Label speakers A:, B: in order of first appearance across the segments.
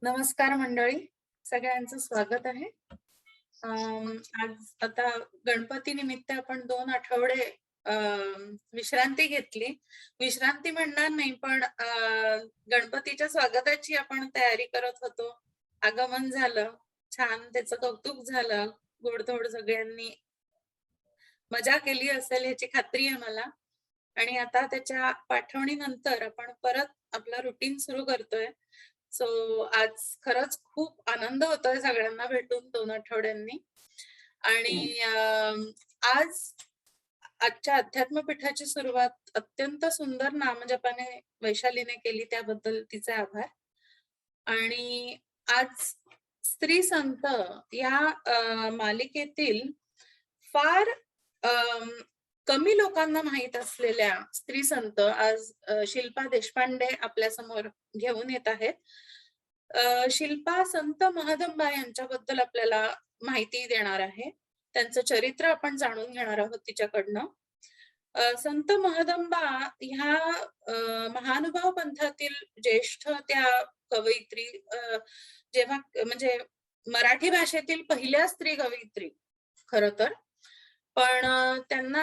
A: नमस्कार मंडळी, सगळ्यांचं स्वागत आहे. आज आता गणपती निमित्त आपण 2 आठवडे विश्रांती घेतली. विश्रांती म्हणणार नाही, पण गणपतीच्या स्वागताची आपण तयारी करत होतो. आगमन झालं, छान त्याचं कौतुक झालं. गोडधोड सगळ्यांनी मजा केली असेल ह्याची खात्री आहे मला. आणि आता त्याच्या पाठवणीनंतर आपण परत आपला रुटीन सुरू करतोय. सो आज खरंच खूप आनंद होतोय सगळ्यांना भेटून 2 आठवड्यांनी. आणि आजच्या अध्यात्मपीठाची सुरुवात अत्यंत सुंदर नामजपाने वैशालीने केली, त्याबद्दल तिचे आभार. आणि आज स्त्री संत या मालिकेतील फार कमी लोकांना माहित असलेल्या स्त्री संत आज शिल्पा देशपांडे आपल्या समोर घेऊन येत आहेत. शिल्पा संत महदंबा यांच्याबद्दल आपल्याला माहिती देणार आहे. त्यांचं चरित्र आपण जाणून घेणार आहोत तिच्याकडनं. संत महदंबा ह्या महानुभाव पंथातील ज्येष्ठ त्या कवयित्री, जेव्हा म्हणजे मराठी भाषेतील पहिल्या स्त्री कवयित्री खरं तर. पण त्यांना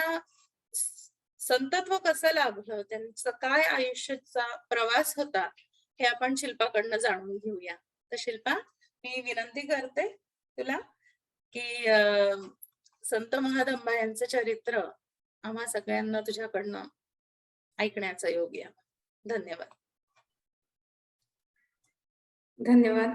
A: संतत्व कसं लाभलं, त्यांचं काय आयुष्याचा प्रवास होता, हे आपण शिल्पाकडनं जाणून घेऊया. तर शिल्पा, मी विनंती करते तुला की संत महदंबा यांचं चरित्र आम्हा सगळ्यांना तुझ्याकडनं ऐकण्याचा योग या. धन्यवाद.
B: धन्यवाद.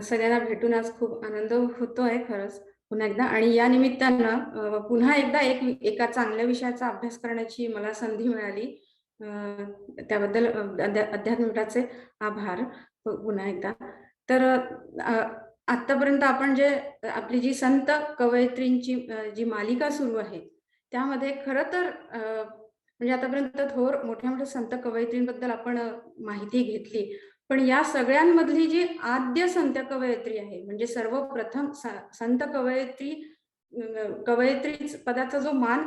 B: सगळ्यांना भेटून आज खूप आनंद होतोय खरंच पुन्हा एकदा. आणि या निमित्तानं पुन्हा एकदा एका चांगल्या विषयाचा अभ्यास करण्याची मला संधी मिळाली. त्याबद्दल अध्यात्मपीठाचे आभार पुन्हा एकदा. तर आतापर्यंत आपण आपली जी संत कवयित्रींची जी मालिका सुरू आहे त्यामध्ये खरं तर म्हणजे आतापर्यंत मोठ्या मोठ्या संत कवयित्रींबद्दल आपण माहिती घेतली. पण या सगळ्यांमधली जी आद्य संत कवयित्री आहे, म्हणजे सर्वप्रथम संत कवयित्री पदाचा जो मान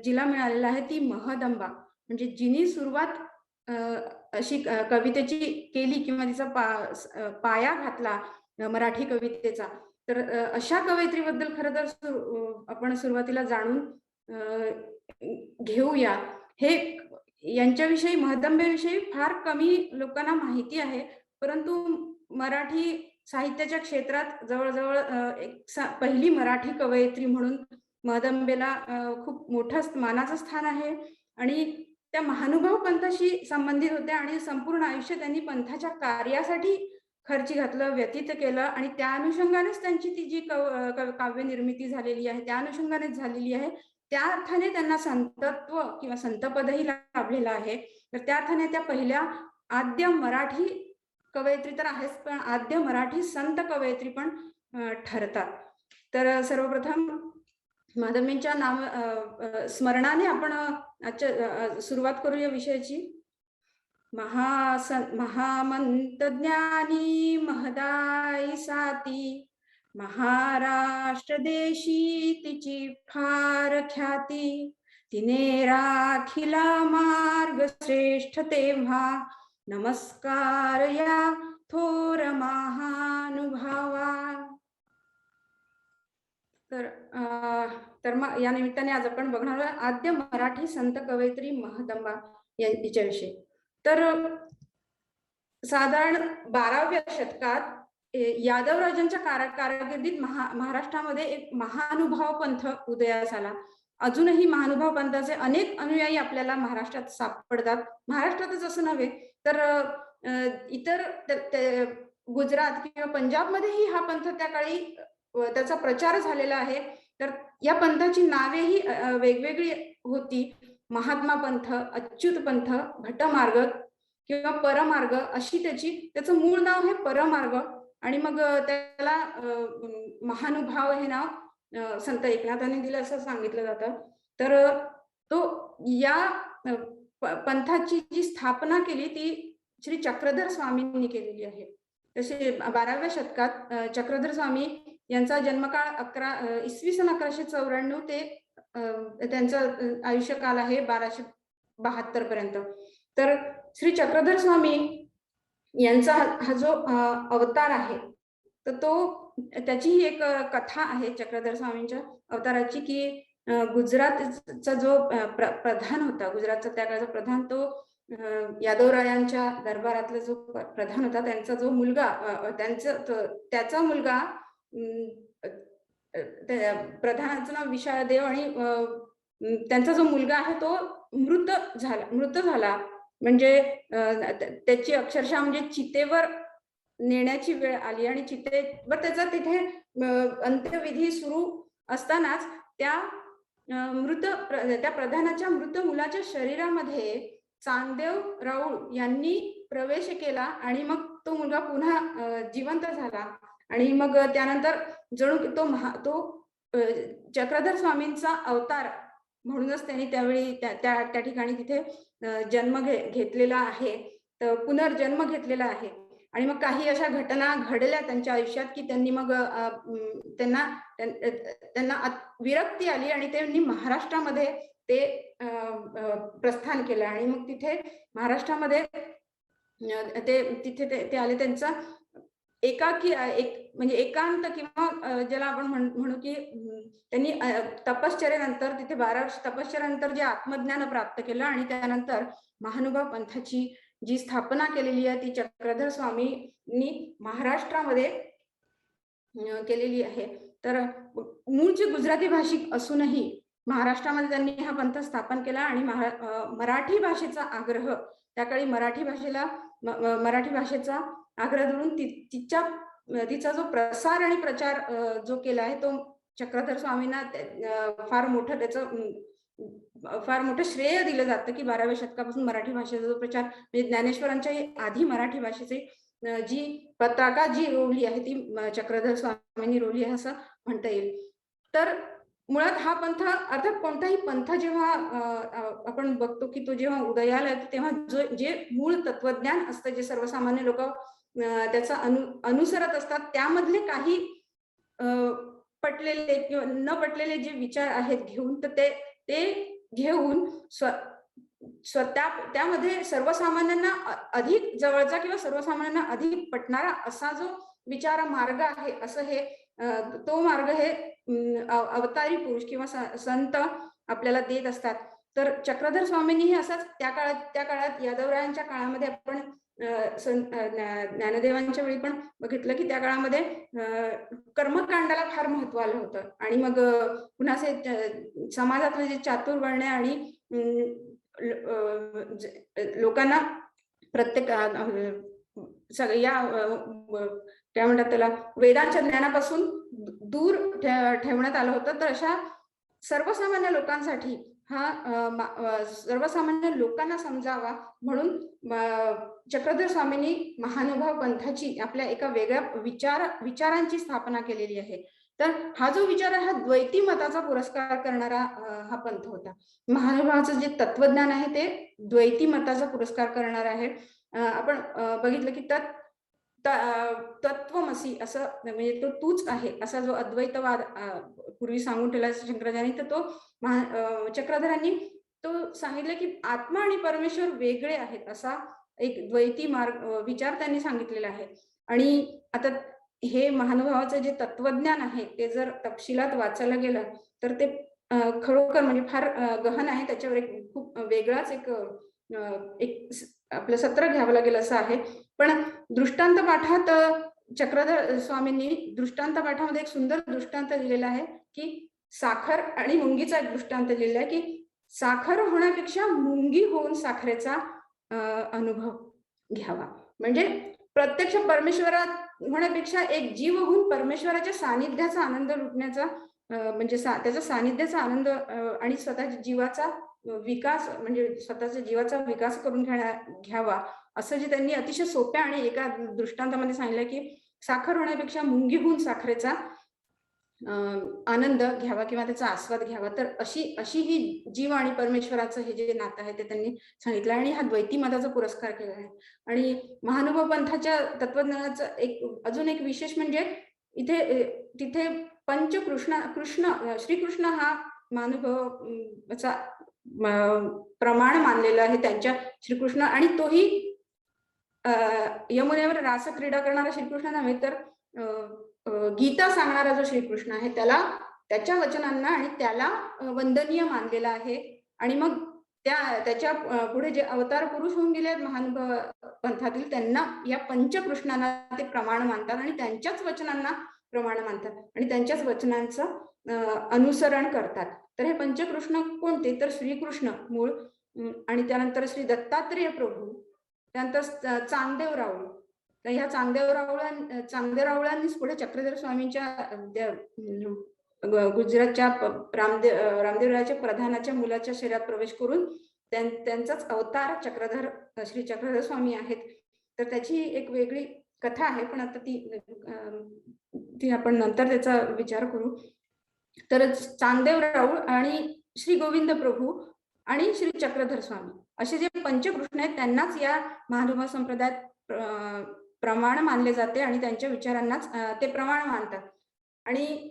B: जिला मिळालेला आहे ती महदंबा, म्हणजे जिनी सुरुवात अशी कवितेची केली किंवा तिचा पाया घातला मराठी कवितेचा. तर अशा कवयित्रीबद्दल खरं तर आपण सुरुवातीला जाणून घेऊया. हे यांच्याविषयी, महदंबेविषयी फार कमी लोकांना माहिती आहे, परंतु मराठी साहित्याच्या क्षेत्रात जवळजवळ पहिली मराठी कवयित्री म्हणून महदंबेला खूप मोठं मानाचं स्थान आहे. आणि त्या महानुभाव पंथाशी संबंधित होत्या आणि संपूर्ण आयुष्य त्यांनी पंथाच्या कार्यासाठी खर्ची घातलं, व्यतीत केलं. आणि त्या अनुषंगानेच त्यांची ती जी काव्य निर्मिती झालेली आहे त्या अनुषंगानेच झालेली आहे. त्या अर्थाने त्यांना संतत्व किंवा संतपदही लाभलेलं आहे. तर त्या अर्थाने त्या पहिल्या आद्य मराठी कवयित्री तर आहेच, पण आद्य मराठी संत कवयित्री पण ठरतात. तर सर्वप्रथम महदंबेंच्या नाम स्मरणाने आपण सुरुवात करू या विषयाची. महामंत ज्ञानी महदाई साती, महाराष्ट्र देशी तिची फार ख्याती. तिने राखिला मार्ग श्रेष्ठ तेव्हा, नमस्कार या थोर महानुभावा. तर मग या निमित्ताने आज आपण बघणार आहोत आद्य मराठी संत कवयित्री महदंबा यांच्याविषयी. तर साधारण 12व्या शतकात यादवराजांच्या कारकिर्दीत महाराष्ट्रामध्ये एक महानुभाव पंथ उदयास आला. अजूनही महानुभाव पंथाचे अनेक अनुयायी आपल्याला महाराष्ट्रात सापडतात. महाराष्ट्रातच असं नव्हे तर इतर गुजरात किंवा पंजाबमध्येही हा पंथ त्या काळी त्याचा प्रचार झालेला आहे. तर या पंथाची नावेही वेगवेगळी होती. महात्मा पंथ, अच्युत पंथ, भटमार्ग किंवा परमार्ग अशी त्याचं मूळ नाव हे परमार्ग. आणि मग त्याला महानुभाव हे नाव संत एकनाथांनी दिलं असं सांगितलं जातं. तर तो या पंथाची जी स्थापना केली ती श्री चक्रधर स्वामींनी केलेली आहे. तसे 12व्या शतकात चक्रधर स्वामी यांचा जन्मकाळ इसवी सन 1194 ते त्यांचा आयुष्यकाल आहे 1272 पर्यंत. तर श्री चक्रधर स्वामी यांचा हा जो अवतार आहे, तर तो त्याची ही एक कथा आहे चक्रधर स्वामींच्या अवताराची, की गुजरातचा जो प्रधान होता, गुजरातचा त्या काळचा प्रधान, तो यादवरायांच्या दरबारातला जो प्रधान होता, त्यांचा जो मुलगा, त्याचा मुलगा, प्रधानाचं नाव विशाळदेव, आणि त्यांचा जो मुलगा आहे तो मृत झाला. म्हणजे त्याची अक्षरशः म्हणजे चितेवर नेण्याची वेळ आली, आणि चितेवर त्याचा तिथे अंत्यविधी सुरू असतानाच त्या त्या प्रधानाच्या मृत मुलाच्या शरीरामध्ये चांगदेव राऊळ यांनी प्रवेश केला, आणि मग तो मुलगा पुन्हा जिवंत झाला. आणि मग त्यानंतर जणू तो चक्रधर स्वामींचा अवतार म्हणूनच त्यांनी त्यावेळी त्या ठिकाणी तिथे जन्म घेतलेला आहे, तर पुनर्जन्म घेतलेला आहे. आणि मग काही अशा घटना घडल्या त्यांच्या आयुष्यात, की त्यांनी मग त्यांना विरक्ती आली, आणि त्यांनी महाराष्ट्रामध्ये ते प्रस्थान केलं. आणि मग तिथे महाराष्ट्रामध्ये ते आले. त्यांचा एकाकी म्हणजे एकांत, किंवा ज्याला आपण म्हणू की त्यांनी तपश्चर्येनंतर तिथे 12 वर्ष तपश्चर्येनंतर जे आत्मज्ञान प्राप्त केलं, आणि त्यानंतर महानुभाव पंथाची जी स्थापना केलेली आहे ती चक्रधर स्वामींनी महाराष्ट्रामध्ये केलेली आहे. तर मूळचे गुजराती भाषिक असूनही महाराष्ट्रामध्ये त्यांनी हा पंथ स्थापन केला, आणि मराठी भाषेचा आग्रह, त्याकाळी मराठी भाषेचा आग्रह धरून तिचा जो प्रसार आणि प्रचार जो केला आहे, तो चक्रधर स्वामींना फार मोठं श्रेय दिलं जातं, की 12व्या शतकापासून मराठी भाषेचा जो प्रचार, म्हणजे ज्ञानेश्वरांच्या आधी मराठी भाषेची जी पताका जी रोवली आहे ती चक्रधर स्वामींनी रोवली आहे असं म्हणता येईल. तर मुळात हा पंथ, अर्थात कोणताही पंथ जेव्हा आपण बघतो की तो जेव्हा उदयाला येतो, तेव्हा जे मूळ तत्वज्ञान असतं, जे सर्वसामान्य लोक त्याचा अनुसरत असतात, त्यामधले काही पटलेले किंवा न पटलेले जे विचार आहेत घेऊन, तर ते घेऊन त्यामध्ये सर्वसामान्यांना अधिक जवळचा किंवा सर्वसामान्यांना अधिक पटणारा असा जो विचार मार्ग आहे, असं हे तो मार्ग हे अवतारी पुरुष किंवा संत आपल्याला देत असतात. तर चक्रधर स्वामींनीही असाच त्या काळात यादवरायांच्या काळामध्ये आपण ज्ञानदेवांच्या वेळी पण बघितलं की त्या काळामध्ये कर्मकांडाला फार महत्व आलं होतं. आणि मग पुन्हा असे समाजातले जे चातुर्वर्ण्य आणि लोकांना प्रत्येक सगळ्या काय म्हणतात त्याला, वेदांच्या ज्ञानापासून दूर ठेवण्यात आलं होतं. तर अशा सर्वसामान्य लोकांसाठी सर्वसामान्य लोकांना समजावा म्हणून चक्रधर स्वामींनी महानुभाव पंथाची आपल्या एका वेगळ्या विचारांची स्थापना केलेली आहे. तर हा जो विचार आहे, हा द्वैती मताचा पुरस्कार करणारा हा पंथ होता. महानुभावाचं जे तत्वज्ञान आहे ते द्वैती मताचा पुरस्कार करणार आहे. आपण बघितलं की तत्वमसी असं, म्हणजे तो तूच आहे असा जो अद्वैतवाद पूर्वी सांगून ठेवला शंकराचार्यांनी, तर तो चक्रधरांनी तो सांगितलं की आत्मा आणि परमेश्वर वेगळे आहेत असा एक द्वैती विचार त्यांनी सांगितलेला आहे. आणि आता हे महानुभावाचं जे तत्वज्ञान आहे ते जर तपशिलात वाचायला गेलं तर ते खरोखर म्हणजे फार गहन आहे. त्याच्यावर एक खूप वेगळाच एक आपलं सत्र घ्यावं लागेल असं आहे. पण दृष्टांत पाठात चक्रधर स्वामींनी दृष्टांत पाठामध्ये एक सुंदर दृष्टांत लिहिलेला आहे की साखर आणि मुंगीचा एक दृष्टांत लिहिलेला आहे की साखर होण्यापेक्षा मुंगी होऊन साखरेचा अनुभव घ्यावा. म्हणजे प्रत्यक्ष परमेश्वरात होण्यापेक्षा एक जीव होऊन परमेश्वराच्या सानिध्याचा आनंद लुटण्याचा, म्हणजे त्याचा सानिध्याचा आनंद आणि स्वतःच्या जीवाचा विकास, म्हणजे स्वतःच्या जीवाचा विकास करून घ्यावा असं जे त्यांनी अतिशय सोप्या आणि एका दृष्टांतामध्ये सांगितलं की साखर होण्यापेक्षा मुंगी होऊन साखरेचा आनंद घ्यावा किंवा त्याचा आस्वाद घ्यावा. तर अशी ही जीव आणि परमेश्वराचं हे जे नातं आहे ते त्यांनी सांगितलं, आणि हा द्वैती मताचा पुरस्कार केला आहे. आणि महानुभाव पंथाच्या तत्वज्ञानाचं अजून एक विशेष म्हणजे तिथे श्रीकृष्ण हा महानुभावाचा प्रमाण मानलेला आहे त्यांच्या श्रीकृष्ण, आणि तोही यमुनेवर रासक्रीडा करणारा श्रीकृष्ण नव्हे, तर गीता सांगणारा जो श्रीकृष्ण आहे त्याला, त्याच्या वचनांना आणि त्याला वंदनीय मानलेला आहे. आणि मग त्याच्या पुढे जे अवतार पुरुष होऊन गेले आहेत महानुभाव पंथातील, त्यांना या पंचकृष्णांना ते प्रमाण मानतात आणि त्यांच्याच वचनांना प्रमाण मानतात आणि त्यांच्याच वचनांचं अनुसरण करतात. तर हे पंचकृष्ण कोणते, तर श्रीकृष्ण मूळ, आणि त्यानंतर श्री दत्तात्रेय प्रभू, त्यानंतर चांगदेव राऊळ. तर ह्या चांगदेव राऊळांनीच पुढे चक्रधर स्वामींच्या गुजरातच्या रामदेवरायाच्या प्रधानाच्या मुलाच्या शरीरात प्रवेश करून त्यांचाच अवतार श्री चक्रधर स्वामी आहेत. तर त्याची एक वेगळी कथा आहे, पण आता ती आपण नंतर त्याचा विचार करू. तर चांगदेव राऊळ आणि श्री गोविंद प्रभू आणि श्री चक्रधर स्वामी असे जे पंचकृष्ण आहेत त्यांनाच या महानुभाव संप्रदायात प्रमाण मानले जाते आणि त्यांच्या विचारांनाच ते प्रमाण मानतात. आणि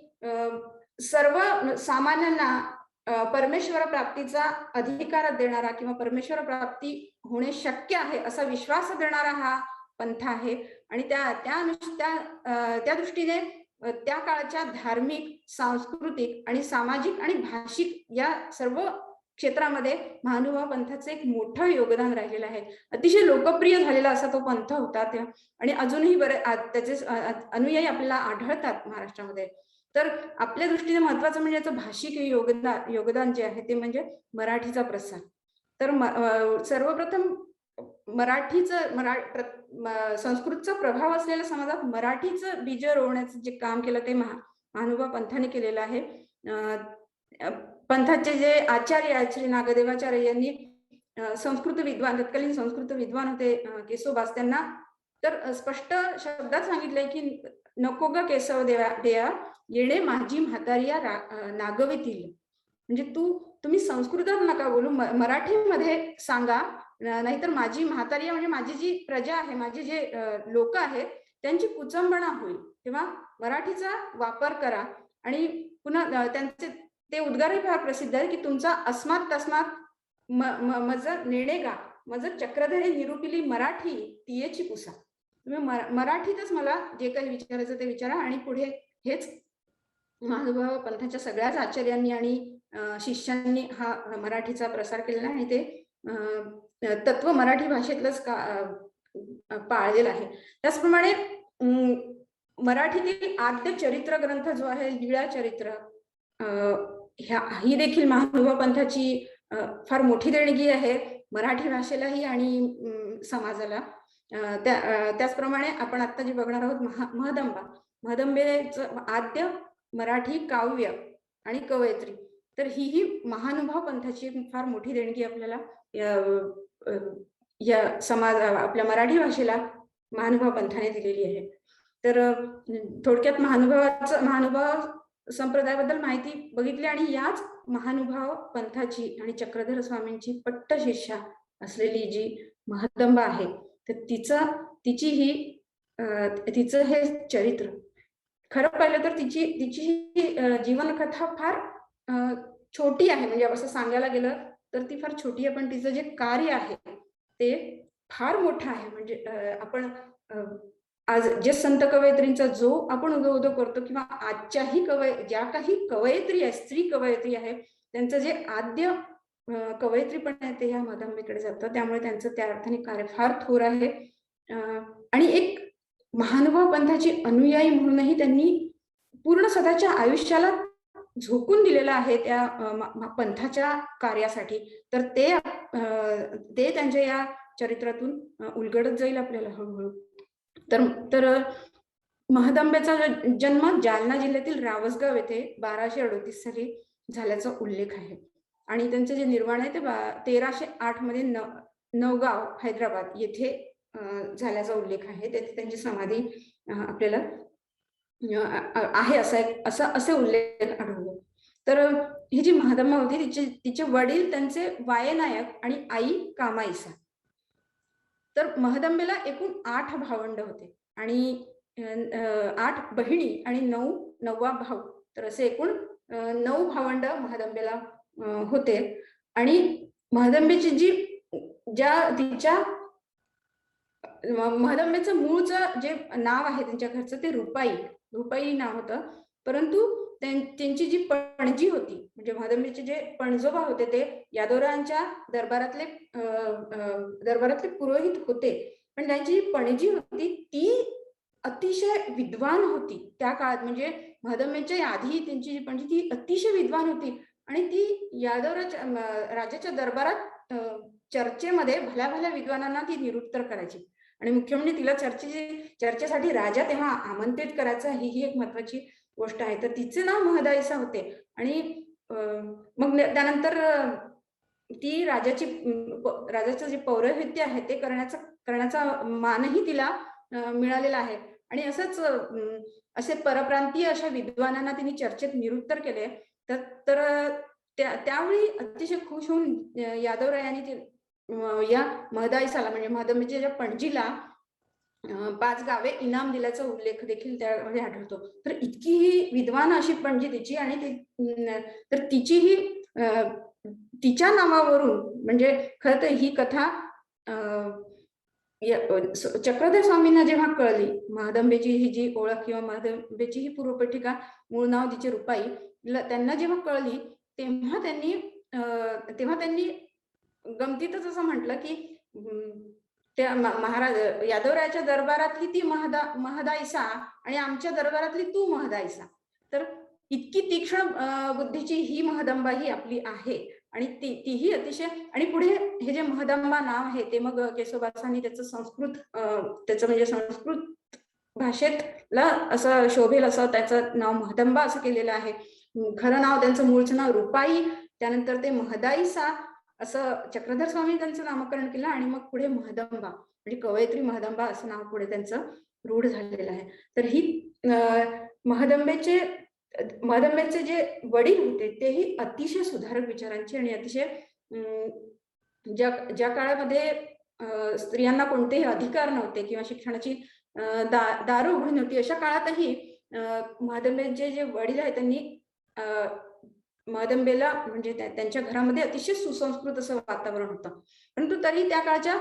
B: सर्व सामान्यांना परमेश्वर प्राप्तीचा अधिकार देणारा किंवा परमेश्वर प्राप्ती होणे शक्य आहे असा विश्वास देणारा हा पंथ आहे. आणि त्या दृष्टीने त्या काळच्या धार्मिक, सांस्कृतिक आणि सामाजिक आणि भाषिक या सर्व क्षेत्रामध्ये महानुभाव पंथाचे एक मोठं योगदान राहिलेलं आहे. अतिशय लोकप्रिय झालेला असा तो पंथ होता त्या, आणि अजूनही त्याचे अनुयायी आपल्याला आढळतात महाराष्ट्रामध्ये. तर आपल्या दृष्टीने महत्वाचं म्हणजे याचं भाषिक योगदान जे आहे ते म्हणजे मराठीचा प्रसार. तर सर्वप्रथम संस्कृतचा प्रभाव असलेल्या समाजात मराठीचं बीज रोवण्याचं जे काम केलं ते महानुभाव पंथाने केलेलं आहे. पंथाचे जे आचार्य आहेत श्री नागदेवाचार्य यांनी संस्कृत विद्वान, तत्कालीन संस्कृत विद्वान होते केशवदास, त्यांना तर स्पष्ट शब्दात सांगितलंय की नको ग केशव देया येणे माझी म्हातारिया नागवितील. म्हणजे तुम्ही संस्कृतात नका बोलू, मराठीमध्ये सांगा, नाहीतर माझी म्हातारिया म्हणजे माझी जी प्रजा आहे, माझे जे लोक आहेत त्यांची कुचंबणा होईल. तेव्हा मराठीचा वापर करा. आणि पुन्हा त्यांचे ते उद्गारही फार प्रसिद्ध आहे की तुमचा अस्मात तस्मात मज नेणे गा, मज चक्रधरे निरूपिली मराठी तियेची पुसा. तुम्ही मराठीतच मला जे काही विचारायचं ते विचारा. आणि पुढे हेच महानुभाव पंथाच्या सगळ्याच आचार्यांनी आणि शिष्यांनी हा मराठीचा प्रसार केलेला आहे आणि ते तत्व मराठी भाषेतलंच पाळलेलं आहे. त्याचप्रमाणे मराठीतील आद्य चरित्र ग्रंथ जो आहे लीळा चरित्र, ही देखील महानुभाव पंथाची फार मोठी देणगी आहे मराठी भाषेलाही आणि समाजाला. त्याचप्रमाणे आपण आता जे बघणार आहोत महदंबेचं आद्य मराठी काव्य आणि कवयित्री, तर ही महानुभाव पंथाची फार मोठी देणगी आपल्याला या समाज आपल्या मराठी भाषेला महानुभाव पंथाने दिलेली आहे. तर थोडक्यात महानुभाव संप्रदायाबद्दल माहिती बघितली आणि याच महानुभाव पंथाची आणि चक्रधर स्वामींची पट्ट शिष्या असलेली जी महदंबा आहे, तर तिचं हे चरित्र खरं पाहिलं तर तिची ही जीवनकथा फार छोटी आहे. म्हणजे असं सांगायला गेलं तर ती फार छोटी आहे, पण तिचं जे कार्य आहे ते फार मोठं आहे. म्हणजे आपण आज जे संत कवयित्रींचा जो आपण उदो करतो किंवा आजच्याही ज्या काही कवयित्री आहे, स्त्री कवयित्री आहे, त्यांचं जे आद्य कवयित्रीपण आहे ते ह्या महदंबेकडे जातं. त्यामुळे त्यांचं त्या अर्थाने कार्य फार थोर आहे. आणि एक महानुभाव पंथाची अनुयायी म्हणूनही त्यांनी पूर्ण स्वतःच्या आयुष्याला झोकून दिलेलं आहे त्या पंथाच्या कार्यासाठी. तर ते त्यांच्या या चरित्रातून उलगडत जाईल आपल्याला हळूहळू. तर महदंबेचा जन्म जालना जिल्ह्यातील रावसगाव येथे 1238 साली झाल्याचा उल्लेख आहे. आणि त्यांचं जे निर्वाण आहे ते 1308 मध्ये नवगाव हैदराबाद येथे झाल्याचा उल्लेख आहे. तेथे त्यांची समाधी आपल्याला आहे असे उल्लेख आढळतो. तर ही जी महदंबा होती तिचे वडील त्यांचे वायनायक आणि आई कामाईसा. तर महदंबेला एकूण 8 भावंड होते आणि 8 बहिणी आणि 9वा भाऊ. तर असे एकूण 9 भावंड महदंबेला होते. आणि महदंबेची तिच्या महदंबेचं मूळचं जे नाव आहे त्यांच्या घरचं ते रुपाई नाव होतं. परंतु त्यांची जी पणजी होती, म्हणजे महदंबीचे जे पणजोबा होते ते यादवरायांच्या दरबारातले पुरोहित होते. पण त्यांची जी पणजी होती ती अतिशय विद्वान होती त्या काळात. म्हणजे महदंबीच्या आधी त्यांची जी पणजी ती अतिशय विद्वान होती आणि ती राजाच्या दरबारात चर्चेमध्ये भल्या भल्या विद्वानांना ती निरुत्तर करायची. आणि मुख्य म्हणजे तिला चर्चेसाठी राजा तेव्हा आमंत्रित करायचा, ही एक महत्वाची गोष्ट आहे. तर तिचे नाव महदाईसा होते. आणि मग त्यानंतर ती राजाचं जे पौरोहित्य आहे ते करण्याचा मानही तिला मिळालेला आहे. आणि असे परप्रांतीय अशा विद्वानांना तिने चर्चेत निरुत्तर केले. तर त्यावेळी अतिशय खुश होऊन यादवरायांनी या महदाईसाला म्हणजे महदंबीच्या ज्या पणजीला 5 गावे इनाम दिल्याचा उल्लेख देखील त्यामध्ये आढळतो. तर इतकी ही विद्वान अशी पणजी तिची. आणि तर तिचीही तिच्या नावावरून म्हणजे खरं तर ही कथा चक्रधर स्वामींना जेव्हा कळली, महदंबेची ही जी ओळख किंवा महदंबेची ही पूर्वपीठिका, मूळ नाव तिचे रुपाई, त्यांना जेव्हा कळली तेव्हा त्यांनी गमतीतच असं म्हटलं की त्या महाराज यादवरायाच्या दरबारातली ती महदाईसा आणि आमच्या दरबारातली तू महदाईसा. तर इतकी तीक्ष्ण बुद्धीची ही महदंबा ही आपली आहे. आणि तीही अतिशय. आणि पुढे हे जे महदंबा नाव आहे ते मग केशवदासांनी त्याचं म्हणजे संस्कृत भाषेतला असं शोभेल असं त्याचं नाव महदंबा असं केलेलं आहे. खरं नाव त्यांचं मूळचं नाव रुपाई, त्यानंतर ते महदाईसा असं चक्रधर स्वामी त्यांचं नामकरण केलं. आणि मग पुढे महदंबा म्हणजे कवयित्री महदंबा असं नाव पुढे त्यांचं रूढ झालेलं आहे. तर ही महदंबेचे जे वडील होते तेही अतिशय सुधारक विचारांचे आणि अतिशय ज्या काळामध्ये स्त्रियांना कोणतेही अधिकार नव्हते किंवा शिक्षणाची दारं उघडी नव्हती, अशा काळातही महदंबेचे जे वडील आहेत त्यांनी महदंबेला म्हणजे त्यांच्या घरामध्ये अतिशय सुसंस्कृत असं वातावरण होतं. परंतु तरी त्या काळच्या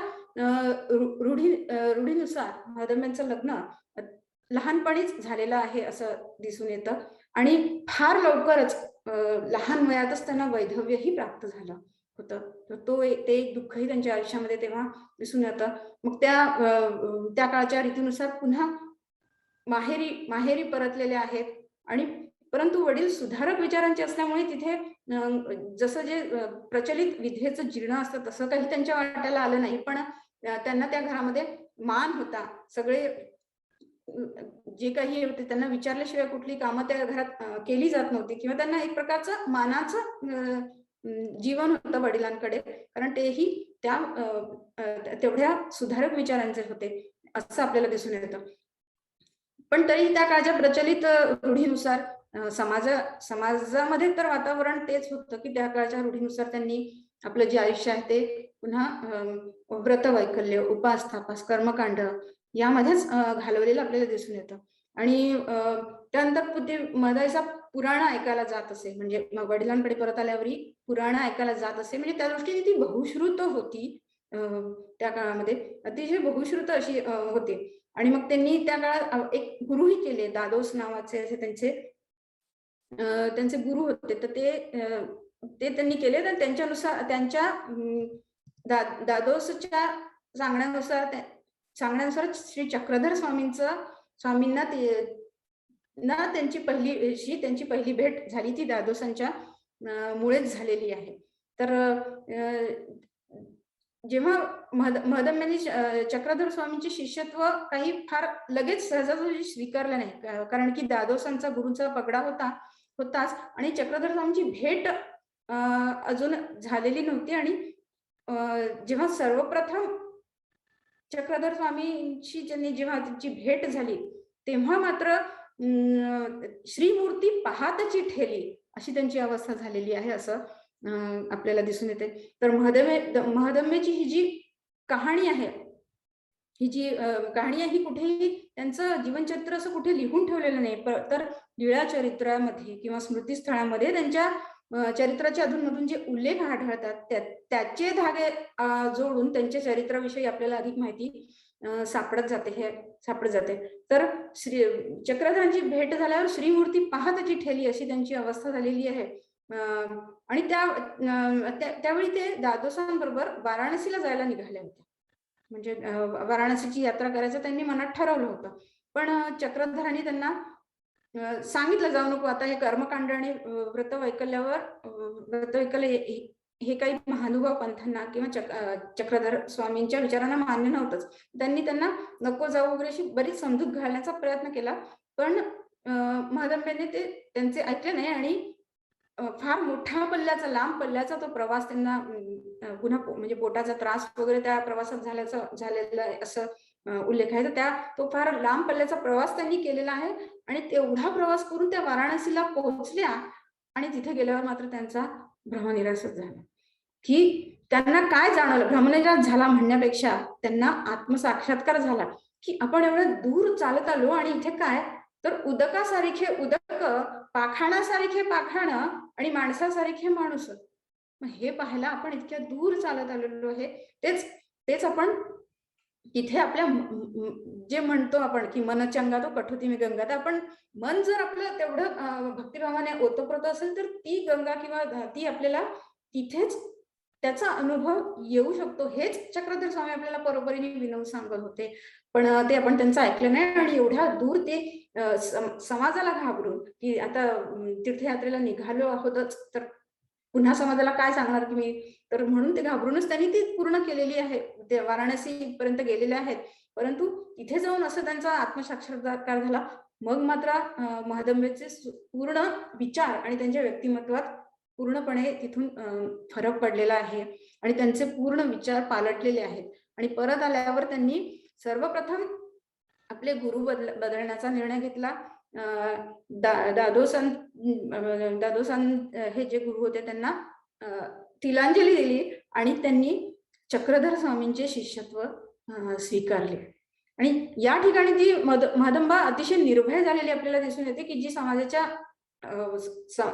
B: रूढीनुसार महदंबेंचं लग्न लहानपणीच झालेलं आहे असं दिसून येतं. आणि फार लवकरच लहान वयातच त्यांना वैधव्यही प्राप्त झालं होतं. तर ते एक दुःखही त्यांच्या आयुष्यामध्ये तेव्हा दिसून येतं. मग त्या काळच्या रीतीनुसार पुन्हा माहेरी परतलेले आहेत. आणि परंतु वडील सुधारक विचारांचे असल्यामुळे तिथे जसं जे प्रचलित विधेचं जीर्ण असतं तसं काही त्यांच्या वाट्याला आलं नाही. पण त्यांना त्या घरामध्ये मान होता. सगळे जे काही होते त्यांना विचारल्याशिवाय कुठली कामं त्या घरात केली जात नव्हती किंवा त्यांना एक प्रकारचं मानाचं जीवन होतं वडिलांकडे, कारण तेही तेवढ्या सुधारक विचारांचे होते असं आपल्याला दिसून येतं. पण तरी त्या काळच्या प्रचलित रूढीनुसार समाजामध्ये तर वातावरण तेच होतं की त्या काळच्या रूढीनुसार त्यांनी आपलं जे आयुष्य आहे ते पुन्हा व्रतवैकल्य, उपास तापास, कर्मकांड यामध्येच घालवलेलं आपल्याला दिसून येतं. आणि त्यानंतर ते महदाईसा पुराण ऐकायला जात असे. म्हणजे वडिलांकडे परत आल्यावरही पुराण ऐकायला जात असे. म्हणजे त्या दृष्टीने ती बहुश्रुत होती. त्या काळामध्ये अतिशय बहुश्रुत अशी होती. आणि मग त्यांनी त्या काळात एक गुरुही केले, दादोस नावाचे असे त्यांचे गुरु होते. तर ते त्यांनी केले. तर त्यांच्या दादोसच्या सांगण्यानुसार श्री चक्रधर स्वामींना त्यांची पहिली भेट झाली ती दादोसांच्या मुळेच झालेली आहे. तर जेव्हा महदंबेंनी चक्रधर स्वामींचे शिष्यत्व काही फार लगेच सहजासहजी स्वीकारलं नाही, कारण की दादोसांचा गुरूंचा पगडा होताच आणि चक्रधर स्वामींची भेट अजून झालेली नव्हती. आणि जेव्हा सर्वप्रथम चक्रधर स्वामींची जेव्हा त्यांची भेट झाली तेव्हा मात्र श्रीमूर्ती पाहातची ठेली अशी त्यांची अवस्था झालेली आहे असं आपल्याला दिसून येते. तर महदंबेची ही जी कहाणी आहे ही कुठेही त्यांचं जीवनचरित्र असं कुठे लिहून ठेवलेलं नाही, तर लीळा चरित्रामध्ये किंवा स्मृतीस्थळामध्ये त्यांच्या चरित्राचे अधूनमधून जे उल्लेख आढळतात त्याचे धागे जोडून त्यांच्या चरित्राविषयी आपल्याला अधिक माहिती सापडत जाते. तर चक्रधरांची भेट झाल्यावर श्रीमूर्ती पाहतची ठेली अशी त्यांची अवस्था झालेली आहे. आणि त्यावेळी ते दादोसांबरोबर वाराणसीला जायला निघाले होते. म्हणजे वाराणसीची यात्रा करायचं त्यांनी मनात ठरवलं होतं. पण चक्रधरांनी त्यांना सांगितलं, जाऊ नको, आता हे कर्मकांड आणि व्रतवैकल्य हे काही महानुभाव पंथांना किंवा चक्रधर स्वामींच्या विचारांना मान्य नव्हतंच. त्यांनी त्यांना नको जाऊ वगैरे अशी बरीच समजूत घालण्याचा प्रयत्न केला. पण महादंबेने ते त्यांचे ऐकले नाही आणि फार मोठा पल्ल्याचा, लांब पल्ल्याचा तो प्रवास त्यांना पुन्हा म्हणजे पोटाचा त्रास वगैरे त्या प्रवासात झालेला आहे असं उल्लेख आहे. तर तो फार लांब पल्ल्याचा प्रवास त्यांनी केलेला आहे आणि तेवढा प्रवास करून त्या वाराणसीला पोहोचल्या आणि तिथे गेल्यावर मात्र त्यांचा भ्रमनिरासच झाला. की त्यांना काय जाणवलं, भ्रमनिरास झाला म्हणण्यापेक्षा त्यांना आत्मसाक्षात्कार झाला की आपण एवढं दूर चालत आलो आणि इथे काय तर उदकासारखे उदक, पाखाणासारखे पाखाण आणि माणसासारखे माणूस. मग हे पाहायला आपण इतक्या दूर चालत आलेलो आहे. तेच आपण इथे आपल्या जे म्हणतो आपण की मन चंगा तो कठोती मी गंगा, तर आपण मन जर आपलं तेवढं भक्तिभावाने ओतप्रोत असेल तर ती गंगा किंवा ती आपल्याला तिथेच त्याचा अनुभव येऊ शकतो. हेच चक्रधर स्वामी आपल्याला बरोबरीने विनवून सांगत होते. पण ते आपण त्यांचं ऐकलं नाही आणि एवढ्या दूर ते समाजाला घाबरून की आता तीर्थयात्रेला निघालो आहोतच तर पुन्हा समाजाला काय सांगणार तुम्ही, तर म्हणून ते घाबरूनच त्यांनी ती पूर्ण केलेली आहे. ते वाराणसी पर्यंत गेलेले आहेत. परंतु तिथे जाऊन असं त्यांचा आत्मसाक्षात्कार झाला. मग मात्र महादंबेचे पूर्ण विचार आणि त्यांच्या व्यक्तिमत्वात पूर्णपणे तिथून फरक पडलेला आहे आणि त्यांचे पूर्ण विचार पालटलेले आहेत. आणि परत आल्यावर त्यांनी सर्वप्रथम आपले गुरु बदलण्याचा निर्णय घेतला. दादोसांत हे जे गुरु होते त्यांना तिलांजली दिली आणि त्यांनी चक्रधर स्वामींचे शिष्यत्व स्वीकारले. आणि या ठिकाणी ती महादंबा अतिशय निर्भय झालेली आपल्याला दिसून येते की जी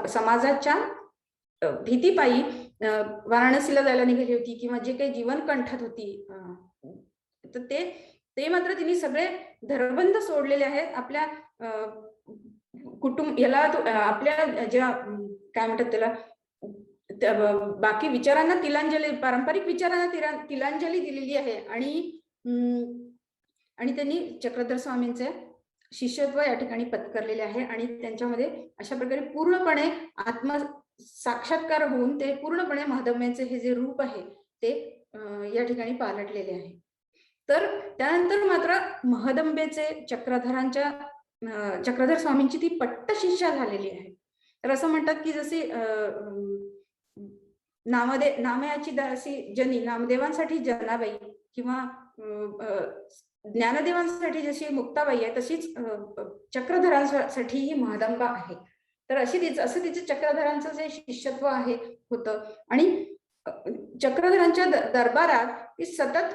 B: समाजाच्या भीतीपायी वाराणसीला जायला निघाली होती किंवा जे काही जीवन कंठत होती, तर ते मात्र तिने सगळे धरबंध सोडलेले आहेत. आपल्या कुटुंब याला आपल्या ज्या काय म्हणतात त्याला बाकी विचारांना तिलांजली, पारंपरिक विचारांना तिलांजली दिलेली आहे. आणि त्यांनी चक्रधर स्वामींचे शिष्यत्व या ठिकाणी पत्करलेले आहे आणि त्यांच्यामध्ये अशा प्रकारे पूर्णपणे साक्षात्कार होऊन ते पूर्णपणे महादम्यांचे हे जे रूप आहे ते या ठिकाणी पालटलेले आहे. तर त्यानंतर मात्र महदंबेचे चक्रधर स्वामींची ती पट्ट शिष्या झालेली आहे. तर असं म्हणतात की जशी नामयाची दासी जनी, नामदेवांसाठी जनाबाई किंवा ज्ञानदेवांसाठी जशी मुक्ताबाई आहे तशीच चक्रधरांसाठी ही महदंबा आहे. तर असं तिचं चक्रधरांचं जे शिष्यत्व आहे होतं आणि चक्रधरांच्या दरबारात ती सतत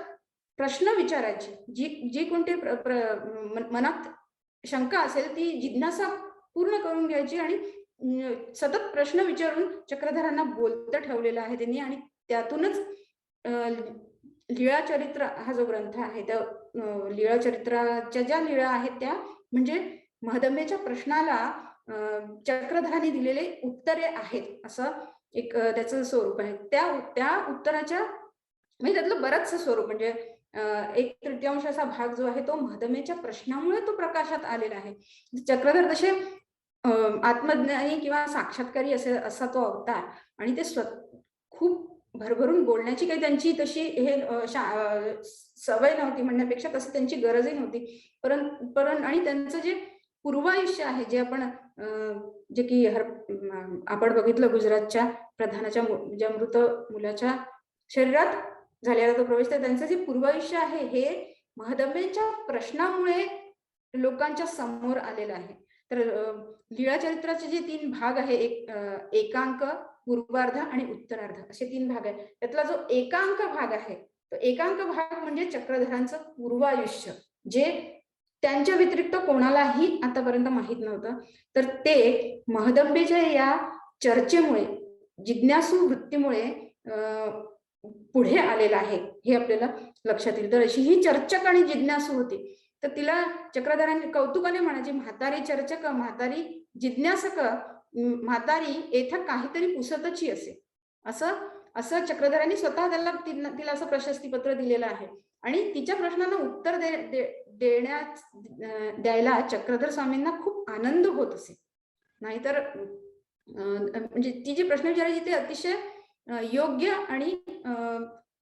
B: प्रश्न विचारायची. जी कोणती मनात शंका असेल ती जिज्ञासा पूर्ण करून घ्यायची आणि सतत प्रश्न विचारून चक्रधरांना बोलतं ठेवलेलं आहे त्यांनी. आणि त्यातूनच लीळाचरित्र हा जो ग्रंथ आहे त्या लीळाचरित्राच्या ज्या लीळा आहेत त्या म्हणजे महदंबेच्या प्रश्नाला चक्रधरांनी दिलेले उत्तरे आहेत असं एक त्याचं स्वरूप आहे. त्या उत्तराच्या म्हणजे त्यातलं बरंचसं स्वरूप म्हणजे 1/3 असा भाग जो आहे तो महदंबेच्या प्रश्नामुळे तो प्रकाशात आलेला आहे. चक्रधर तसे आत्मज्ञानी किंवा साक्षात्कारी असा तो अवतार आणि ते खूप भरभरून बोलण्याची काही त्यांची तशी हे सवय नव्हती म्हणण्यापेक्षा तसं त्यांची गरजही नव्हती. आणि त्यांचं जे पूर्वायुष्य आहे जे जे की आपण बघितलं गुजरातच्या प्रधानाच्या ज्या मृत मुलाच्या शरीरात झालेला तो प्रवेश, तर त्यांचं जे पूर्वायुष्य आहे हे महदंबेच्या प्रश्नामुळे लोकांच्या समोर आलेलं आहे. तर लीळाचरित्राचे जे 3 भाग आहे, एकांक, पूर्वार्ध आणि उत्तरार्ध असे 3 भाग आहे. त्यातला जो एकांक भाग आहे तो एकांक भाग म्हणजे चक्रधरांचं पूर्वायुष्य जे त्यांच्या व्यतिरिक्त कोणालाही आतापर्यंत माहित नव्हतं. तर ते महदंबेच्या या चर्चेमुळे, जिज्ञासू वृत्तीमुळे पुढे आलेला आहे हे आपल्याला लक्षात येईल. तर अशी ही चर्चक आणि जिज्ञासू होती. तर तिला चक्रधरांनी कौतुकाने म्हणायचे, म्हातारी चर्चक, म्हातारी जिज्ञासक, म्हातारी येथे काहीतरी पुसतची असे. असं असं चक्रधरांनी स्वतः तिला असं प्रशस्तीपत्र दिलेलं आहे. आणि तिच्या प्रश्नांना उत्तर द्यायला चक्रधर स्वामींना खूप आनंद होत असे. नाहीतर म्हणजे ती जी प्रश्न विचारायची ते अतिशय योग्य आणि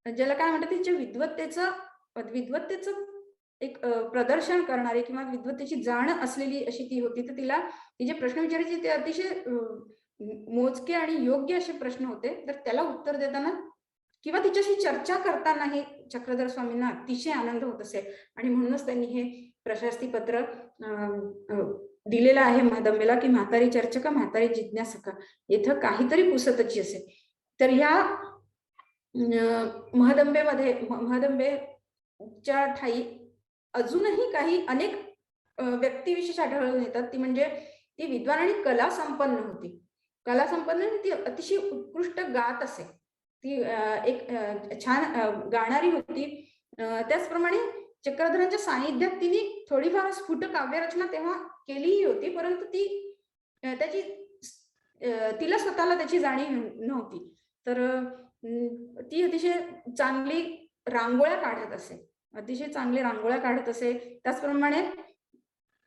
B: ज्याला काय म्हणतात तिच्या विद्वत्तेचं एक प्रदर्शन करणारी किंवा विद्वत्तेची जाण असलेली अशी ती होती. तर तिला तिचे प्रश्न विचारायचे ते अतिशय मोजके आणि योग्य असे प्रश्न होते. तर त्याला उत्तर देताना किंवा तिच्याशी चर्चा करतानाही चक्रधर स्वामींना अतिशय आनंद होत असे. आणि म्हणूनच त्यांनी हे प्रशस्तीपत्र दिलेलं आहे महादंबेला, की म्हातारी चर्चक, म्हातारी जिज्ञासक, इथं काहीतरी पुसतची असे. तर ह्या महदंबेच्या ठाई अजूनही काही अनेक व्यक्तिविशेष आढळून येतात. ती म्हणजे ती विद्वान आणि कला संपन्न होती. कला संपन्न ती अतिशय उत्कृष्ट गात असे. ती एक छान गाणारी होती. त्याचप्रमाणे चक्रधरांच्या सानिध्यात तिने थोडीफार स्फुट काव्यरचना तेव्हा केलीही होती, परंतु ती तिला स्वतःला त्याची जाणीव नव्हती. तर ती अतिशय चांगली रांगोळ्या काढत असे, अतिशय चांगले रांगोळ्या काढत असे. त्याचप्रमाणे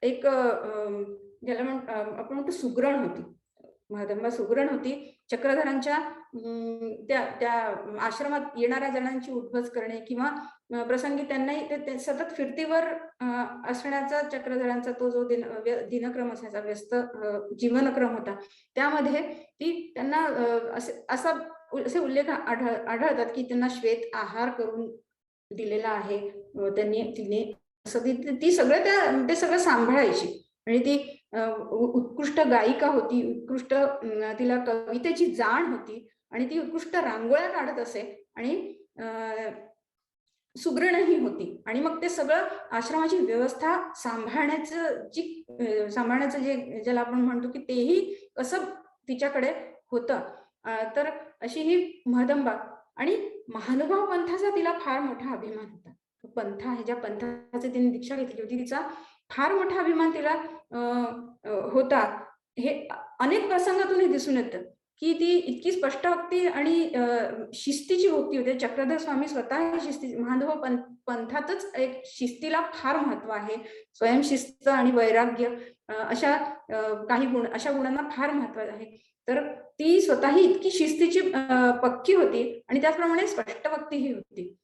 B: एक ज्याला आपण म्हणतो सुगरण होती, महादंबा सुगरण होती. चक्रधरांच्या त्या आश्रमात येणाऱ्या जणांची उठबस करणे किंवा प्रसंगी त्यांनाही ते सतत फिरतीवर असण्याचा चक्रधरांचा तो जो दिनक्रम असायचा, व्यस्त जीवनक्रम होता, त्यामध्ये ती त्यांना असे उल्लेख आढळतात की त्यांना श्वेत आहार करून दिलेला आहे तिने. असं ती सगळं ते सगळं सांभाळायची. आणि ती उत्कृष्ट गायिका होती, उत्कृष्ट तिला कवितेची जाण होती आणि ती उत्कृष्ट रांगोळ्या काढत असे आणि सुगरणही होती. आणि मग ते सगळं आश्रमाची व्यवस्था सांभाळण्याचं जे ज्याला आपण म्हणतो की तेही कसं तिच्याकडे होतं. तर अशी ही महदंबा. आणि महानुभाव पंथाचा तिला फार मोठा अभिमान होता. पंथ आहे, ज्या पंथाची तिने दीक्षा घेतली होती, तिचा फार मोठा अभिमान तिला होता. हे अनेक प्रसंगातून दिसून येतं की ती इतकी स्पष्टवक्ती आणि शिस्तीची होती होते. चक्रधर स्वामी स्वतः शिस्ती, महानुभाव पंथातच एक शिस्तीला फार महत्व आहे. स्वयंशिस्त आणि वैराग्य अशा काही अशा गुणांना फार महत्व आहे. तर ती स्वतःही इतकी शिस्तीची पक्की होती आणि त्याचप्रमाणे स्पष्टवक्तीही होती.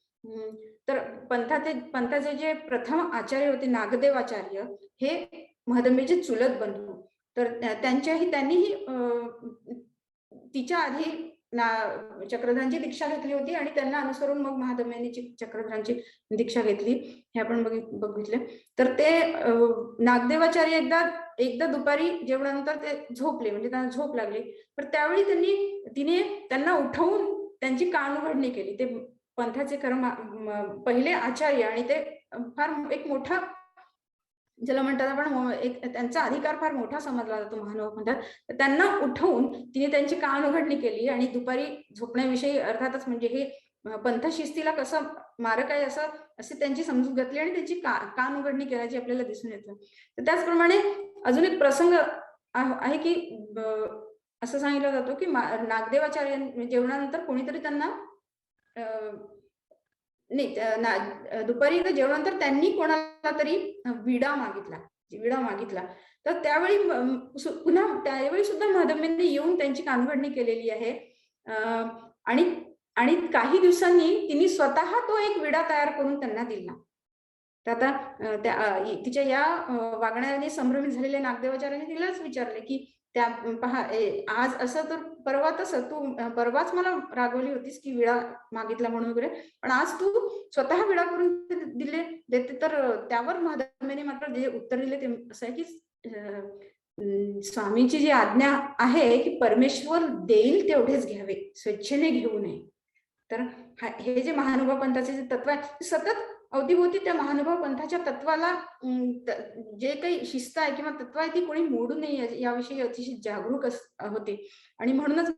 B: तर पंथाचे जे प्रथम आचार्य होते नागदेवाचार्य, हे महदंबेचे चुलत बंधू. तर त्यांनीही तिच्या आधी चक्रधरांची दीक्षा घेतली होती आणि त्यांना अनुसरून मग महादंबेने चक्रधरांची दीक्षा घेतली, हे आपण बघितलं. तर ते नागदेवाचार्य एकदा दुपारी जेवणानंतर ते झोपले, म्हणजे त्यांना झोप लागली. तर त्यावेळी तिने त्यांना उठवून त्यांची कानउघडणी केली. ते पंथाचे पहिले आचार्य आणि ते फार एक मोठा, ज्याला म्हणतात आपण एक त्यांचा अधिकार फार मोठा समजला जातो महानुभाव पंथात. त्यांना उठवून तिने त्यांची कानउघडणी केली आणि दुपारी झोपण्याविषयी अर्थातच म्हणजे हे पंथ शिस्तीला कसं मारक आहे असे त्यांची समजूत घातली आणि त्यांची कानउघडणी केल्याची आपल्याला दिसून येतं. तर त्याचप्रमाणे अजून एक प्रसंग आहे की असं सांगितलं जातो की नागदेवाचार्य जेवणानंतर कोणीतरी त्यांना दुपारी जेवणानंतर त्यांनी कोणाला तरी विडा मागितला. तर त्यावेळी सुद्धा महादंबेंनी येऊन त्यांची कानउघडणी केलेली आहे. आणि काही दिवसांनी तिने स्वतः तो एक विडा तयार करून त्यांना दिला. तर आता तिच्या या वागण्याने संभ्रमित झालेल्या नागदेवाचार्यांनी तिलाच विचारले की पहा, आज असं तर परवा तसं तू परवाच मला रागवली होतीस की विडा मागितला म्हणून वगैरे, पण आज तू स्वतः विडा करून देते. तर त्यावर महादंबेने मात्र जे उत्तर दिले ते असं आहे की स्वामीची जी आज्ञा आहे की परमेश्वर देईल तेवढेच घ्यावे, स्वेच्छेने घेऊ नये. तर हे जे महानुभाव पंथाचे जे तत्व आहे, सतत अवतीभोवती त्या महानुभाव पंथाच्या तत्वाला जे काही शिस्त आहे किंवा तत्व आहे ती कोणी मोडू नये याविषयी अतिशय जागरूक होते. आणि म्हणूनच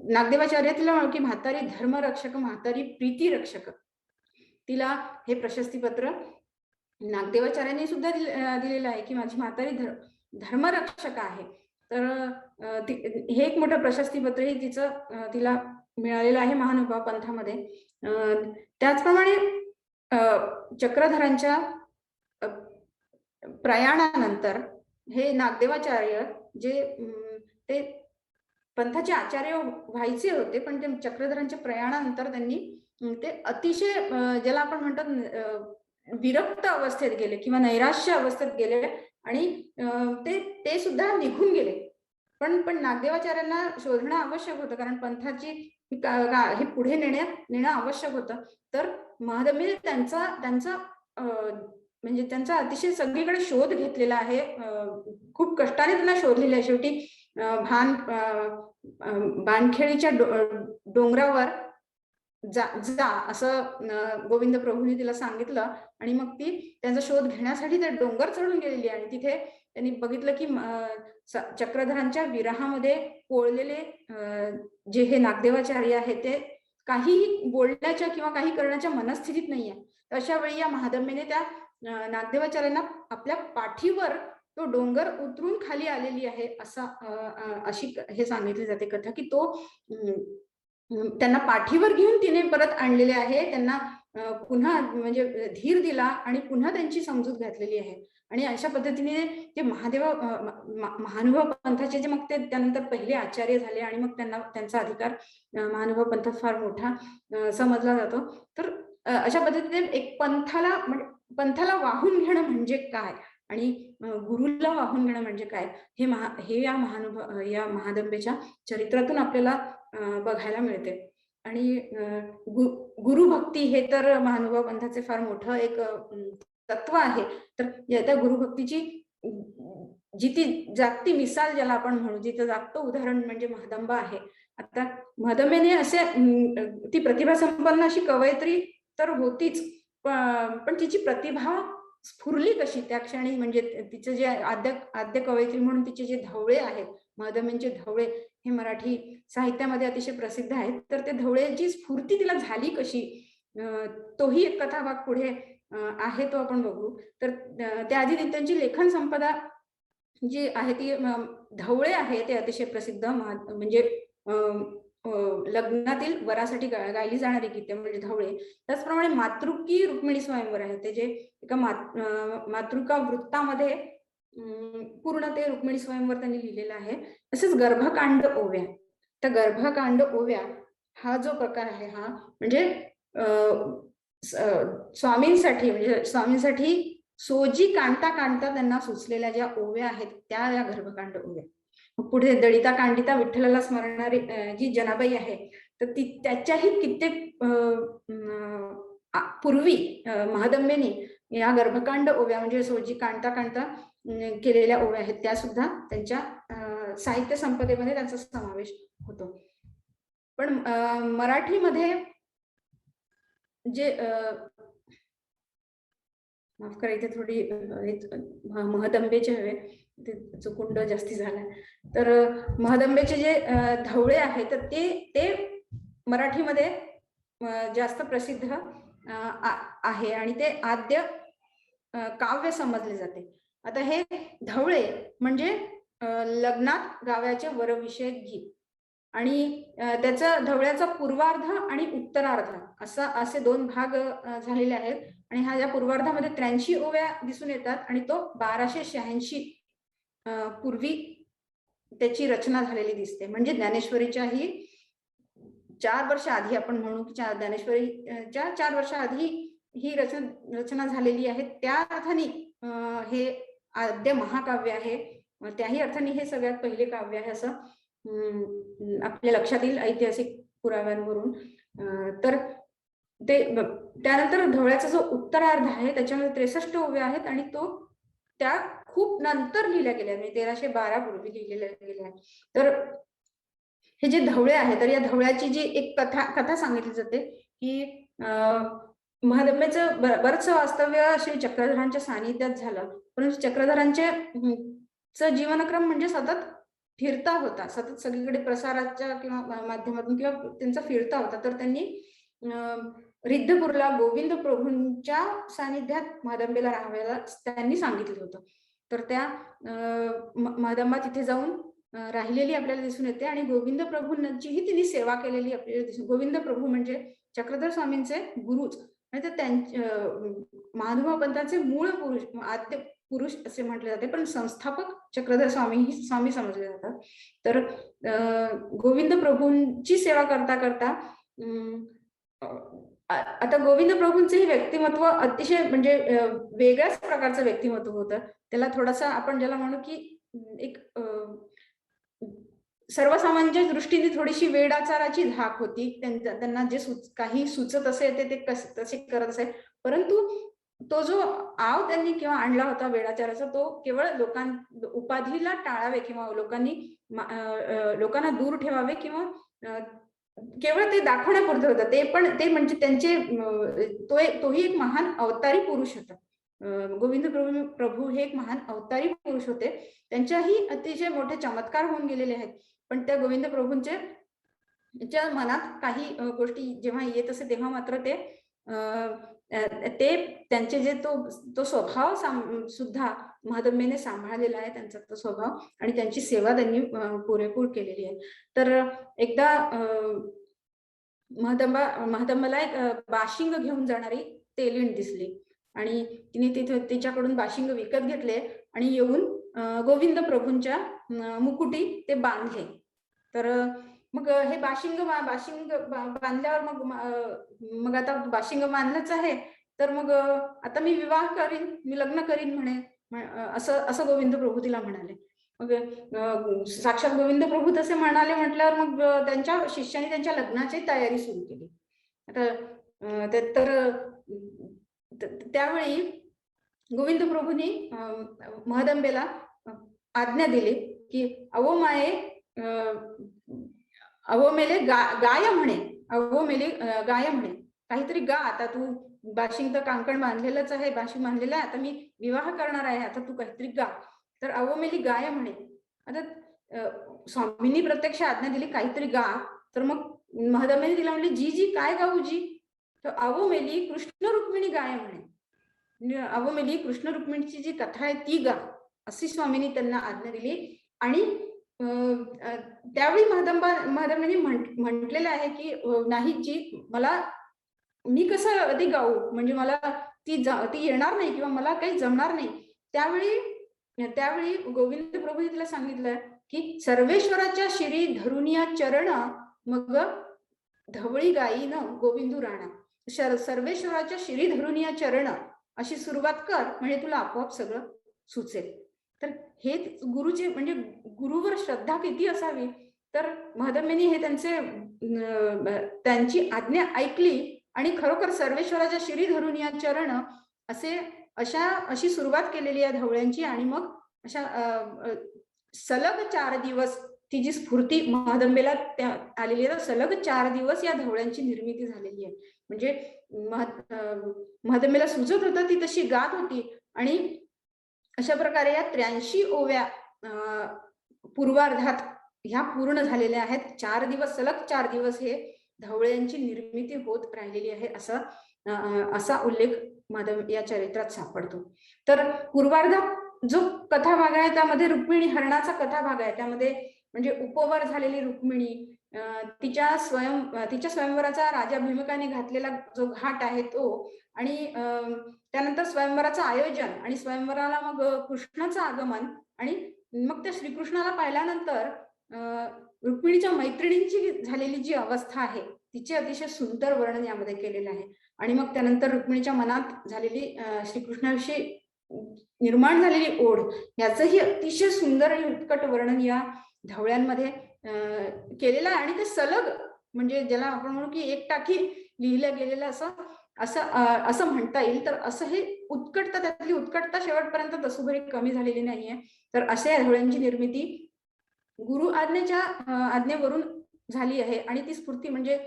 B: नागदेवाचार्य तिला की म्हातारी धर्मरक्षक, म्हातारी प्रीती रक्षक, तिला हे प्रशस्तीपत्र नागदेवाचार्यांनी सुद्धा दिलेलं आहे की माझी म्हातारी धर्मरक्षक आहे. तर हे एक मोठं प्रशस्तीपत्रही तिला मिळालेलं आहे महानुभाव पंथामध्ये. त्याचप्रमाणे चक्रधरांच्या प्रयाणानंतर हे नागदेवाचार्य जे ते पंथाचे आचार्य व्हायचे होते, पण ते चक्रधरांच्या प्रयाणानंतर त्यांनी ते अतिशय ज्याला आपण म्हणतो विरक्त अवस्थेत गेले किंवा नैराश्य अवस्थेत गेले आणि ते सुद्धा निघून गेले. पण नागदेवाचार्यांना शोधणं आवश्यक होतं, कारण पंथाची हे पुढे नेणं आवश्यक होतं. तर महादम्मीने त्यांचा म्हणजे त्यांचा अतिशय सगळीकडे शोध घेतलेला आहे. खूप कष्टाने त्यांना शोधलेलं आहे. शेवटी बाणखेडीच्या डोंगरावर जा असं गोविंद प्रभूंनी तिला सांगितलं आणि मग ती त्यांचा शोध घेण्यासाठी ते डोंगर चढून गेलेली. आणि तिथे त्यांनी बघितलं की चक्रधरांच्या विरहामध्ये पोळलेले जे हे नागदेवाचार्य आहे ते काहीही बोलण्याच्या किंवा काही करण्याच्या मनस्थितीत नाहीये. अशा वेळी या महादम्मीने त्या नागदेवाचार्यांना आपल्या पाठीवर तो डोंगर उतरून खाली आलेली आहे अशी हे सांगितले जाते कथा, की तो त्यांना पाठीवर घेऊन तिने परत आणलेले आहे. त्यांना पुन्हा म्हणजे धीर दिला आणि पुन्हा त्यांची समजूत घातलेली आहे. आणि अशा पद्धतीने ते महानुभाव पंथाचे जे मग ते त्यानंतर पहिले आचार्य झाले आणि मग त्यांचा अधिकार महानुभाव पंथात फार मोठा समजला जातो. तर अशा पद्धतीने एक पंथाला वाहून घेणं म्हणजे काय आणि गुरुला वाहून घेणं म्हणजे काय हे या महादंबेच्या चरित्रातून आपल्याला बघायला मिळते. आणि गुरुभक्ती हे तर महानुभाव पंथाचे फार मोठं एक तत्व आहे. तर त्या गुरुभक्तीची जी ती जागती मिसाल ज्याला आपण म्हणू, जिथं जागतं उदाहरण म्हणजे महादंबा आहे. आता महादंबेने असे ती प्रतिभा संपन्न अशी कवयित्री तर होतीच, पण तिची प्रतिभा स्फुरली कशी त्या क्षणी, म्हणजे तिचं जे आद्य कवयित्री म्हणून तिचे जे धवळे आहेत, महादंबेंचे धवळे हे मराठी साहित्यामध्ये अतिशय प्रसिद्ध आहेत. तर ते धवळेची स्फूर्ती तिला झाली कशी, तोही एक कथाभाग पुढे आहे, तो आपण बघू. तर त्याआधी त्यांची लेखन संपदा जी आहे ती धवळे आहे ते अतिशय प्रसिद्ध, म्हणजे लग्नातील वरासाठी गायली जाणारी गीते म्हणजे धवळे. त्याचप्रमाणे मातृकी रुक्मिणी स्वयंवर आहे, ते जे एका मातृका वृत्तामध्ये पूर्ण ते रुक्मिणी स्वयंवर त्यांनी लिहिलेलं आहे. तसेच गर्भकांड ओव्या, तर गर्भकांड ओव्या हा जो प्रकार आहे हा म्हणजे स्वामींसाठी सोजी कांता त्यांना सुचलेल्या ज्या ओव्या आहेत त्या या गर्भकांड ओव्या. पुढे दळिता कांडिता विठ्ठलाला स्मरणारी जी जनाबाई आहे, तर ती त्याच्याही कित्येक पूर्वी महादम्बेनी या गर्भकांड ओव्या म्हणजे सोजी कांता केलेल्या ओव्या आहेत, त्या सुद्धा त्यांच्या साहित्य संपदेमध्ये त्यांचा समावेश होतो. पण मराठीमध्ये जे माफ करा, इथे थोडी महदंबेचे हवे, ते चुकुंड जास्ती झाला. तर महदंबेचे जे धवळे आहेत तर ते मराठीमध्ये जास्त प्रसिद्ध आहे आणि ते आद्य काव्य समजले जाते. आता हे धवळे म्हणजे लग्नात गाव्याचे वरविषयक गीत, आणि त्याचा धवळ्याचा पूर्वार्ध आणि उत्तरार्ध असे दोन भाग झालेले आहेत. आणि ह्या या पूर्वार्धामध्ये 83 ओव्या दिसून येतात आणि तो 1286 पूर्वी त्याची रचना झालेली दिसते. म्हणजे ज्ञानेश्वरीच्याही 4 वर्ष आधी आपण म्हणू की ज्ञानेश्वरीच्या 4 वर्ष आधी ही रचना झालेली आहे. त्या अर्थाने हे आद्य महाकाव्य आहे, त्याही अर्थाने हे सगळ्यात पहिले काव्य आहे असं आपल्या लक्षात येईल ऐतिहासिक पुराव्यांवरून. तर ते त्यानंतर धवळ्याचा जो उत्तरार्ध आहे त्याच्यामध्ये 63 ओव्या आहेत आणि तो त्या खूप नंतर लिहिल्या गेल्या, म्हणजे 1312 पूर्वी लिहिलेल्या गेल्या. तर हे जे धवळे आहे, तर या धवळ्याची जी एक कथा सांगितली जाते की महादम्मेचं बरंचसं वास्तव्य श्री चक्रधरांच्या सानिध्यात झालं, परंतु चक्रधरांचे चं जीवनक्रम म्हणजे सतत फिरता होता, सतत सगळीकडे प्रसाराच्या किंवा माध्यमातून किंवा त्यांचा फिरता होता. तर त्यांनी रिद्धपूरला गोविंद प्रभूंच्या सानिध्यात महादंबेला राहायला त्यांनी सांगितलं होतं. तर त्या महादंबा तिथे जाऊन राहिलेली आपल्याला दिसून येते आणि गोविंद प्रभूंचीही तिने सेवा केलेली आपल्याला दिसून. गोविंद प्रभू म्हणजे चक्रधर स्वामींचे गुरुच, म्हणजे महानुभाव पंथाचे मूळ पुरुष, आद्य पुरुष असे म्हटले जाते, पण संस्थापक चक्रधर स्वामी समजले जातात. तर गोविंद प्रभूंची सेवा करता करता आता गोविंद प्रभूंचंही व्यक्तिमत्व अतिशय म्हणजे वेगळ्याच प्रकारचं व्यक्तिमत्व होतं. त्याला थोडासा आपण ज्याला म्हणू की एक सर्वसामान्य दृष्टीने थोडीशी वेडाचाराची धाक होती. त्यांना जे काही सुचत असे ते तसे करत असे, परंतु तो जो आव त्यांनी किंवा आणला होता वेडाचाराचा, तो केवळ उपाधीला टाळावे किंवा लोकांना दूर ठेवावे किंवा केवळ ते दाखवण्यापुरतं होतं. ते म्हणजे त्यांचे तोही एक महान अवतारी पुरुष होता. गोविंद प्रभू हे एक महान अवतारी पुरुष होते. त्यांच्याही अतिशय मोठे चमत्कार होऊन गेलेले आहेत, पण त्या गोविंद प्रभूंच्या मनात काही गोष्टी जेव्हा येत असे तेव्हा मात्र ते त्यांचे जे तो स्वभाव सुद्धा महादम्मेने सांभाळलेला आहे, त्यांचा तो स्वभाव, आणि त्यांची सेवा त्यांनी पुरेपूर केलेली आहे. तर एकदा महादम्माला एक बाशिंग घेऊन जाणारी तेलीण दिसली आणि तिने तिच्याकडून बाशिंग विकत घेतले आणि येऊन गोविंद प्रभूंच्या मुकुटी ते बांधले. तर मग हे बाशिंग बांधल्यावर मग आता बाशिंग बांधलंच आहे, तर मग आता मी विवाह करीन, मी लग्न करीन म्हणे, असं गोविंद प्रभू तिला म्हणाले. मग साक्षात गोविंद प्रभू तसे म्हणाले म्हटल्यावर मग त्यांच्या शिष्याने त्यांच्या लग्नाची तयारी सुरू केली. आता त्यावेळी गोविंद प्रभूंनी महादंबेला आज्ञा दिली की अवो माये अवो मेले गाय म्हणे, अवो मेले गाय म्हणे, काहीतरी गा. आता तू बाशिंग तर कांकण बांधलेलंच आहे, बाशिंग बांधलेला आहे, आता मी विवाह करणार आहे, आता तू काहीतरी गा. तर अवो मेली गाय म्हणे. आता स्वामींनी प्रत्यक्ष आज्ञा दिली काहीतरी गा. तर मग महादम्मेने तिला म्हणली जी काय गाऊ जी? तर अवो मेली कृष्ण रुक्मिणी गाय म्हणे, अवो मेली कृष्ण रुक्मिणीची जी कथा आहे ती गा, अशी स्वामींनी त्यांना आज्ञा दिली. आणि त्यावेळी महादम्मेने म्हटलेलं आहे की नाही जी, मी कसं ती गाऊ, म्हणजे मला ती येणार नाही किंवा मला काही जमणार नाही. त्यावेळी गोविंद प्रभूंनी तिला सांगितलं की सर्वेश्वराच्या शिरी धरुनिया चरण, मग धवळी गायीनं गोविंदू राणा. सर्वेश्वराच्या शिरी धरुनिया चरण अशी सुरुवात कर, म्हणजे तुला आपोआप सगळं सुचेल. तर हे गुरुचे म्हणजे गुरुवर श्रद्धा किती असावी. तर महादम्मेनी हे त्यांची आज्ञा ऐकली आणि खरोखर सर्वेश्वराच्या शिरी धरुनिया चरण अशी सुरुवात केलेली आहे धवळ्यांची. आणि मग अशा सलग 4 दिवस ती जी स्फूर्ती महादंबेला आलेली आहे, सलग 4 दिवस या धवळ्यांची निर्मिती झालेली आहे. म्हणजे महादंबेला सुचत होतं, ती तशी गात होती. आणि अशा प्रकारे या 83 ओव्या पूर्वार्धात ह्या पूर्ण झालेल्या आहेत. 4 दिवस, सलग 4 दिवस हे धवळ्यांची निर्मिती होत राहिलेली आहे, असा उल्लेख या चरित्रात सापडतो. तर पूर्वार्धात जो कथाभाग आहे त्यामध्ये रुक्मिणी हरणाचा कथाभाग आहे. त्यामध्ये म्हणजे उपवर झालेली रुक्मिणी, तिच्या स्वयंवराचा राजा भीमकाने घातलेला जो घाट आहे तो, आणि त्यानंतर स्वयंवराचं आयोजन आणि स्वयंवराला मग कृष्णाचं आगमन, आणि मग त्या श्रीकृष्णाला पाहिल्यानंतर रुक्मिणीच्या मैत्रिणींची झालेली जी अवस्था आहे तिचे अतिशय सुंदर वर्णन यामध्ये केलेलं आहे. आणि मग त्यानंतर रुक्मिणीच्या मनात झालेली श्रीकृष्णाविषयी निर्माण झालेली ओढ याचंही अतिशय सुंदर आणि उत्कट वर्णन या धवळ्यांमध्ये केलेलं आहे. आणि ते सलग म्हणजे ज्याला आपण म्हणू की एक टाकी लिहिलं गेलेलं असं म्हणता येईल. तर असं हे उत्कटता, त्यातली उत्कटता शेवटपर्यंत तसुभरी कमी झालेली नाहीये. तर अशा धवळ्यांची निर्मिती गुरु आज्ञेवरून झाली आहे. आणि ती स्फूर्ती म्हणजे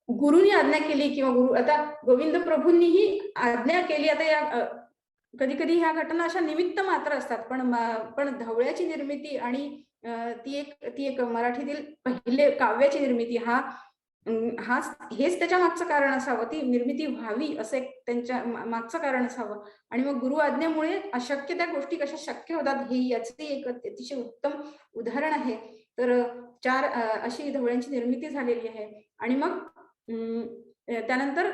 B: गुरुनी आज्ञा केली किंवा गुरु आता गोविंद प्रभूंनीही आज्ञा केली. आता या कधी कधी ह्या घटना अशा निमित्त मात्र असतात, पण धवळ्याची निर्मिती आणि ती एक मराठीतील पहिले काव्याची निर्मिती हेच त्याच्या मागचं कारण असावं, ती निर्मिती व्हावी असं एक त्यांच्या मागचं कारण असावं. आणि मग गुरु आज्ञेमुळे अशक्य त्या गोष्टी कशा शक्य होतात हे याचे एक अतिशय उत्तम उदाहरण आहे. तर अशी धवळ्यांची निर्मिती झालेली आहे. आणि मग त्यानंतर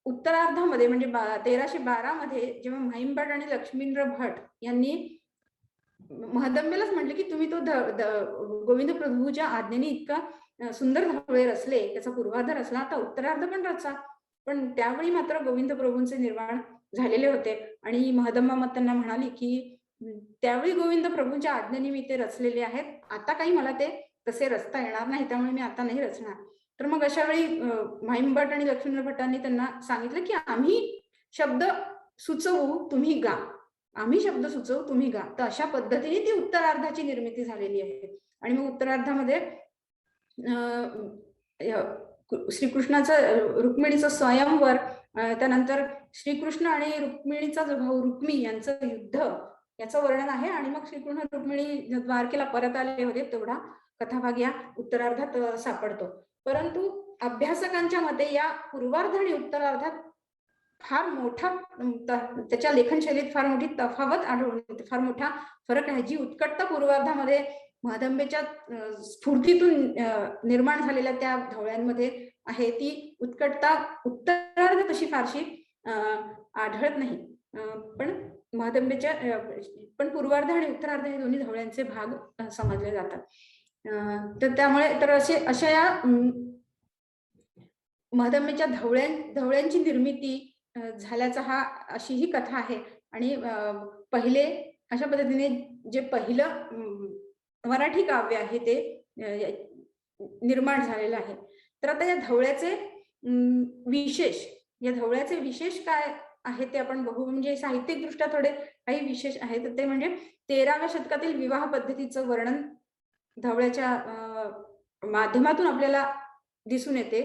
B: उत्तरार्धामध्ये म्हणजे 1312 मध्ये जेव्हा महिमभट आणि लक्ष्मींद्र भट यांनी महदंबेलाच म्हटले की तुम्ही तो गोविंद प्रभूच्या आज्ञेने इतका सुंदर धवळे रचले, त्याचा पूर्वार्ध रचला, आता उत्तरार्ध पण रचा. पण त्यावेळी मात्र गोविंद प्रभूंचे निर्माण झालेले होते आणि महदंबा मग त्यांना म्हणाली की त्यावेळी गोविंद प्रभूंच्या आज्ञेने मी ते रचलेले आहेत, आता काही मला ते तसे रचता येणार नाही, त्यामुळे मी आता नाही रचणार. तर मग अशा वेळी महिमभट आणि लक्ष्मींद्र भटांनी त्यांना सांगितलं की आम्ही शब्द सुचवू, तुम्ही गा, आम्ही शब्द सुचवू, तुम्ही गा. तर अशा पद्धतीने ती उत्तरार्धाची निर्मिती झालेली आहे. आणि मग उत्तरार्धामध्ये श्रीकृष्णाचं रुक्मिणीचं स्वयंवर, त्यानंतर श्रीकृष्ण आणि रुक्मिणीचा जो भाऊ रुक्मी यांचं युद्ध याचं वर्णन आहे. आणि मग श्रीकृष्ण रुक्मिणी द्वारकेला परत आले होते, तेवढा कथाभाग या उत्तरार्धात सापडतो. परंतु अभ्यासकांच्या मते या पूर्वार्ध आणि उत्तरार्धात फार मोठा त्याच्या लेखनशैलीत फार मोठी तफावत आढळून येते, फार मोठा फरक आहे. जी उत्कटता पूर्वार्धामध्ये महदंबेच्या स्फूर्तीतून निर्माण झालेल्या त्या धवळ्यांमध्ये आहे, ती उत्कटता उत्तरार्ध तशी फारशी आढळत नाही. पण महदंबेच्या पण पूर्वार्ध आणि उत्तरार्ध हे दोन्ही धवळ्यांचे भाग समजले जातात. तर त्यामुळे तर अशा या महदंबेच्या धवळ्यांची निर्मिती झाल्याचा अशी ही कथा आहे. आणि पहिले अशा पद्धतीने जे पहिलं मराठी काव्य आहे ते निर्माण झालेलं आहे. तर आता या धवळ्याचे विशेष काय आहे ते आपण बघू. म्हणजे साहित्यिकदृष्ट्या थोडे काही विशेष आहेत. ते म्हणजे 13व्या शतकातील विवाह पद्धतीचं वर्णन धवळ्याच्या माध्यमातून आपल्याला दिसून येते.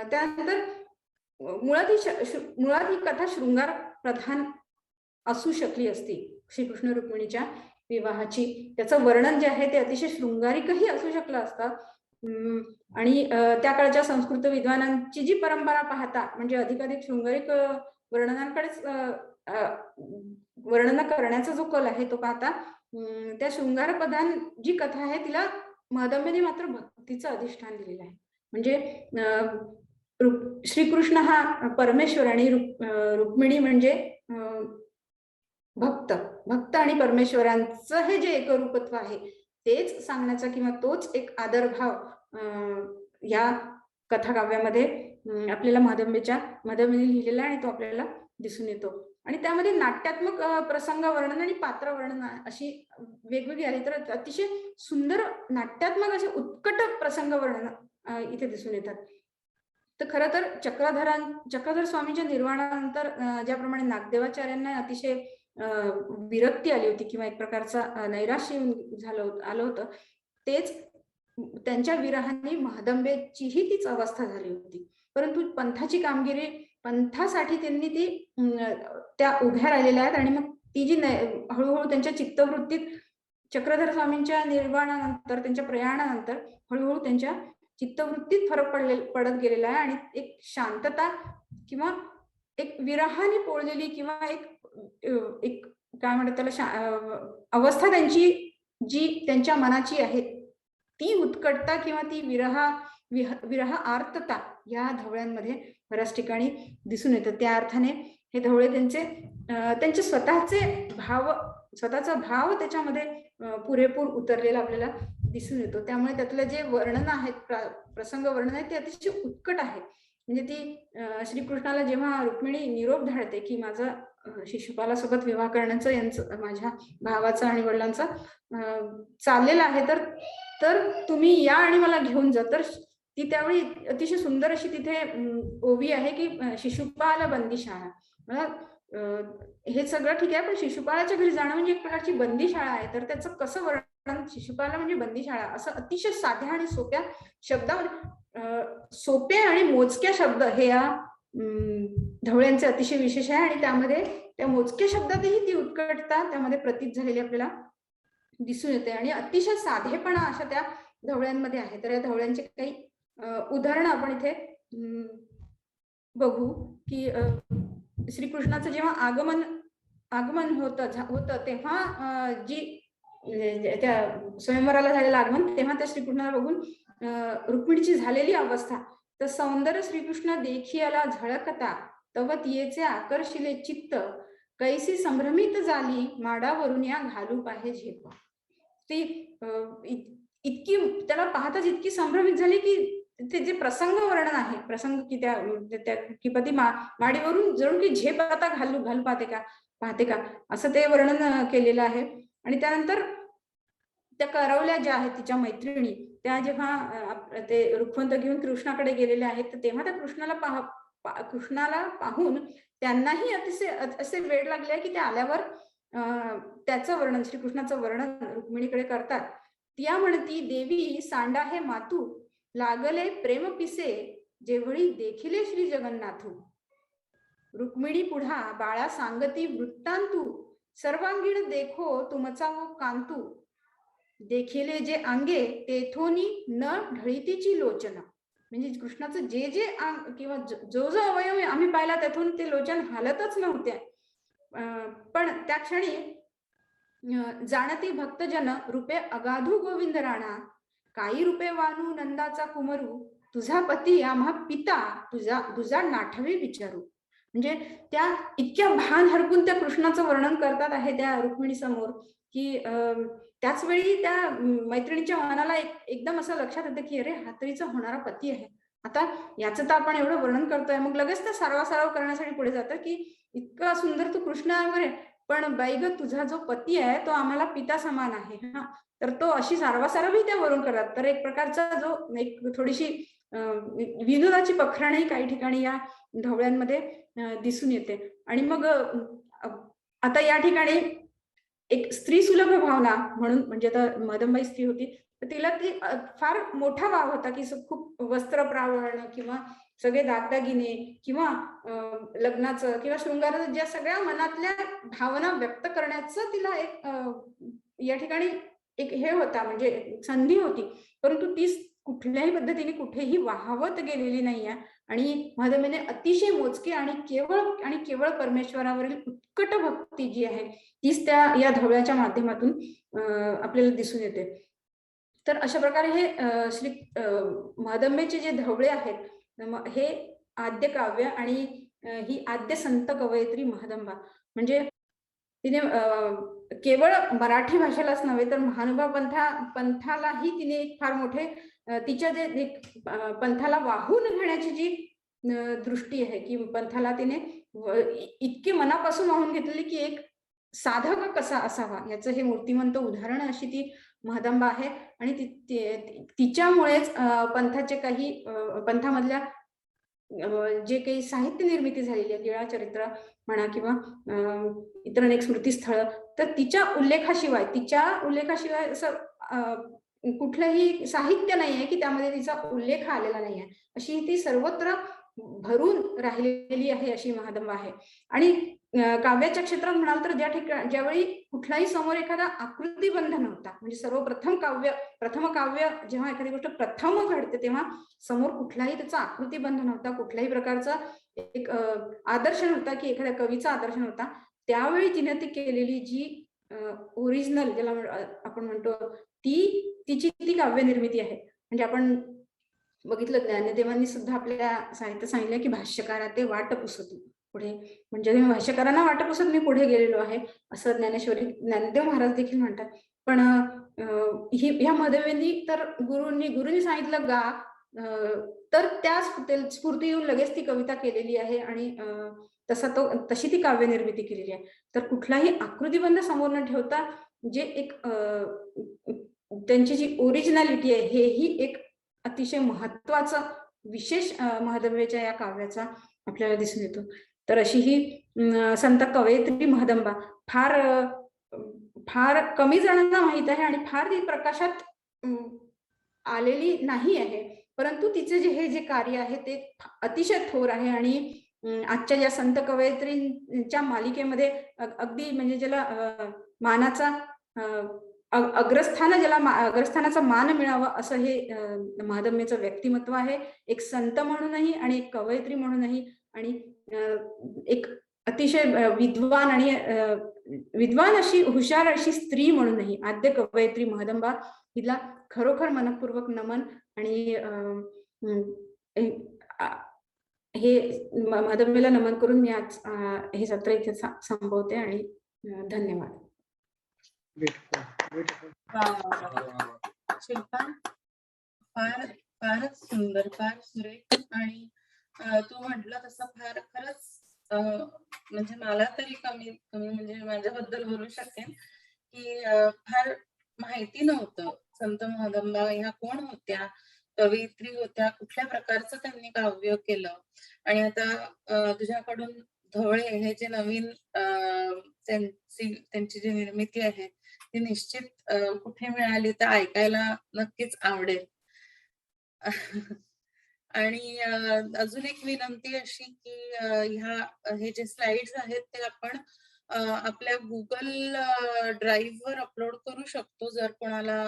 B: त्यानंतर मुळात ही कथा शृंगार प्रधान असू शकली असती. श्रीकृष्ण रुक्मिणीच्या विवाहाची त्याचं वर्णन जे आहे ते अतिशय शृंगारिकही असू शकलं असतं. आणि त्या काळच्या संस्कृत विद्वानांची जी परंपरा पाहता म्हणजे अधिकाधिक शृंगारिक वर्णनांकडेच वर्णन करण्याचा जो कल आहे तो पाहता त्या शृंगार प्रधान जी कथा आहे तिला महदंबेने मात्र भक्तीचं अधिष्ठान दिलेलं आहे. म्हणजे श्रीकृष्ण हा परमेश्वर आणि रुक्मिणी म्हणजे भक्त आणि परमेश्वरांचं हे जे एकरूपत्व आहे तेच सांगण्याचा किंवा तोच एक आदरभाव या कथाकाव्यामध्ये आपल्याला महदंबेने लिहिलेला आहे आणि तो आपल्याला दिसून येतो. आणि त्यामध्ये नाट्यात्मक प्रसंग वर्णन आणि पात्र वर्णन अशी वेगवेगळी आली तर अतिशय सुंदर नाट्यात्मक असे उत्कट प्रसंग वर्णन इथे दिसून येतात. तर खरं तर चक्रधर स्वामींच्या निर्वाणानंतर ज्याप्रमाणे नागदेवाचार्यांना अतिशय विरक्ती आली होती किंवा एक प्रकारचा नैराश्य आलं होतं, तेच त्यांच्या विरहाने महदंबेचीही तीच अवस्था झाली होती. परंतु पंथाची कामगिरी पंथासाठी त्यांनी त्या उभ्या राहिलेल्या आहेत. आणि मग ती जी हळूहळू त्यांच्या चित्तवृत्तीत चक्रधर स्वामींच्या निर्वाणानंतर त्यांच्या प्रयाणानंतर हळूहळू त्यांच्या चित्तवृत्तीत फरक पडत गेलेला आहे. आणि एक शांतता किंवा एक विरहाने पोळलेली किंवा एक काय म्हणतात त्याला अवस्था त्यांची जी त्यांच्या मनाची आहे ती उत्कटता किंवा ती विरह आर्तता या धवळ्यांमध्ये बऱ्याच ठिकाणी दिसून येतं. त्या अर्थाने हे धवळे त्यांचे स्वतःचा भाव त्याच्यामध्ये पुरेपूर उतरलेला आपल्याला दिसून येतो. त्यामुळे त्यातलं जे वर्णन आहेत प्रसंग वर्णन आहे ते अतिशय उत्कट आहे. म्हणजे ती श्रीकृष्णाला जेव्हा रुक्मिणी निरोप धाडते की माझा शिशुपालासोबत विवाह करण्याचं माझ्या भावाचा आणि वडिलांचा चाललेला आहे, तर तुम्ही या आणि मला घेऊन जा. तर ती त्यावेळी अतिशय सुंदर अशी तिथे ओवी आहे की शिशुपाल बंदीशाळा. हे सगळं ठीक आहे, पण शिशुपालाच्या घरी जाणं म्हणजे एक प्रकारची बंदीशाळा आहे. तर त्याचं कसं वर्णन, शिशुपाला म्हणजे बंदीशाळा असं अतिशय साध्या आणि सोप्या शब्दामध्ये सोपे आणि मोजक्या शब्द हे या ढवळ्यांचे अतिशय विशेष आहे आणि त्यामध्ये त्या मोजक्या शब्दातही ती उत्कटता त्यामध्ये प्रतीत झालेली आपल्याला दिसून येते आणि अतिशय साधेपणा अशा त्या ढवळ्यांमध्ये आहे. तर या ढवळ्यांचे काही उदाहरणं आपण इथे बघू की श्रीकृष्णाचं जेव्हा आगमन होतं तेव्हा जी त्या स्वयंवराला झालेलं आगमन तेव्हा त्या श्रीकृष्णाला बघून रुक्मिणीची झालेली अवस्था, तर सौंदर्य श्रीकृष्ण देखियाला झळकता तव तियेचे आकर्षिले चित्त कैसी संभ्रमित झाली माडावरून या घालू पाहे झेप. ती इतकी त्याला पाहताच इतकी संभ्रमित झाली की ते जे प्रसंग वर्णन आहे, प्रसंग की त्या की पती माडीवरून जणू की झेप आता घालू पाहते का असं ते वर्णन केलेलं आहे. आणि त्यानंतर त्या करवल्या ज्या आहेत तिच्या मैत्रिणी, त्या जेव्हा ते रुखवंत घेऊन कृष्णाकडे गेलेल्या आहेत, तर तेव्हा त्या कृष्णाला पाहून त्यांनाही असे वेळ लागले की ते आल्यावर त्याचं वर्णन, श्रीकृष्णाचं वर्णन रुक्मिणीकडे करतात. त्या म्हणती देवी सांडा हे मातू लागले प्रेम पिसे जेवळी देखिले श्री जगन्नाथू. रुक्मिणी पुढा बाळा सांगती वृत्तांतू सर्वांगीण देखो तुमचा वो कांतू. देखिले जे अंगे तेथोनी न ढळीतीची लोचना. म्हणजे कृष्णाचं जे जे अंग किंवा जो जो अवयव आम्ही पाहिला तेथून ते लोचन हालतच नव्हते. पण त्या क्षणी जाणती भक्तजन रूपे अगाधू गोविंद राणा काही रूपे वानू नंदाचा कुमरू तुझा पती आम्हा पिता तुझा नाठवे विचारू. म्हणजे त्या इतक्या भान हरपून त्या कृष्णाचं वर्णन करतात आहे त्या रुक्मिणी समोर की त्याच वेळी त्या मैत्रिणीच्या मनाला एकदम असं लक्षात येतं की अरे हा तरीचा होणारा पती आहे, आता याचं तर आपण एवढं वर्णन करतोय. मग लगेच त्या सारवासारव करण्यासाठी पुढे जातं की इतका सुंदर तू कृष्ण आहे बरे, पण बाई ग तुझा जो पती आहे तो आम्हाला पिता समान आहे. हा, तर तो अशी सारवासारवही त्या वरून करतात. तर एक प्रकारचा जो एक थोडीशी विनोदाची पखराणी काही ठिकाणी या ढवळ्यांमध्ये दिसून येते. आणि मग आता या ठिकाणी एक स्त्री सुलभ भावना म्हणून, म्हणजे आता मदनबाई स्त्री होती तर तिला ती फार मोठा वाव होता की खूप वस्त्र प्रावरण किंवा सगळे दागदागिने किंवा लग्नाचं किंवा शृंगाराचं ज्या सगळ्या मनातल्या भावना व्यक्त करण्याचं तिला एक या ठिकाणी एक हे होता, म्हणजे संधी होती. परंतु ती कुठल्याही पद्धतीने कुठेही वाहवत गेलेली नाहीये आणि महादेवीने अतिशय मोजके आणि केवळ परमेश्वरावरील उत्कट भक्ती जी आहे तीच त्या या ढवळ्याच्या माध्यमातून आपल्याला दिसून येते. तर अशा प्रकारे हे श्री महादंबेचे जे ढवळे आहेत हे आद्य काव्य आणि ही आद्य संत कवयित्री महदंबा, म्हणजे तिने केवळ मराठी भाषेलाच नव्हे तर महानुभाव पंथालाही तिने एक फार मोठे तिच्या जे पंथाला वाहून घेण्याची जी दृष्टी आहे की पंथाला तिने इतके मनापासून वाहून घेतलेली की एक साधक कसा असावा याचं हे मूर्तिमंत उदाहरण अशी ती महदंबा आहे. आणि तिच्यामुळेच पंथाचे काही पंथामधल्या जे काही साहित्य निर्मिती झालेली आहे, लीळा चरित्र म्हणा किंवा इतर अनेक स्मृतीस्थळ, तर तिच्या उल्लेखाशिवाय असं कुठलंही साहित्य नाहीये की त्यामध्ये तिचा उल्लेख आलेला नाहीये. अशी ती सर्वत्र भरून राहिलेली आहे अशी महादंबा आहे. आणि काव्याच्या क्षेत्रात म्हणाल तर ज्यावेळी कुठलाही समोर एखादा आकृतीबंध नव्हता, म्हणजे प्रथम काव्य जेव्हा एखादी गोष्ट प्रथम घडते तेव्हा समोर कुठलाही त्याचा आकृतीबंध नव्हता, कुठल्याही प्रकारचा एक आदर्श नव्हता की एखाद्या कवीचा आदर्श नव्हता, त्यावेळी तिने ती केलेली जी ओरिजिनल ज्याला आपण म्हणतो तिची ती काव्य निर्मिती आहे. म्हणजे आपण बघितलं ज्ञानदेवांनी सुद्धा आपल्या साहित्य सांगितलं की भाष्यकारा ते वाट पुसती पुढे, म्हणजे भाष्यकारांना वाट पुसत मी पुढे गेलेलो आहे असं ज्ञानदेव महाराज देखील म्हणतात. पण ह्या मधवेंनी तर गुरुंनी सांगितलं गा, तर त्या स्फूर्ती येऊन लगेच ती कविता केलेली आहे आणि तशी ती काव्य निर्मिती केलेली आहे. तर कुठलाही आकृतीबंध समोर न ठेवता जे एक त्यांची जी ओरिजिनॅलिटी आहे हेही एक अतिशय महत्वाचं विशेष महादंबेच्या या काव्याचा आपल्याला दिसून येतो. तर अशी ही संत कवयित्री महदंबा फार कमी जणांना माहित आहे आणि फार ती प्रकाशात आलेली नाही आहे. परंतु तिचे हे जे कार्य आहे ते अतिशय थोर आहे. आणि आजच्या या संत कवयित्रींच्या मालिकेमध्ये अगदी म्हणजे ज्याला मानाचा अग्रस्थानाचा मान मिळावा असं हे महादम्मेचं व्यक्तिमत्व आहे. एक संत म्हणूनही आणि एक कवयित्री म्हणूनही आणि एक अतिशय विद्वान अशी हुशार अशी स्त्री म्हणूनही आद्य कवयित्री महदंबा हिला खरोखर मनपूर्वक नमन. आणि हे महदंबेला नमन करून मी आज हे सत्र इथे संपवते आणि धन्यवाद.
A: शिल्पा, फारच सुंदर, फार सुरेख. आणि तू म्हटलं तसं खरंच म्हणजे मला तरी कमी म्हणजे माझ्याबद्दल बोलू शकेन की फार माहिती नव्हतं संत महदंबा ह्या कोण होत्या, कवयित्री होत्या, कुठल्या प्रकारचं त्यांनी काव्य केलं. आणि आता तुझ्याकडून धवळे हे जे नवीन त्यांची जी निर्मिती आहे ती निश्चित कुठे मिळाली तर ऐकायला नक्कीच आवडेल. आणि अजून एक विनंती अशी की हे जे स्लाइड्स आहेत ते आपण आपल्या गुगल ड्राईव्ह वर अपलोड करू शकतो जर कोणाला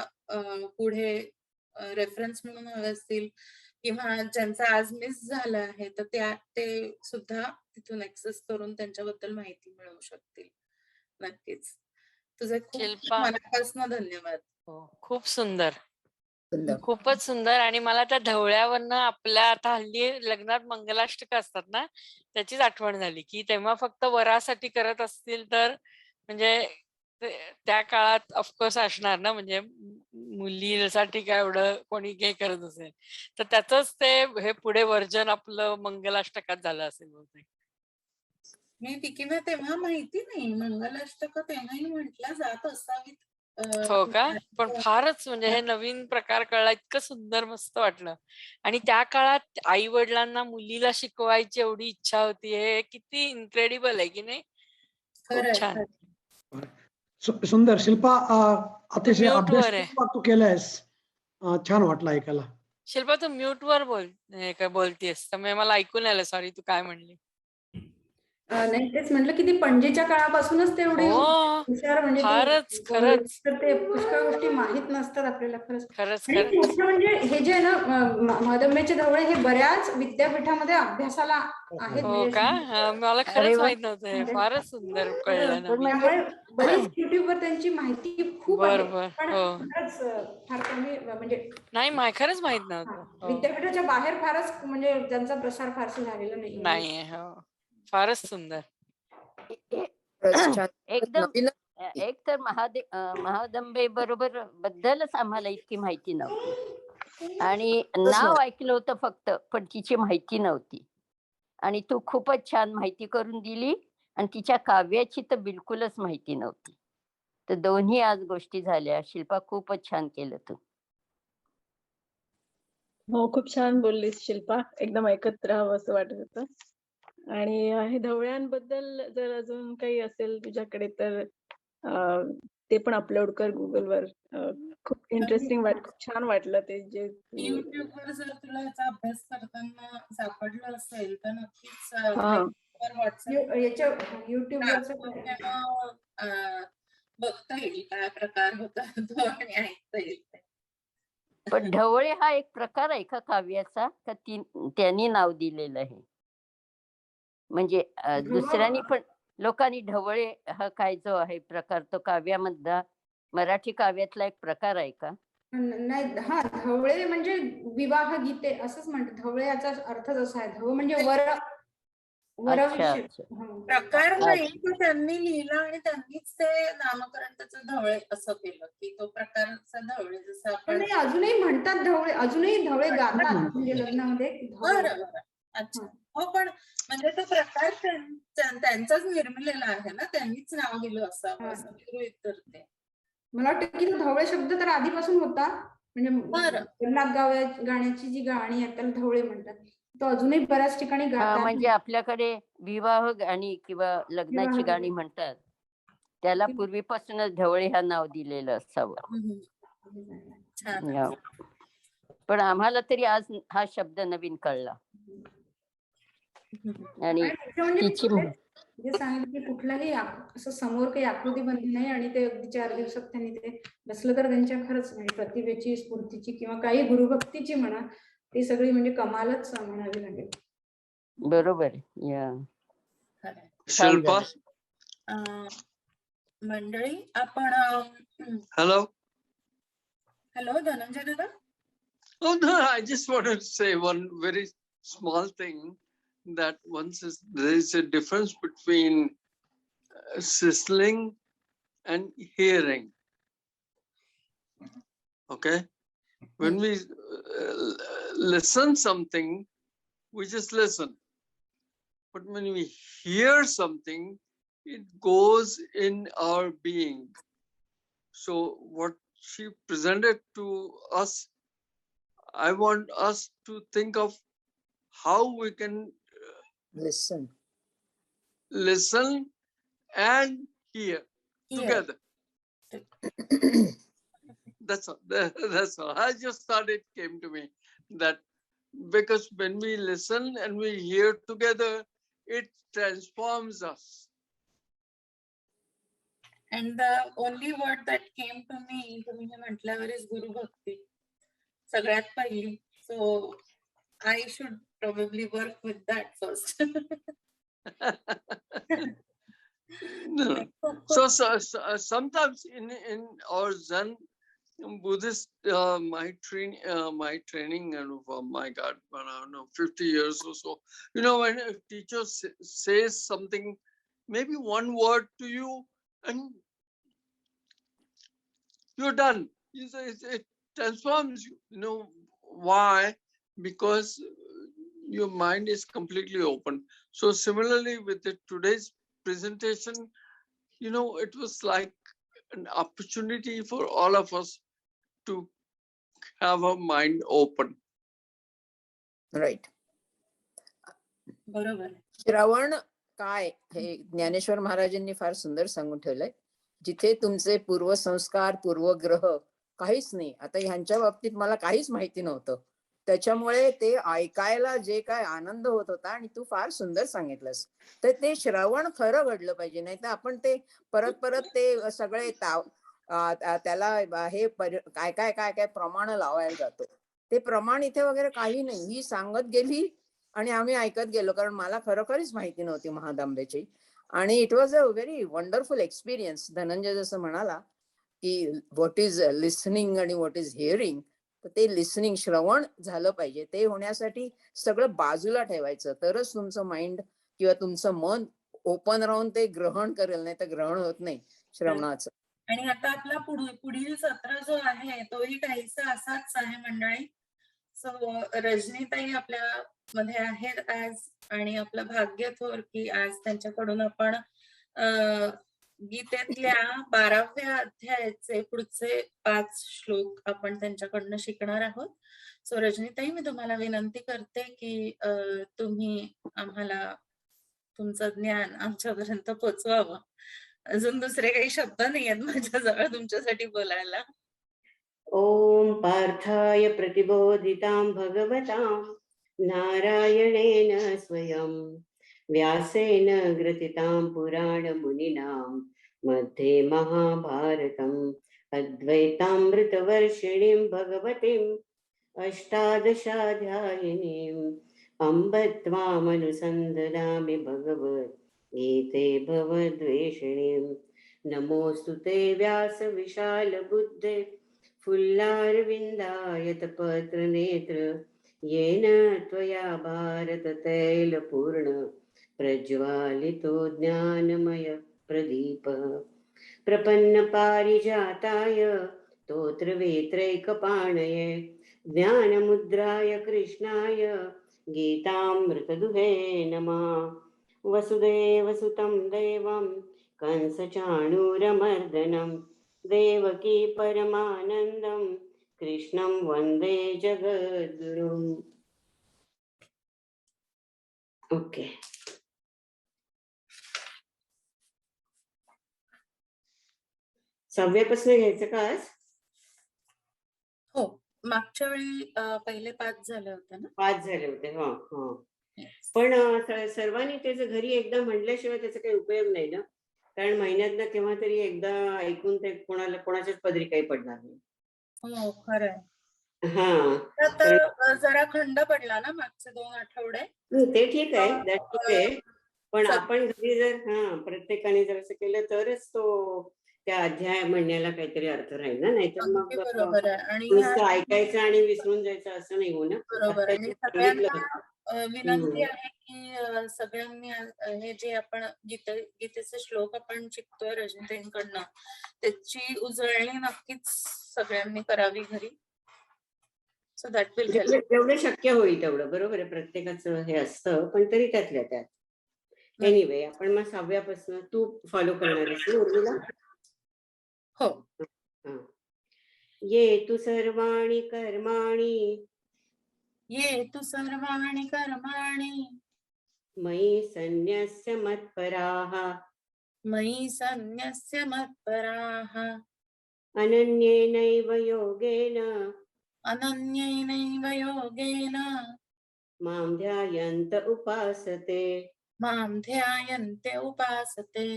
A: पुढे रेफरन्स म्हणून हवे असतील किंवा ज्यांचा आज मिस झालं आहे तर ते सुद्धा तिथून ऍक्सेस करून त्यांच्याबद्दल माहिती मिळवू शकतील. नक्कीच. तुझे खूप मनापासून धन्यवाद.
C: खूप सुंदर, खूपच सुंदर. आणि मला त्या ढवळ्यावरनं आपल्या आता हल्ली लग्नात मंगलाष्टक असतात ना त्याचीच आठवण झाली की तेव्हा फक्त वरासाठी करत असतील तर म्हणजे त्या काळात ऑफकोर्स असणार ना, म्हणजे मुलीसाठी काय एवढं कोणी काही करत असेल तर त्याच ते हे पुढे वर्जन आपलं मंगलाष्टकात झालं असेल बहुतेक.
A: मी किंवा तेव्हा माहिती नाही मंगलाष्टक तेव्हाही म्हटलं जात असावीत.
C: हो का? पण फारच म्हणजे हे नवीन प्रकार कळला, इतकं सुंदर मस्त वाटलं. आणि त्या काळात आई वडिलांना मुलीला शिकवायची एवढी इच्छा होती, हे किती इन्क्रेडिबल आहे की नाही? खूप छान.
D: सुंदर. शिल्पा अतिशय
C: म्यूट
D: अभ्यास
C: वर आहे.
D: तू केलायस, छान वाटलं ऐकायला.
C: शिल्पा तू म्यूट वर बोलतेस तर मला ऐकून आलं. सॉरी, तू काय म्हणली?
B: नाही तेच म्हटलं की ती पणजीच्या काळापासूनच तेवढी हुशार म्हणजे
C: फारच खरंच
B: तर ते पुष्कळ गोष्टी माहित नसतात आपल्याला खरंच.
C: खरंच
B: आणि
C: खरंच
B: मुख्य म्हणजे हे जे ना महदंबेचे धवळे हे बऱ्याच विद्यापीठामध्ये अभ्यासाला आहेत.
C: हो
B: म्हणजे
C: का? मला खरंच माहित नव्हतं. हे फारच सुंदर कळलं ना.
B: त्यामुळे बरीच युट्यूबवर त्यांची माहिती खूप आहे.
C: बर
B: पण
C: हो
B: खरंच फार कमी म्हणजे
C: नाही, खरंच माहित नव्हतं.
B: विद्यापीठाच्या बाहेर फारच म्हणजे त्यांचा प्रसार फारसा झालेला
C: नाहीये. हो, फारच सुंदर.
E: एकदम. एक तर महादंबे बरोबर बद्दलच आम्हाला इतकी माहिती नव्हती आणि नाव ऐकलं होतं फक्त, पण तिची माहिती नव्हती. आणि तू खूपच छान माहिती करून दिली. आणि तिच्या काव्याची तर बिलकुलच माहिती नव्हती. तर दोन्ही आज गोष्टी झाल्या. शिल्पा, खूपच छान केलं तू.
F: हो, खूप छान बोललीस शिल्पा. एकदम ऐकत राहावं असं वाटत होतं. आणि हे ढवळ्यांबद्दल जर अजून काही असेल तुझ्याकडे तर ते पण अपलोड कर गुगलवर. खूप इंटरेस्टिंग खूप छान वाटलं ते जे
A: युट्यूबवर जर तुला याचा अभ्यास करताना सापडलं असेल तर नक्कीच बघता येईल काय प्रकार होता तो आणि ऐकता येईल.
E: पण ढवळे हा एक प्रकार आहे का काव्याचा, का त्यांनी नाव दिलेलं आहे? म्हणजे दुसऱ्यांनी पण लोकांनी ढवळे हा काय जो आहे प्रकार तो काव्यामधला मराठी काव्यातला एक प्रकार आहे का?
B: नाही. हा, धवळे म्हणजे विवाह गीते असंच म्हणतात. धवळे याचा अर्थ जसा आहे. धव म्हणजे
A: प्रकार नाही, तो त्यांनी लिहिला आणि त्यांनीच ते नामकरण त्याचं ढवळे असं केलं की तो प्रकारचा ढवळे. जसं आपण
B: अजूनही म्हणतात ढवळे, अजूनही ढवळे गातात म्हणजे लग्नामध्ये.
A: बरं. अच्छा. हो, पण म्हणजे तो प्रकार त्यांचाच निर्मिलेला आहे ना, त्यांनीच नाव दिलं असावं असं गृहीत करते. मला वाटतं की
B: ढवळे शब्द तर आधीपासून होता. म्हणजे लग्नात गाण्याची जी गाणी आहेत त्याला ढवळे म्हणतात. तो अजूनही बऱ्याच ठिकाणी गातात.
E: म्हणजे आपल्याकडे विवाह गाणी किंवा लग्नाची गाणी म्हणतात त्याला पूर्वीपासूनच ढवळे हा नाव दिलेलं असावं. पण आम्हाला तरी आज हा शब्द नवीन कळला. आणि
B: आणि तिचं म्हणजे
E: तिची
B: जे सांगितलं की कुठलाही असं समोर काही आकृतीबंदी नाही आणि ते अगदी 4 दिवसात त्यांनी ते बसलं तर त्यांच्या खरंच म्हणजे प्रतिभेची, स्फूर्तीची किंवा काही गुरुभक्तीची म्हणा, ती सगळी म्हणजे कमालच म्हणावी लागेल.
E: बरोबर आहे. या
A: खरंय.
E: छान
G: Shilpa,
E: झालं.
A: मंडळी आपण
G: hello.
A: हॅलो धनंजय दादा.
G: Oh no, I just want to say one very small thing, that there is a difference between listening and hearing. Okay, when we listen something, we just listen. But when we hear something, it goes in our being. So what she presented to us, I want us to think of how we can
H: Listen.
G: listen and hear together. That's all. That's all. I just thought it came to me that because when we listen and we hear together, it transforms us.
A: And the only word that came to me, तुम्ही हे म्हटल्यावर, is गुरु भक्ती. सगळ्यात पहिली. So I should probably work with that first.
G: No. So sometimes in our Zen Buddhist my training and my God, I don't know, 50 years or so, you know, when a teacher says something, maybe one word to you and you're done. It transforms you. You know why? Because your mind is completely open. So similarly with today's presentation, you know, it was like an opportunity for all of us to have our mind open.
H: Right.
A: बरोबर.
H: श्रवण काय हे ज्ञानेश्वर महाराजांनी फार सुंदर सांगून ठेवलंय. जिथे तुमचे पूर्वसंस्कार, पूर्वग्रह काहीच नाही. आता ह्यांच्या बाबतीत मला काहीच माहिती नव्हतं, त्याच्यामुळे ते ऐकायला जे काय आनंद होत होता, आणि तू फार सुंदर सांगितलंस. तर ते श्रवण खरं घडलं पाहिजे, नाही तर आपण ते परत ते सगळे त्याला हे काय काय काय काय प्रमाण लावायला जातो. ते प्रमाण इथे वगैरे काही नाही. ही सांगत गेली आणि आम्ही ऐकत गेलो, कारण मला खरोखरीच माहिती नव्हती महादांबेची. आणि it was a very wonderful experience. Dhananjay जसं म्हणाला की व्हॉट इज लिसनिंग आणि व्हॉट इज हिअरिंग, तर ते लिसनिंग श्रवण झालं पाहिजे. ते होण्यासाठी सगळं बाजूला ठेवायचं, तरच तुमचं माइंड किंवा तुमचं मन ओपन राहून ते ग्रहण करेल, नाही तर ग्रहण होत नाही श्रवणाचं.
A: आणि आता आपला पुढील सत्र जो आहे तोही काहीसा असाच आहे मंडळी. सो रजनीताई आपल्या मध्ये आहेत आज, आणि आपलं भाग्य थोर की आज त्यांच्याकडून आपण गीतेतल्या 12व्या अध्यायाचे पुढचे 5 श्लोक आपण त्यांच्याकडनं शिकणार आहोत. सो रजनीताई, मी तुम्हाला विनंती करते की तुम्ही आम्हाला तुमचं ज्ञान आमच्यापर्यंत पोचवावं. अजून दुसरे काही शब्द नाही आहेत माझ्याजवळ तुमच्यासाठी बोलायला.
I: ओम पार्थाय प्रतिबोधितां भगवतां नारायणेन स्वयं व्यासेन ग्रथितां पुराणमुनिनां मध्ये महाभारतम् अद्वैतामृतवर्षिणीं भगवतीम् अष्टादशाध्यायिनीम् अम्ब त्वामनुसन्दनामि भगवद्गीते भवद्वेषिणीम् नमोऽस्तु ते व्यास विशाल बुद्धे फुल्लारविन्दायत पत्रनेत्र येन त्वया भारततैलपूर्ण प्रज्वालितो ज्ञानमय प्रदीपः प्रपन्नपारिजाताय स्तोत्रवेत्रैकपाणये ज्ञानमुद्राय कृष्णाय गीतामृतदुहे नमः। वसुदेवसुतं देवं कंसचाणूरमर्दनं देवकी परमानन्दं कृष्णं वन्दे जगद्गुरुम्। ओके, सहाव्यापासून घ्यायचं का आज?
A: हो, मागच्या वेळी पहिले 5 झाले होते ना?
I: 5 झाले होते. हां, हां.
A: Yes.
I: पण सर्वांनी त्याचं घरी एकदा म्हटल्याशिवाय त्याचा काही उपयोग नाही ना. कारण महिन्यातनं केव्हा तरी एकदा ऐकून ते कोणाच्याच पदरी काही पडणार नाही.
A: हो, खरंय.
I: हां.
A: तर
I: तर
A: जरा खंड पडला ना मागचे 2 आठवडे.
I: ते ठीक आहे.
A: तर,
I: दॅट्स ओके. पण
A: सग-
I: आपण घरी जर प्रत्येकाने जर असं केलं तरच तो त्या अध्याय म्हणण्याला काहीतरी अर्थ राहील ना. नाहीतर
A: अगदी
I: मग
A: बरोबर आहे. आणि
I: नुसतं ऐकायचं आणि विसरून जायचं असं नाही हो ना.
A: बरोबर. आणि
I: आत्ताच बघितलं.
A: सगळ्यांना विनंती आहे की सगळ्यांनी हे जे आपण गीतेचे श्लोक आपण शिकतोय रजनीताईंकडनं, त्याची उजळणी नक्कीच सगळ्यांनी करावी घरी. So that will help.
I: जेवढं शक्य होईल तेवढं. बरोबर आहे. प्रत्येकाचं हे असतं, पण तरी त्यातल्या त्यात. एनिवे, आपण मग 6व्यापासून तू फॉलो करणार आहेस ना उर्मिला?
A: हो.
I: हां. ये तु सर्वाणि कर्माणि
A: ये तु सर्वाणि कर्माणि
I: मयि सन्न्यस्य मत्पराः
A: मयि सन्न्यस्य मत्पराः
I: अनन्येनैव योगेन
A: अनन्येनैव योगेन
I: मां ध्यायन्त उपासते
A: मां ध्यायन्ते उपासते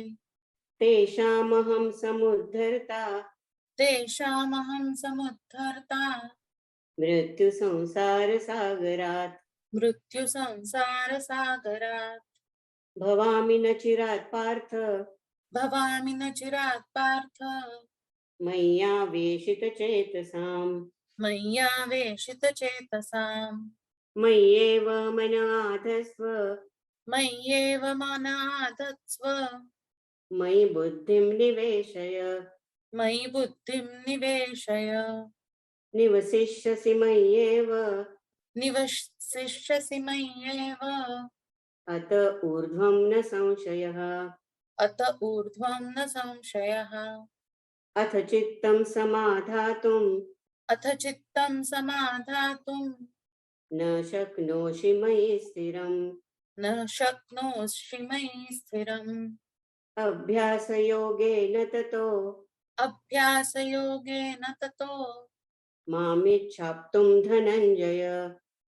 I: तेषामहं समुद्धर्ता
A: तेषामहं समुद्धर्ता
I: मृत्युसंसारसागरात्
A: मृत्युसंसारसागरात्
I: भवामि न चिरात् पार्थ
A: भवामि न चिरात् पार्थ
I: मय्यावेशितचेतसाम्
A: मय्यावेशितचेतसाम्
I: मय्येव मन आधस्व
A: मय्येव मन आधत्स्व
I: मयि बुद्धिं निवेशय
A: मयि बुद्धिं निवेशय
I: निवसिष्यसि मय्येव
A: निवसिष्यसि मय्येव
I: अत ऊर्ध्वं न संशयः
A: अत ऊर्ध्वं न संशयः
I: अथ चित्तं समाधातुं
A: अथ चित्तं समाधातुं
I: न शक्नोषि मयि स्थिरम्
A: न शक्नोषि मयि स्थिरम्
I: अभ्यासयोगेन ततो
A: अभ्यासयोगेन ततो
I: मामिच्छाप्तुं धनञ्जय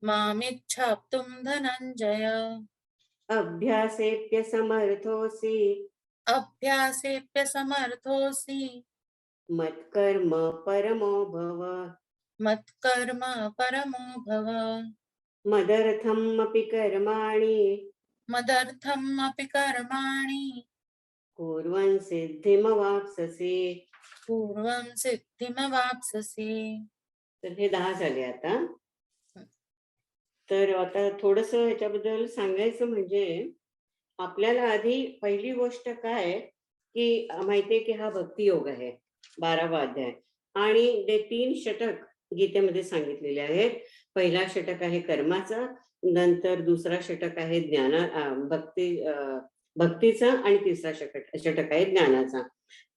A: मामिच्छाप्तुं धनञ्जय
I: अभ्यासेऽप्यसमर्थोऽसि
A: अभ्यासेऽप्यसमर्थोऽसि
I: मत्कर्म परमो भव
A: मत्कर्म परमो भव
I: मदर्थमपि कर्माणि
A: मदर्थम् अपि कर्माणि
I: कुर्वन् सिद्धिमवाप्स्यसि
A: पूर्वं सिद्धिमवाप्स्यसि.
I: तर हे 10 झाले आता. तर आता थोडस ह्याच्याबद्दल सांगायचं म्हणजे आपल्याला आधी पहिली गोष्ट काय की माहितीये की हा भक्तियोग आहे 12वा अध्याय आणि ते 3 षटक गीतेमध्ये सांगितलेले आहेत. पहिला षटक आहे कर्माचा, नंतर दुसरा षटक आहे भक्तीचा आणि तिसरा षटक आहे ज्ञानाचा.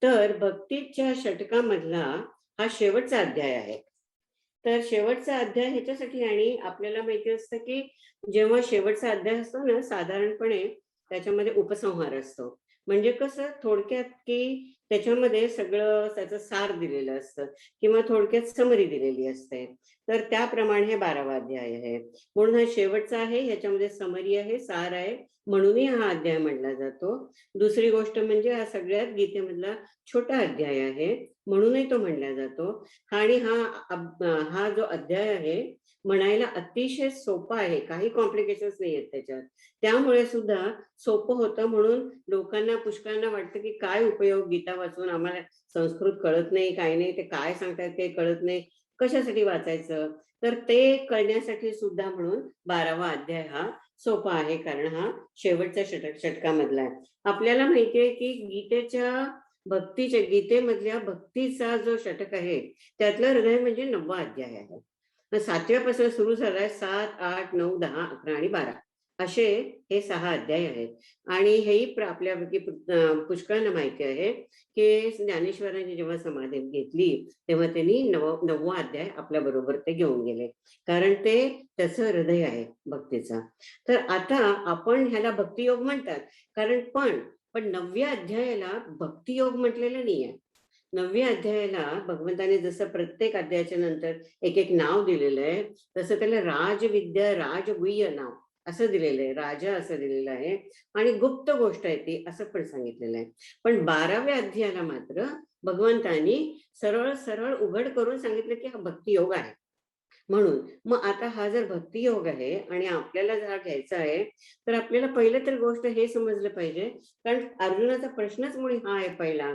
I: तर भक्तीच्या षटकामधला हा शेवटचा अध्याय आहे. तर शेवटचा अध्याय ह्याच्यासाठी, आणि आपल्याला माहिती असतं की जेव्हा शेवटचा अध्याय असतो ना साधारणपणे त्याच्यामध्ये उपसंहार असतो. म्हणजे कसं थोडक्यात की त्याच्यामध्ये सगळं त्याचं सार दिलेलं असतं किंवा थोडक्यात समरी दिलेली असते. तर त्याप्रमाणे हे 12वा अध्याय आहे. म्हणून हा शेवटचा आहे, ह्याच्यामध्ये समरी आहे, सार आहे, म्हणूनही हा अध्याय म्हटला जातो. दुसरी गोष्ट म्हणजे हा सगळ्यात गीतेमधला छोटा अध्याय आहे म्हणूनही तो म्हणला जातो. आणि हा जो अध्याय आहे म्हणायला अतिशय सोपा आहे, काही कॉम्प्लिकेशन्स नाही आहेत त्याच्यात. त्यामुळे सुद्धा सोपं होतं. म्हणून लोकांना पुष्कळांना वाटतं की काय उपयोग गीता वाचून, आम्हाला संस्कृत कळत नाही, काय नाही, ते काय सांगतात ते कळत नाही, कशासाठी वाचायचं. तर ते कळण्यासाठी सुद्धा म्हणून 12वा अध्याय हा सोपा आहे, कारण हा शेवटच्या षटकामधला आहे. आपल्याला माहितीये की गीतेमधल्या भक्तीचा जो षटक आहे त्यातलं हृदय म्हणजे 9वा अध्याय आहे. 7व्यापासून सुरू झालाय. 7, 8, 9, 10, 11 आणि 12 असे हे 6 अध्याय आहेत. आणि हेही आपल्यापैकी पुष्कळांना माहिती आहे की ज्ञानेश्वरांनी जेव्हा समाधी घेतली तेव्हा त्यांनी 9वा अध्याय आपल्या बरोबर ते घेऊन गेले, कारण ते त्याचं हृदय आहे भक्तीचा. तर आता आपण ह्याला भक्तियोग म्हणतात, कारण पण 9व्या अध्यायाला भक्तियोग म्हटलेलं नाहीये. 9व्या अध्यायाला भगवंताने जसं प्रत्येक अध्यायाच्या नंतर एक एक नाव दिलेलं आहे, तसं त्याला राजविद्या राजगुह्य नाव असं दिलेलं आहे, राजा असं दिलेलं आहे, आणि गुप्त गोष्ट आहे ती असं पण सांगितलेलं आहे. पण 12व्या अध्यायाला मात्र भगवंतानी सरळ सरळ उघड करून सांगितलं की हा भक्तियोग आहे. म्हणून मग आता हा जर भक्तियोग आहे आणि आपल्याला जर हा घ्यायचा आहे, तर आपल्याला पहिलं तर गोष्ट हे समजलं पाहिजे, कारण अर्जुनाचा प्रश्नच मुळी हा आहे पहिला,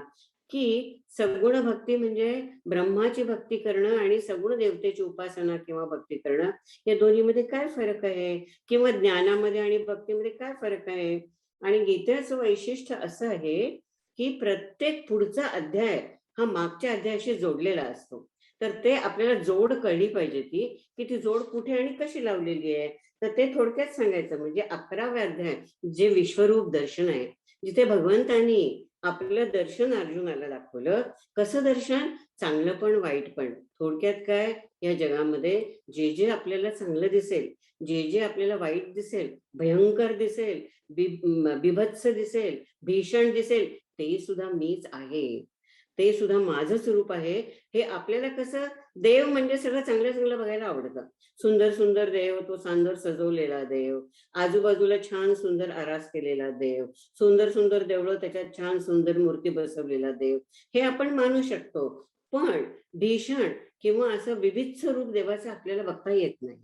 I: की सगुण भक्ती म्हणजे ब्रह्माची भक्ती करणं आणि सगुण देवतेची उपासना किंवा भक्ती करणं, या दोन्हीमध्ये काय फरक आहे, किंवा ज्ञानामध्ये आणि भक्तीमध्ये काय फरक आहे. आणि गीतेचं वैशिष्ट्य असं आहे की प्रत्येक पुढचा अध्याय हा मागच्या अध्यायाशी जोडलेला असतो. तर ते आपल्याला जोड कळली पाहिजे की ती जोड कुठे आणि कशी लावलेली आहे. तर ते थोडक्यात सांगायचं म्हणजे 11व्या अध्याय जे विश्वरूप दर्शन आहे, जिथे भगवंतांनी आपलं दर्शन अर्जुनाला दाखवलं. कसं दर्शन? चांगलं पण वाईट पण. थोडक्यात काय, या जगामध्ये जे जे आपल्याला चांगलं दिसेल, जे जे आपल्याला वाईट दिसेल, भयंकर दिसेल, बिभत्स दिसेल, भीषण दिसेल, ते सुद्धा मीच आहे, ते सुद्धा माझंच रूप आहे. हे आपल्याला कसं, देव म्हणजे सगळं चांगलं चांगलं बघायला आवडतं. सुंदर सुंदर देव, तो सांदर सजवलेला देव, आजूबाजूला छान सुंदर आरास केलेला देव, सुंदर सुंदर देवळं, त्याच्यात छान सुंदर मूर्ती बसवलेला देव, हे आपण मानू शकतो. पण भीषण किंवा असं विविध रूप देवाचं आपल्याला बघता येत नाही.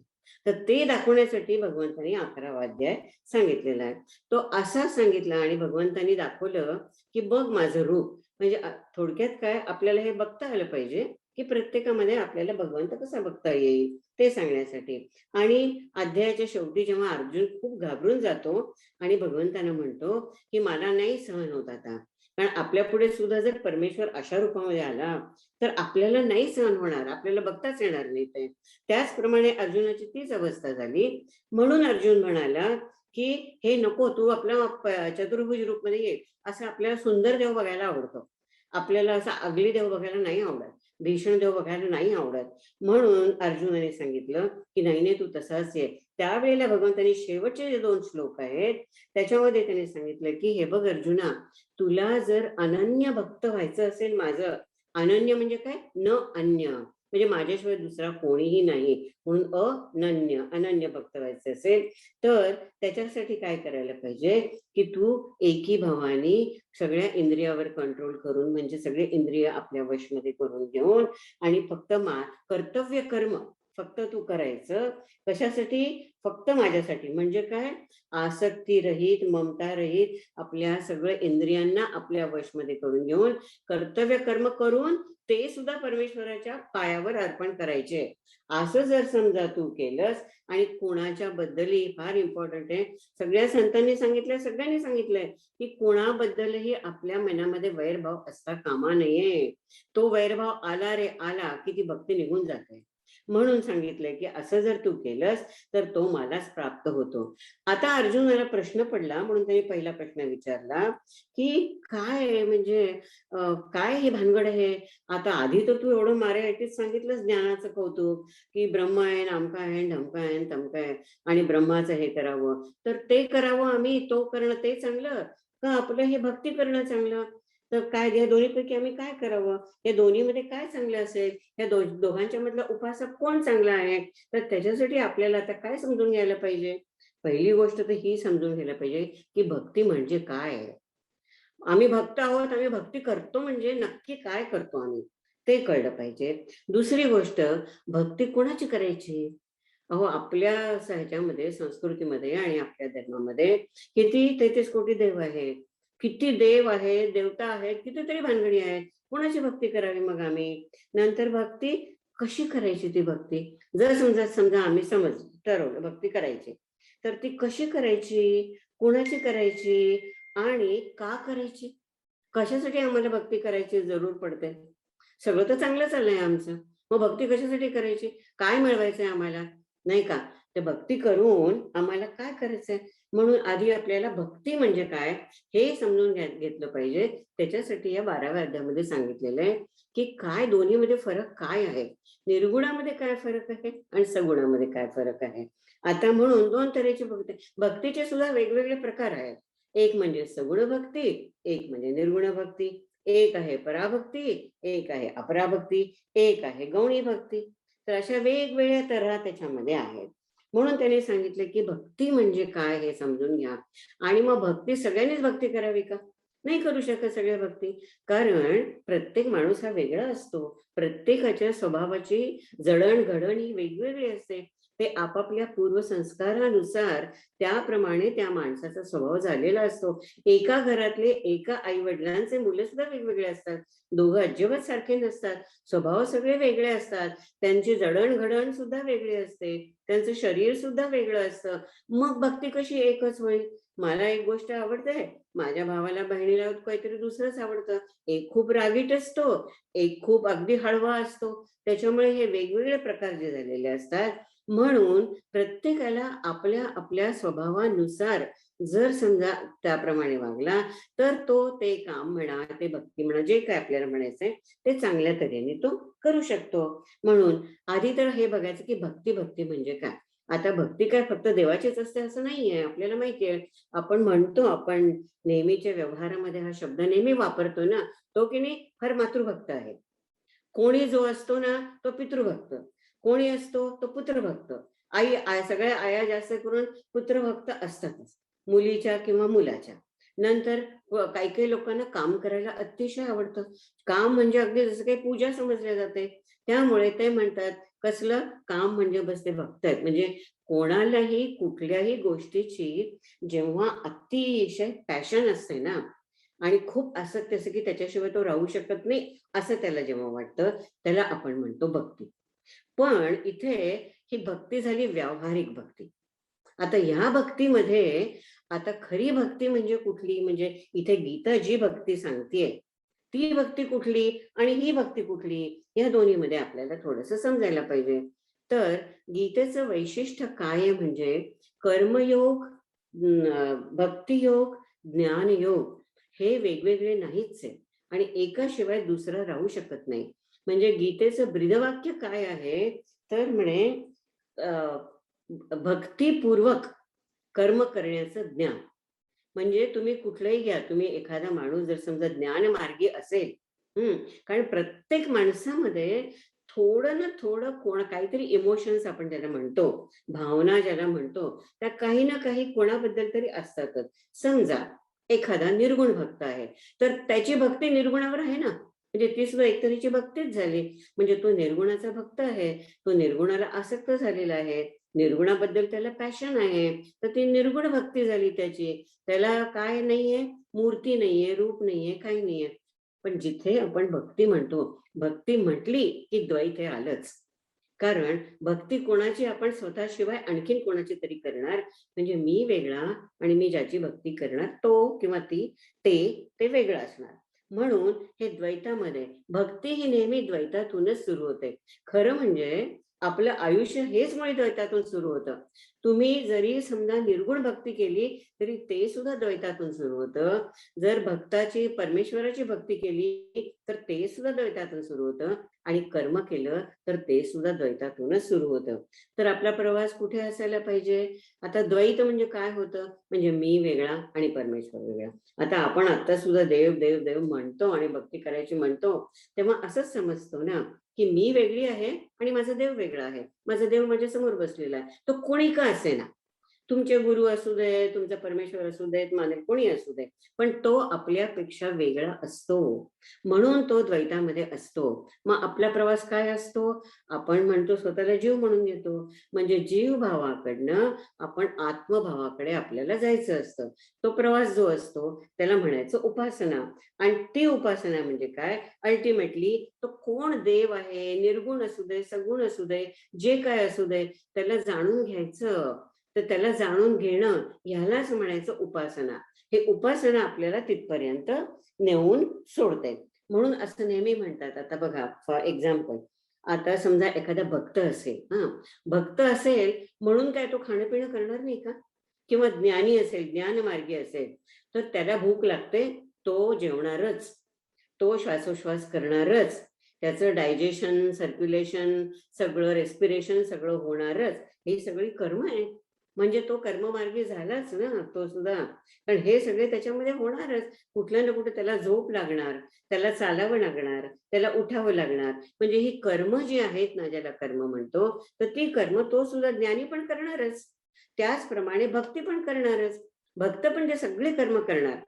I: तर ते दाखवण्यासाठी भगवंतांनी 11वा अध्याय सांगितलेला आहे. तो असा सांगितला आणि भगवंतांनी दाखवलं की बघ माझं रूप. म्हणजे थोडक्यात काय, आपल्याला हे बघता आलं पाहिजे की प्रत्येकामध्ये आपल्याला भगवंत कसा बघता येईल ते सांगण्यासाठी. आणि अध्यायाच्या शेवटी जेव्हा अर्जुन खूप घाबरून जातो आणि भगवंतांना म्हणतो की मला नाही सहन होत आता, कारण आपल्या पुढे सुद्धा जर परमेश्वर अशा रूपामध्ये आला तर आपल्याला नाही सहन होणार, आपल्याला बघताच येणार नाही ते. त्याचप्रमाणे अर्जुनाची तीच अवस्था झाली. म्हणून अर्जुन म्हणाला की हे नको, तू आपल्या चतुर्भुज रूपमध्ये ये. असं आपल्याला सुंदर देव बघायला आवडतो, आपल्याला असा अगली देव बघायला नाही आवडत, भीषण देव बघायला नाही आवडत. म्हणून अर्जुनाने सांगितलं की नाही नाही, तू तसाच ये. त्यावेळेला भगवंतांनी शेवटचे जे 2 श्लोक आहेत त्याच्यामध्ये त्यांनी सांगितलं की हे बघ अर्जुना, तुला जर अनन्य भक्त व्हायचं असेल माझं, अनन्य म्हणजे काय, न अन्य म्हणजे माझ्याशिवाय दुसरा कोणीही नाही, म्हणून अनन्य अनन्य भक्त व्हायचं असेल तर त्याच्यासाठी काय करायला पाहिजे की तू एकी भावानी सगळ्या इंद्रियावर कंट्रोल करून, म्हणजे सगळे इंद्रिय आपल्या वशमध्ये करून घेऊन आणि फक्त कर्तव्य कर्म फक्त तू करायचं. कशासाठी? फक्त माझ्यासाठी. म्हणजे काय, आसक्ती रहित, ममता रहित आपल्या सगळ्या इंद्रियांना आपल्या वशमध्ये करून घेऊन कर्तव्य कर्म करून ते सुद्धा परमेश्वराच्या पायावर अर्पण करायचे. असं जर समजा तू केलंस, आणि कोणाच्या बद्दलही फार इम्पॉर्टंट आहे, सगळ्या संतांनी सांगितलंय, सगळ्यांनी सांगितलंय की कोणाबद्दलही आपल्या मनामध्ये वैरभाव असता कामा नये. तो वैरभाव आला रे आला की ती भक्ती निघून जाते. म्हणून सांगितलंय की असं जर तू केलंस तर तो मलाच प्राप्त होतो. आता अर्जुनाला प्रश्न पडला म्हणून त्यांनी पहिला प्रश्न विचारला की काय म्हणजे काय हे भानगड आहे. आता आधी तर तू एवढं मारेटीत सांगितलंस ज्ञानाचं कौतुक की ब्रह्म आहे, नामका आहे, ढमका आहे, तमका आहे, आणि ब्रह्माचं हे करावं तर ते करावं आम्ही, तो करणं ते चांगलं का आपलं हे भक्ती करणं चांगलं. तर काय, या दोन्हीपैकी आम्ही काय करावं, या दोन्हीमध्ये काय चांगलं असेल, या दोघांच्या मधला उपासक कोण चांगला आहे. तर त्याच्यासाठी आपल्याला आता काय समजून घ्यायला पाहिजे. पहिली गोष्ट तर ही समजून घ्यायला पाहिजे की भक्ती म्हणजे काय आहे. आम्ही भक्त आहोत, आम्ही भक्ती करतो म्हणजे नक्की काय करतो आम्ही ते कळलं पाहिजे. दुसरी गोष्ट, भक्ती कोणाची करायची. अहो आपल्या ह्याच्यामध्ये, संस्कृतीमध्ये आणि आपल्या धर्मामध्ये किती 33 कोटी देव आहेत, किती देव आहेत, देवता आहेत, कितीतरी भानगडी आहेत. कोणाची भक्ती करावी मग आम्ही. नंतर भक्ती कशी करायची. ती भक्ती जर समजा आम्ही ठरवलं भक्ती करायची, तर ती कशी करायची, कोणाची करायची आणि का करायची. कशासाठी आम्हाला भक्ती करायची जरूर पडते. सगळं तर चांगलं चाललंय आमचं, मग भक्ती कशासाठी करायची, काय मिळवायचंय आम्हाला, नाही का. ते भक्ती करून आम्हाला काय करायचंय. म्हणून आधी आपल्याला भक्ती म्हणजे काय हे समजून घेतलं पाहिजे. त्याच्यासाठी या 12व्या अध्यायामध्ये सांगितलेलं आहे की काय दोन्हीमध्ये फरक काय आहे, निर्गुणामध्ये काय फरक आहे आणि सगुणामध्ये काय फरक आहे. आता म्हणून 2 तऱ्हेची भक्तीचे सुद्धा वेगवेगळे प्रकार आहेत. एक म्हणजे सगुण भक्ती, एक म्हणजे निर्गुण भक्ती. एक आहे पराभक्ती, एक आहे अपराभक्ती, एक आहे गौणी भक्ती. तर अशा वेगवेगळ्या तऱ्हा त्याच्यामध्ये आहेत. म्हणून त्याने सांगितलं की भक्ती म्हणजे काय हे समजून घ्या. आणि मग भक्ती सगळ्यांनीच भक्ती करावी का? नाही करू शकत सगळ्या भक्ती. कारण प्रत्येक माणूस हा वेगळा असतो. प्रत्येकाच्या स्वभावाची जडणघडण ही वेगवेगळी असते. ते आपापल्या पूर्वसंस्कारानुसार त्याप्रमाणे त्या माणसाचा स्वभाव झालेला असतो. एका घरातले एका आई वडिलांचे मुलं सुद्धा वेगवेगळे असतात. दोघं अजिबात सारखे नसतात. स्वभाव सगळे वेगळे असतात. त्यांची जडणघडण सुद्धा वेगळी असते. त्यांचं शरीर सुद्धा वेगळं असतं. मग भक्ती कशी एकच होईल? मला एक गोष्ट आवडते, माझ्या भावाला बहिणीला काहीतरी दुसरंच आवडतं. एक खूप रागीट असतो, एक खूप अगदी हळवा असतो. त्याच्यामुळे हे वेगवेगळे प्रकार जे झालेले असतात. म्हणून प्रत्येकाला आपल्या आपल्या स्वभावानुसार जर समजा त्याप्रमाणे वागला तर तो ते काम म्हणा, ते भक्ती म्हणा, जे काय आपल्याला म्हणायचंय ते चांगल्या तऱ्हेने तो करू शकतो. म्हणून आधी तर हे बघायचं की भक्ती भक्ती म्हणजे काय. आता भक्ती काय फक्त देवाचीच असते असं नाहीये. आपल्याला माहितीये, आपण म्हणतो, आपण नेहमीच्या व्यवहारामध्ये हा शब्द नेहमी वापरतो ना, तो की नाही फार मातृभक्त आहे. कोणी जो असतो ना तो पितृभक्त, कोणी असतो तो पुत्रभक्त. सगळ्या आया जास्त करून पुत्रभक्त असतातच, मुलीच्या किंवा मुलाच्या. नंतर काही काही लोकांना काम करायला अतिशय आवडतं. काम म्हणजे अगदी जसं काही पूजा समजले जाते. त्यामुळे ते म्हणतात कसलं काम म्हणजे बस ते भक्त आहेत. म्हणजे कोणालाही कुठल्याही गोष्टीची जेव्हा अतिशय पॅशन असते ना आणि खूप आसक्त असते की त्याच्याशिवाय तो राहू शकत नाही असं त्याला जेव्हा वाटतं, त्याला आपण म्हणतो भक्ती. पण इथे ही भक्ती झाली व्यावहारिक भक्ती. आता ह्या भक्तीमध्ये आता खरी भक्ती म्हणजे कुठली, म्हणजे इथे गीता जी भक्ती सांगतेय ती भक्ती कुठली आणि ही भक्ती कुठली, या दोन्हीमध्ये आपल्याला थोडंसं समजायला पाहिजे. तर गीतेचं वैशिष्ट्य काय आहे म्हणजे कर्मयोग, भक्तियोग, ज्ञानयोग हे वेगवेगळे नाहीच आहे आणि एकाशिवाय दुसरं राहू शकत नाही. म्हणजे गीतेचं ब्रीदवाक्य काय आहे तर म्हणे भक्तिपूर्वक कर्म करण्याचं ज्ञान. म्हणजे तुम्ही कुठलंही घ्या, तुम्ही एखादा माणूस जर समजा ज्ञानमार्गी असेल, कारण प्रत्येक माणसामध्ये थोडं ना थोडं काहीतरी इमोशन्स आपण ज्याला म्हणतो, भावना ज्याला म्हणतो, त्या काही ना काही कोणाबद्दल तरी असतातच. समजा एखादा निर्गुण भक्त आहे तर त्याची भक्ती निर्गुणावर आहे ना, म्हणजे ती सुद्धा एक तऱ्हेची भक्तीच झाली. म्हणजे तो निर्गुणाचा भक्त आहे, तो निर्गुणाला आसक्त झालेला आहे, निर्गुणाबद्दल त्याला पॅशन आहे, तर ती निर्गुण भक्ती झाली त्याची. त्याला काय नाहीये, मूर्ती नाहीये, रूप नाहीये, काही नाहीये. पण जिथे आपण भक्ती म्हणतो, भक्ती म्हटली की द्वैत हे आलंच. कारण भक्ती कोणाची आपण स्वतःशिवाय आणखीन कोणाची तरी करणार, म्हणजे मी वेगळा आणि मी ज्याची भक्ती करणार तो किंवा ती ते वेगळं असणार. म्हणून हे द्वैतामध्ये भक्ती ही नेहमी द्वैतातूनच सुरू होते. खरं म्हणजे आपलं आयुष्य हेच मुळे द्वैतातून सुरू होतं. तुम्ही जरी समजा निर्गुण भक्ती केली तरी ते सुद्धा द्वैतातून सुरू होतं. जर भक्ताची परमेश्वराची भक्ती केली तर ते सुद्धा द्वैतातून सुरू होतं आणि कर्म केलं तर ते सुद्धा द्वैतातूनच सुरू होतं. तर आपला प्रवास कुठे असायला पाहिजे? आता द्वैत म्हणजे काय होतं, म्हणजे मी वेगळा आणि परमेश्वर वेगळा. आता आपण आता सुद्धा देव देव देव म्हणतो आणि भक्ती करायची म्हणतो, तेव्हा असंच समजतो ना की मी वेगळी आहे आणि माझा देव वेगळा आहे. माझा देव माझ्या समोर बसलेला आहे, तो कोणी का असेना, तुमचे गुरु असू दे, तुमचा परमेश्वर असू देत, मानव कोणी असू दे, पण तो आपल्यापेक्षा वेगळा असतो. म्हणून तो द्वैतामध्ये असतो. मग आपला प्रवास काय असतो? आपण म्हणतो स्वतःला जीव म्हणून घेतो, म्हणजे जीव भावाकडनं आपण आत्मभावाकडे आपल्याला जायचं असतं. तो प्रवास जो असतो त्याला म्हणायचं उपासना. आणि ती उपासना म्हणजे काय? अल्टिमेटली तो कोण देव आहे, निर्गुण असू दे, सगुण असू दे, जे काय असू दे, त्याला जाणून घ्यायचं. तर त्याला जाणून घेणं ह्यालाच म्हणायचं उपासना. हे उपासना आपल्याला तिथपर्यंत नेऊन सोडते. म्हणून असं नेहमी म्हणतात, आता बघा फॉर एक्झाम्पल, आता समजा एखादा भक्त असेल, भक्त असेल म्हणून काय तो खाणं पिणं करणार नाही का? किंवा ज्ञानी असेल, ज्ञानमार्गी असेल तर त्याला भूक लागते, तो जेवणारच, तो श्वासोश्वास करणारच, त्याचं डायजेशन, सर्क्युलेशन, सगळं रेस्पिरेशन सगळं होणारच. ही सगळी कर्म आहे. म्हणजे तो कर्ममार्गी झालाच ना तो सुद्धा. कारण हे सगळे त्याच्यामध्ये होणारच. कुठल्या ना कुठे त्याला झोप लागणार, त्याला चालावं लागणार, त्याला उठावं लागणार. म्हणजे ही कर्म जी आहेत ना, ज्याला कर्म म्हणतो, तर ती कर्म तो सुद्धा ज्ञानी पण करणारच, त्याचप्रमाणे भक्ती पण करणारच. भक्त पण ते सगळे कर्म करणार.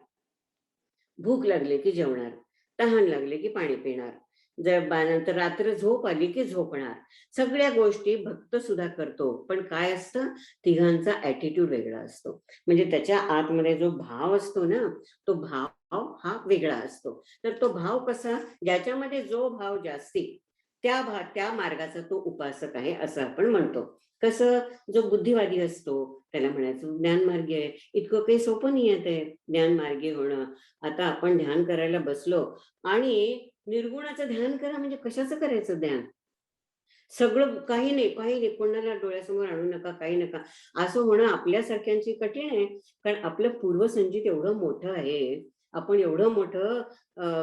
I: भूक लागली की जेवणार, तहान लागली की पाणी पिणार, जर नंतर रात्र झोप आली की झोपणार. सगळ्या गोष्टी भक्त सुद्धा करतो. पण काय असतं, तिघांचा ऍटिट्यूड वेगळा असतो. म्हणजे त्याच्या आतमध्ये जो भाव असतो ना, तो भाव हा वेगळा असतो. तर तो भाव कसा, ज्याच्यामध्ये जो भाव जास्ती त्या मार्गाचा तो उपासक आहे असं आपण म्हणतो. कसं, जो बुद्धिवादी असतो त्याला म्हणायचं ज्ञानमार्गी आहे. इतकं काही सोपं नाही आहे ते ज्ञानमार्गी होणं. आता आपण ध्यान करायला बसलो आणि निर्गुणाचं ध्यान करा म्हणजे कशाचं करायचं ध्यान? सगळं काही नाही, कोणाला डोळ्यासमोर आणू नका, काही नका. असं होणं आपल्यासारख्यांची कठीण आहे. कारण आपलं पूर्वसंचित एवढं मोठं आहे, आपण एवढं मोठं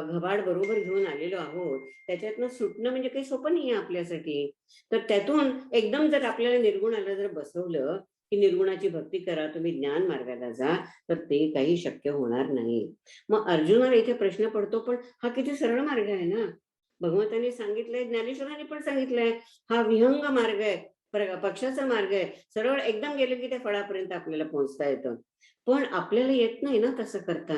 I: घबाड बरोबर घेऊन आलेलो आहोत. त्याच्यातनं सुटणं म्हणजे काही सोपं नाही आहे आपल्यासाठी. तर त्यातून एकदम जर आपल्याला निर्गुणाला जर बसवलं की निर्गुणाची भक्ती करा, तुम्ही ज्ञान मार्गाला जा, तर ते काही शक्य होणार नाही. मग अर्जुनाला इथे प्रश्न पडतो, पण हा किती सरळ मार्ग आहे ना. भगवंतांनी सांगितलंय, ज्ञानेश्वरांनी पण सांगितलंय, हा विहंग मार्ग आहे, पक्षाचा मार्ग आहे. सरळ एकदम गेलं की त्या फळापर्यंत आपल्याला पोहोचता येतं. पण आपल्याला येत नाही ना तसं करता.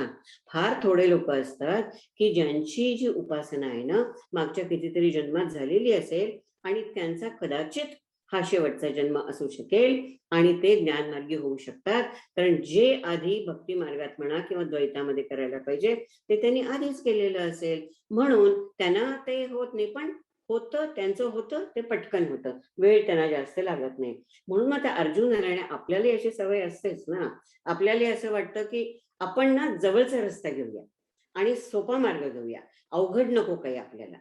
I: फार थोडे लोक असतात की ज्यांची जी उपासना आहे ना, मागच्या कितीतरी जन्मात झालेली असेल आणि त्यांचा कदाचित हा शेवटचा जन्म असू शकेल आणि ते ज्ञानमार्गी होऊ शकतात. कारण जे आधी भक्ती मार्गात म्हणा किंवा द्वैतामध्ये करायला पाहिजे ते त्यांनी आधीच केलेलं असेल, म्हणून त्यांना ते होत नाही. पण होतं, त्यांचं होतं ते पटकन होतं, वेळ त्यांना जास्त लागत नाही. म्हणून मग त्या अर्जुनाला आपल्याला अशी सवय असतेच ना. आपल्याला असं वाटतं की आपण ना जवळचा रस्ता घेऊया आणि सोपा मार्ग घेऊया, अवघड नको काही आपल्याला.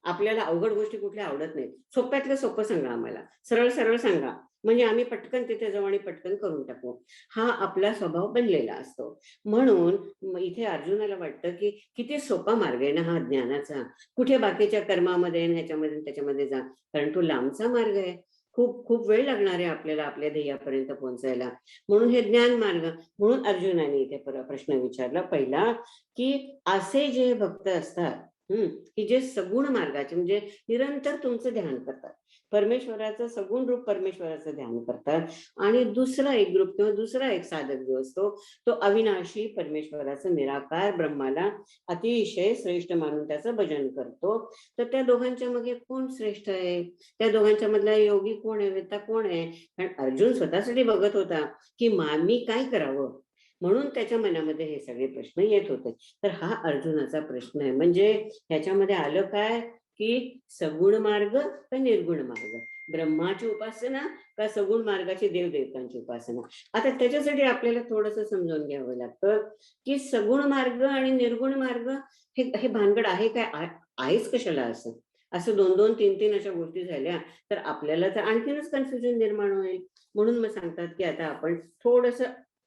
I: आपल्याला अवघड गोष्टी कुठल्या आवडत नाहीत. सोप्यातलं सोपं सांगा आम्हाला, सरळ सरळ सांगा, म्हणजे आम्ही पटकन तिथे जाऊ आणि पटकन करून टाकू. हा आपला स्वभाव बनलेला असतो. म्हणून इथे अर्जुनाला वाटतं की किती सोपा मार्ग आहे ना हा ज्ञानाचा. कुठे बाकीच्या कर्मामध्ये ह्याच्यामध्ये त्याच्यामध्ये जा, कारण तो लांबचा मार्ग आहे. खूप खूप वेळ लागणार आहे आपल्याला आपल्या ध्येयापर्यंत पोहोचायला. म्हणून हे ज्ञान मार्ग. म्हणून अर्जुनाने इथे प्रश्न विचारला पहिला, की असे जे भक्त असतात की जे सगुण मार्गाचे, म्हणजे निरंतर तुमचं ध्यान करतात, परमेश्वराचं सगुण रूप परमेश्वराचं ध्यान करतात. आणि दुसरा एक ग्रुप किंवा दुसरा एक साधक जो असतो तो अविनाशी परमेश्वराचं निराकार ब्रह्माला अतिशय श्रेष्ठ मानून त्याचं भजन करतो. तर त्या दोघांच्या मध्ये कोण श्रेष्ठ आहे, त्या दोघांच्या मधला योगी कोण आहे, वेता कोण आहे? कारण अर्जुन स्वतःसाठी बघत होता की मी काय करावं, म्हणून त्याच्या मनामध्ये हे सगळे प्रश्न येत होते. तर हा अर्जुनाचा प्रश्न आहे. म्हणजे ह्याच्यामध्ये आलं काय की सगुण मार्ग का निर्गुण मार्ग, ब्रह्माची उपासना का सगुण मार्गाची देवदेवतांची उपासना. आता त्याच्यासाठी आपल्याला थोडंसं समजून घ्यावं लागतं की सगुण मार्ग आणि निर्गुण मार्ग हे भानगड आहे काय, आहेच कशाला असं. असं 2-2, 3-3 अशा गोष्टी झाल्या तर आपल्याला तर आणखीनच कन्फ्युजन निर्माण होईल. म्हणून मग सांगतात की आता आपण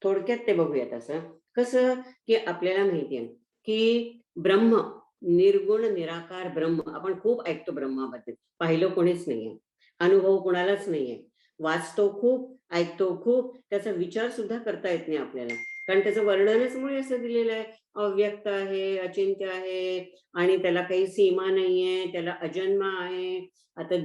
I: थोडक्यात ते बघूयात. असं कसं की आपल्याला माहितीये की ब्रह्म, निर्गुण निराकार ब्रह्म, आपण खूप ऐकतो ब्रह्माबद्दल, पाहिलं कोणीच नाहीये, अनुभव कोणालाच नाहीये, वाचतो खूप, ऐकतो खूप, त्याचा विचार सुद्धा करता येत नाही आपल्याला. कारण त्याचं वर्णनच मुळे असं दिलेलं आहे, अव्यक्त आहे, अचिंत्य आहे आणि त्याला काही सीमा नाहीये, त्याला अजन्म आहे. आता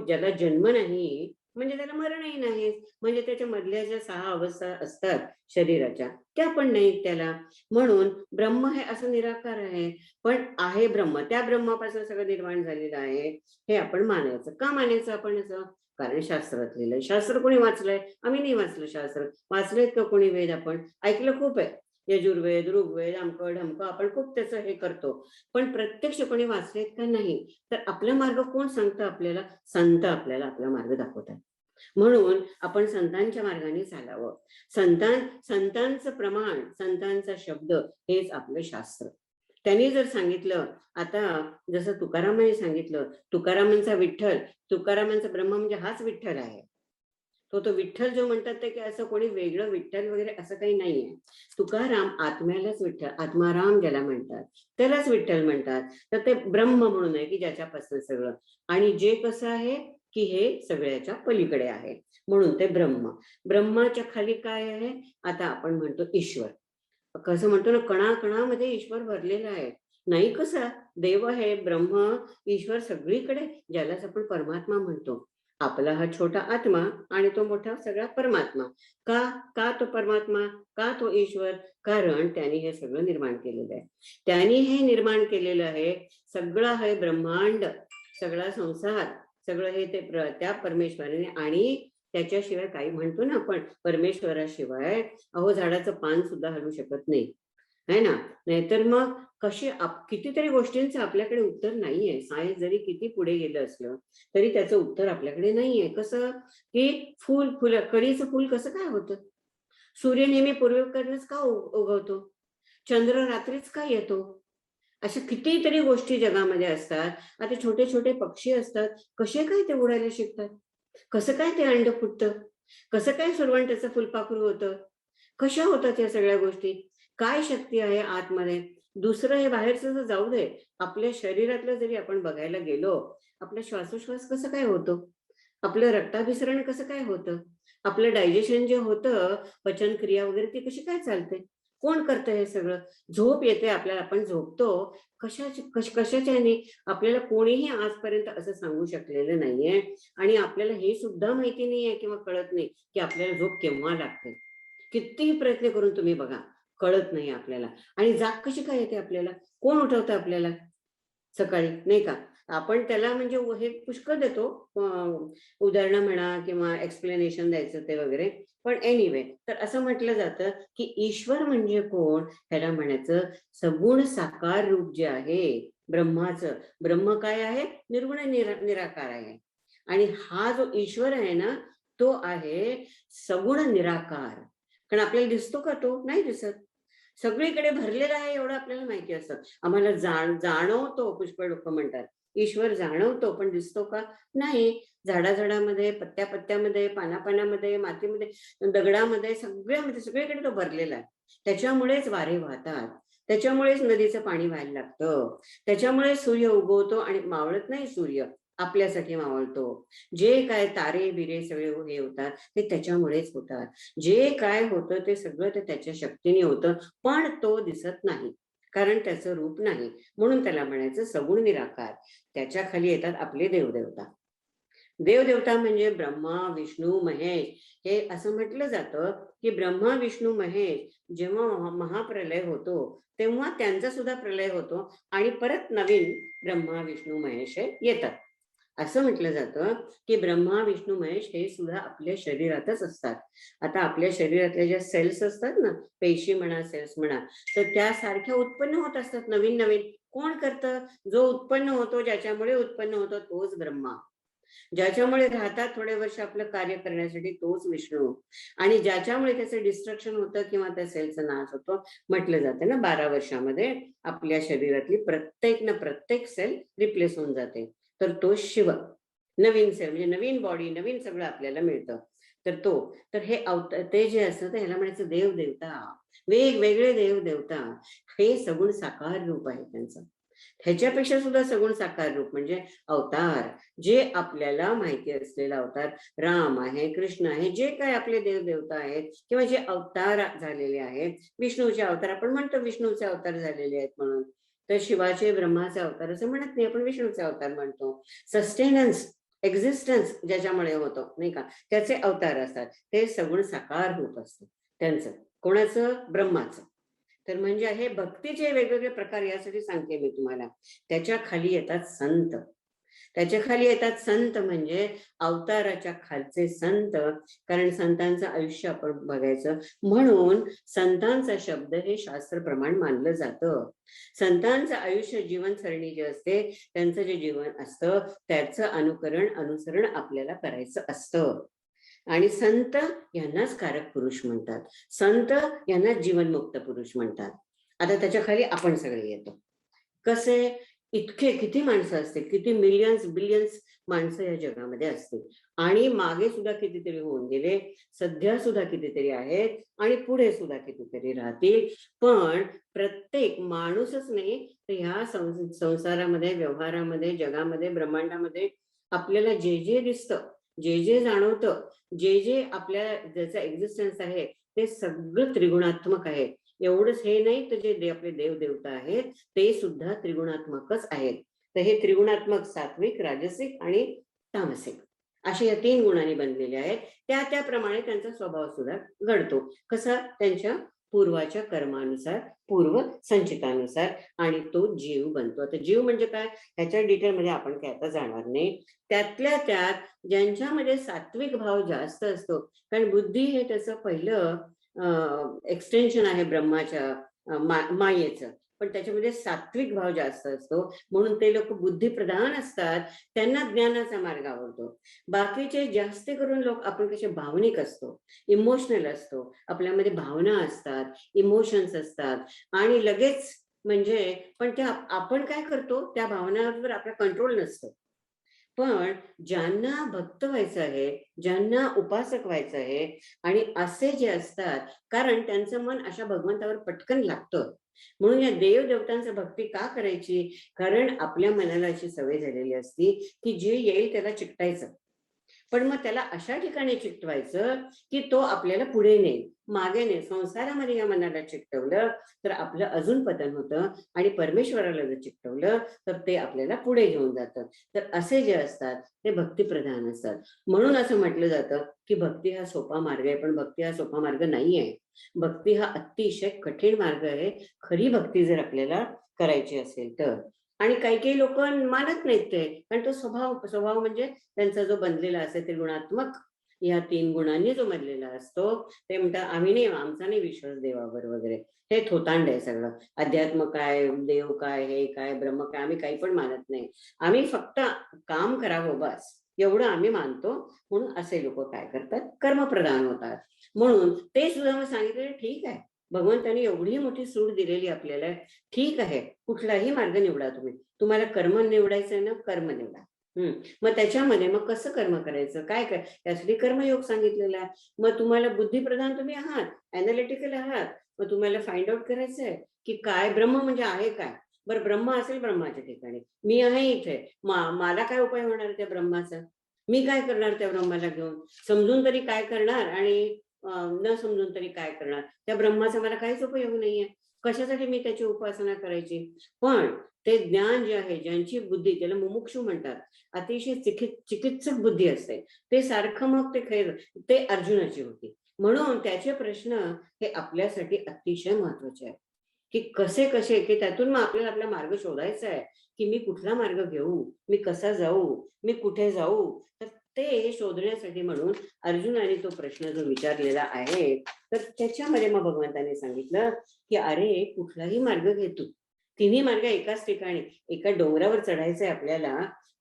I: ज्याला जन्म नाही म्हणजे त्याला मरणही नाही, म्हणजे त्याच्या मधल्या ज्या 6 अवस्था असतात शरीराच्या त्या पण नाहीत त्याला. म्हणून ब्रह्म हे असं निराकार आहे, पण आहे ब्रह्म, त्या ब्रह्मापासून सगळं निर्माण झालेलं आहे हे आपण मानायचं. का मानायचं आपण असं? कारण शास्त्रात लिहिलंय. शास्त्र कोणी वाचलंय? आम्ही नाही वाचलं शास्त्र. वाचलेत का कोणी वेद? आपण ऐकलं खूप आहे, यजुर्वेद, ऋग्वेद, अमकं ढमकं, आपण खूप त्याचं हे करतो. पण प्रत्यक्ष कोणी वाचलेत का नाही? तर आपला मार्ग कोण सांगतं आपल्याला? संत आपल्याला आपला मार्ग दाखवतात. म्हणून आपण संतांच्या मार्गाने चालावं. संतांचं प्रमाण, संतांचा शब्द हेच आपलं शास्त्र. त्यांनी जर सांगितलं, आता जसं तुकारामाने सांगितलं, तुकारामांचा विठ्ठल, तुकारामांचा ब्रह्म म्हणजे हाच विठ्ठल आहे. तो विठ्ठल जो म्हणतात ते की असं कोणी वेगळं विठ्ठल वगैरे असं काही नाहीये. तुकाराम आत्म्यालाच विठ्ठल, आत्माराम ज्याला म्हणतात त्यालाच विठ्ठल म्हणतात. तर ते ब्रह्म म्हणून आहे की ज्याच्यापासून सगळं. आणि जे कसं आहे की हे सगळ्याच्या पलीकडे आहे, म्हणून ते ब्रह्म. ब्रह्माच्या खाली काय आहे? आता आपण म्हणतो ईश्वर. कसं म्हणतो ना, कणाकणामध्ये ईश्वर भरलेला आहे. नाही, कसा देव आहे, ब्रह्म, ईश्वर सगळीकडे, ज्यालाच आपण परमात्मा म्हणतो. आपला हा छोटा आत्मा आणि तो मोठा सगळा परमात्मा. का का तो परमात्मा, का तो ईश्वर? कारण त्यांनी हे सगळं निर्माण केलेलं आहे. त्यांनी हे निर्माण केलेलं आहे. सगळं हे ब्रह्मांड, सगळा संसार, सगळं हे त्या परमेश्वराने. आणि त्याच्याशिवाय काही म्हणतो ना आपण, परमेश्वराशिवाय अहो झाडाचं पान सुद्धा हलू शकत नाही, है ना. नाहीतर मग कशी कितीतरी गोष्टींचं आपल्याकडे उत्तर नाहीये. सायन्स जरी किती पुढे गेलं असलं तरी त्याचं उत्तर आपल्याकडे नाहीये. कसं की कळीचं फुल कसं काय होतं? सूर्य नेहमी पूर्वेकडनंच का उगवतो? चंद्र रात्रीच का येतो? अशा कितीतरी गोष्टी जगामध्ये असतात. आता छोटे छोटे पक्षी असतात, कसे काय ते उडायला शिकतात? कसं काय ते अंड फुटतं? कसं काय सुरवंटाचं फुलपाखरू होतं? कशा होतात या सगळ्या गोष्टी? काय शक्ती आहे आतमध्ये? दुसरं हे बाहेरचं जर जाऊ दे, आपल्या शरीरातलं जरी आपण बघायला गेलो, आपला श्वासोश्वास कसं काय होतो? आपलं रक्ताभिसरण कसं काय होतं? आपलं डायजेशन जे होतं, पचन क्रिया वगैरे, ती कशी काय चालते? कोण करतं हे सगळं? झोप येते आपल्याला, आपण झोपतो कशाच्याने? आपल्याला कोणीही आजपर्यंत असं सांगू शकलेलं नाहीये. आणि आपल्याला हे सुद्धा माहिती नाहीये किंवा कळत नाही की आपल्याला झोप केव्हा लागते. कितीही प्रयत्न करून तुम्ही बघा, कळत नाही आपल्याला. आणि जाग कशी काय येते आपल्याला? कोण उठवतं आपल्याला सकाळी, नाही का? आपण त्याला म्हणजे हे पुष्कळ देतो, उदाहरणं म्हणा किंवा एक्सप्लेनेशन द्यायचं ते वगैरे. पण एनिवे, तर असं म्हटलं जातं की ईश्वर म्हणजे कोण? ह्याला म्हणायचं सगुण साकार रूप जे आहे ब्रह्माचं. ब्रह्म काय आहे? निर्गुण निराकार आहे. आणि हा जो ईश्वर आहे ना, तो आहे सगुण निराकार. कारण आपल्याला दिसतो का तो? नाही दिसत. सगळीकडे भरलेला आहे एवढं आपल्याला माहिती असतं. आम्हाला जाणवतो, पुष्कळ लोक म्हणतात ईश्वर जाणवतो, पण दिसतो का? नाही. झाडाझाडामध्ये, पत्त्यामध्ये, पानापानामध्ये, मातीमध्ये, दगडामध्ये, सगळ्यामध्ये, सगळीकडे तो भरलेला आहे. त्याच्यामुळेच वारे वाहतात, त्याच्यामुळेच नदीचं पाणी व्हायला लागतं, त्याच्यामुळे सूर्य उगवतो आणि मावळत नाही सूर्य, आपल्यासाठी मावळतो. जे काय तारे बिरे सगळे हे होतात ते त्याच्यामुळेच होतात. जे काय होतं ते सगळं ते त्याच्या शक्तीने होतं, पण तो दिसत नाही कारण त्याचं रूप नाही. म्हणून त्याला म्हणायचं सगुण निराकार. त्याच्या खाली येतात आपले देवदेवता. देवदेवता म्हणजे ब्रह्मा, विष्णू, महेश. हे असं म्हटलं जातं की ब्रह्मा, विष्णू, महेश जेव्हा महाप्रलय होतो तेव्हा त्यांचा सुद्धा प्रलय होतो आणि परत नवीन ब्रह्मा, विष्णू, महेश हे येतात. असं म्हटलं जातं की ब्रह्मा, विष्णू, महेश हे सुद्धा आपल्या शरीरातच असतात. आता आपल्या शरीरातल्या ज्या सेल्स असतात ना, पेशी म्हणा, सेल्स म्हणा, तर त्या सारख्या उत्पन्न होत असतात नवीन नवीन. कोण करतं? जो उत्पन्न होतो, ज्याच्यामुळे उत्पन्न होतो तोच ब्रह्मा. ज्याच्यामुळे राहतात थोडे वर्ष आपलं कार्य करण्यासाठी तोच विष्णू. आणि ज्याच्यामुळे त्याचं डिस्ट्रक्शन होतं किंवा त्या सेलचा नाश होतो, म्हटलं जातं ना 12 वर्षामध्ये आपल्या शरीरातली प्रत्येक सेल रिप्लेस होऊन जाते. तर तो शिव. नवीन सेल म्हणजे नवीन बॉडी, नवीन सगळं आपल्याला मिळतं. तर हे ते जे असतं ते ह्याला म्हणायचं देवदेवता. वेगवेगळे देवदेवता हे सगुण साकार रूप आहे त्यांचं. ह्याच्यापेक्षा सुद्धा सगुण साकार रूप म्हणजे अवतार, जे आपल्याला माहिती असलेला अवतार. राम आहे, कृष्ण आहे, जे काय आपले देवदेवता आहेत किंवा जे अवतार झालेले आहेत. विष्णूचे अवतार आपण म्हणतो, विष्णूचे अवतार झालेले आहेत म्हणून. तर शिवाचे, ब्रह्माचे अवतार असं म्हणत नाही, आपण विष्णूचे अवतार म्हणतो. सस्टेनन्स, एक्झिस्टन्स ज्याच्यामुळे होतो, नाही का, त्याचे अवतार असतात. ते सगुण साकार रूप असतं त्यांचं. कोणाचं? ब्रह्माचं. तर म्हणजे हे भक्तीचे वेगवेगळे प्रकार, यासाठी सांगते मी तुम्हाला. त्याच्या खाली येतात संत. त्याच्या खाली येतात संत म्हणजे अवताराच्या खालचे संत. कारण संतांचं आयुष्य आपण बघायचं, म्हणून संतांचा शब्द हे शास्त्र प्रमाण मानलं जातं. संतांचं आयुष्य, जीवनसरणी जे असते, त्यांचं जे जीवन असतं त्याचं अनुसरण आपल्याला करायचं असतं. आणि संत यांनाच कारक पुरुष म्हणतात, संत यांना जीवनमुक्त पुरुष म्हणतात. आता त्याच्या खाली आपण सगळे येतो. कसे? किती माणसं असते, किती मिलियन्स बिलियन्स माणसं या जगामध्ये असतील. आणि मागे सुद्धा कितीतरी होऊन गेले, सध्या सुद्धा कितीतरी आहेत आणि पुढे सुद्धा कितीतरी राहतील. पण प्रत्येक माणूसच नाही तर ह्या संसारामध्ये, व्यवहारामध्ये, जगामध्ये, ब्रह्मांडामध्ये आपल्याला जे जे दिसतं, जे जे जाणवतं, जे जे आपल्या ज्याचा एक्झिस्टन्स आहे ते सगळं त्रिगुणात्मक आहे. एवढंच हे नाही तर जे आपले देव देवता आहेत ते सुद्धा त्रिगुणात्मकच आहेत. तर हे त्रिगुणात्मक सात्विक, राजसिक आणि तामसिक असे या 3 गुणांनी बनलेले आहेत. त्याप्रमाणे त्यांचा स्वभाव सुद्धा घडतो. कसा? त्यांच्या पूर्वाच्या कर्मानुसार, पूर्व संचितानुसार, आणि तो जीव बनतो. आता जीव म्हणजे काय ह्याच्या डिटेलमध्ये आपण काय आता जाणार नाही. त्यातल्या त्यात ज्यांच्यामध्ये सात्विक भाव जास्त असतो, कारण बुद्धी हे त्याचं पहिलं एक्सटेन्शन आहे ब्रह्माच्या मायेचं, पण त्याच्यामध्ये सात्विक भाव जास्त असतो म्हणून ते लोक बुद्धिप्रधान असतात, त्यांना ज्ञानाचा मार्ग आवडतो. बाकीचे जास्त करून लोक आपण कसे भावनिक असतो, इमोशनल असतो, आपल्यामध्ये भावना असतात, इमोशन्स असतात, आणि लगेच म्हणजे पण त्या आपण काय करतो त्या भावनांवर आपला कंट्रोल नसतो. पण ज्यांना भक्त व्हायचं आहे, ज्यांना उपासक व्हायचं आहे, आणि असे जे असतात, कारण त्यांचं मन अशा भगवंतावर पटकन लागतं. म्हणून या देव देवतांचं भक्ती का करायची? कारण आपल्या मनाला अशी सवय झालेली असती की जे येईल त्याला चिकटायचं, पण मग त्याला अशा ठिकाणी चिकटवायचं की तो आपल्याला पुढे नेईल, मागे नेईल. संसारामध्ये या मनाला चिकटवलं तर आपलं अजून पतन होतं, आणि परमेश्वराला जर चिकटवलं तर ते आपल्याला पुढे घेऊन जातं. तर असे जे असतात ते भक्तिप्रधान असतात. म्हणून असं म्हटलं जातं की भक्ती हा सोपा मार्ग आहे, पण भक्ती हा सोपा मार्ग नाही आहे. भक्ती हा अतिशय कठीण मार्ग आहे, खरी भक्ती जर आपल्याला करायची असेल तर. आणि काही काही लोक मानत नाहीत ते, कारण तो स्वभाव म्हणजे त्यांचा जो बनलेला असेल त्रिगुणात्मक या 3 गुणांनी जो बनलेला असतो, ते म्हणतात आम्ही नाही, आमचा नाही विश्वास देवावर वगैरे. हे थोतांड आहे सगळं. अध्यात्म काय, देव काय, हे काय, ब्रह्म काय, आम्ही काही पण मानत नाही. आम्ही फक्त काम करावं बस एवढं आम्ही मानतो. म्हणून असे लोक काय करतात, कर्मप्रधान होतात. म्हणून ते सुद्धा मग सांगितलं ठीक आहे, भगवंतांनी एवढी मोठी सूट दिलेली आपल्याला, ठीक आहे कुठलाही मार्ग निवडा तुम्ही, तुम्हाला कर्म निवडायचंय ना, कर्म निवडा. मग त्याच्यामध्ये मग कसं कर्म करायचं, काय त्यासाठी कर्मयोग सांगितलेला आहे. मग तुम्हाला बुद्धिप्रधान तुम्ही आहात, अॅनालिटिकल आहात, मग तुम्हाला फाइंड आउट करायचंय की काय ब्रह्म म्हणजे आहे काय. बरं ब्रह्म असेल ब्रह्माच्या ठिकाणी, मी आहे इथे, मला काय उपाय होणार त्या ब्रह्माचा, मी काय करणार त्या ब्रह्माला घेऊन, समजून तरी काय करणार आणि न समजून तरी काय करणार, त्या ब्रह्माचा मला काहीच उपयोग नाहीये, कशासाठी मी त्याची उपासना करायची. पण ते ज्ञान जे आहे, ज्यांची बुद्धी, त्याला मुमुक्षु म्हणतात, अतिशय चिकित्सक बुद्धी असते, ते सारखं मग ते अर्जुनाची होती. म्हणून त्याचे प्रश्न हे आपल्यासाठी अतिशय महत्वाचे आहेत की कसे कसे, की त्यातून मग आपल्याला आपला मार्ग शोधायचा आहे की मी कुठला मार्ग घेऊ, मी कसा जाऊ, मी कुठे जाऊ. तर ते शोधण्यासाठी म्हणून अर्जुनाने तो प्रश्न जो विचारलेला आहे, तर त्याच्यामध्ये मग भगवंताने सांगितलं की अरे कुठलाही मार्ग घे तू, 3ही मार्ग एकाच ठिकाणी, एका डोंगरावर चढायचंय आपल्याला,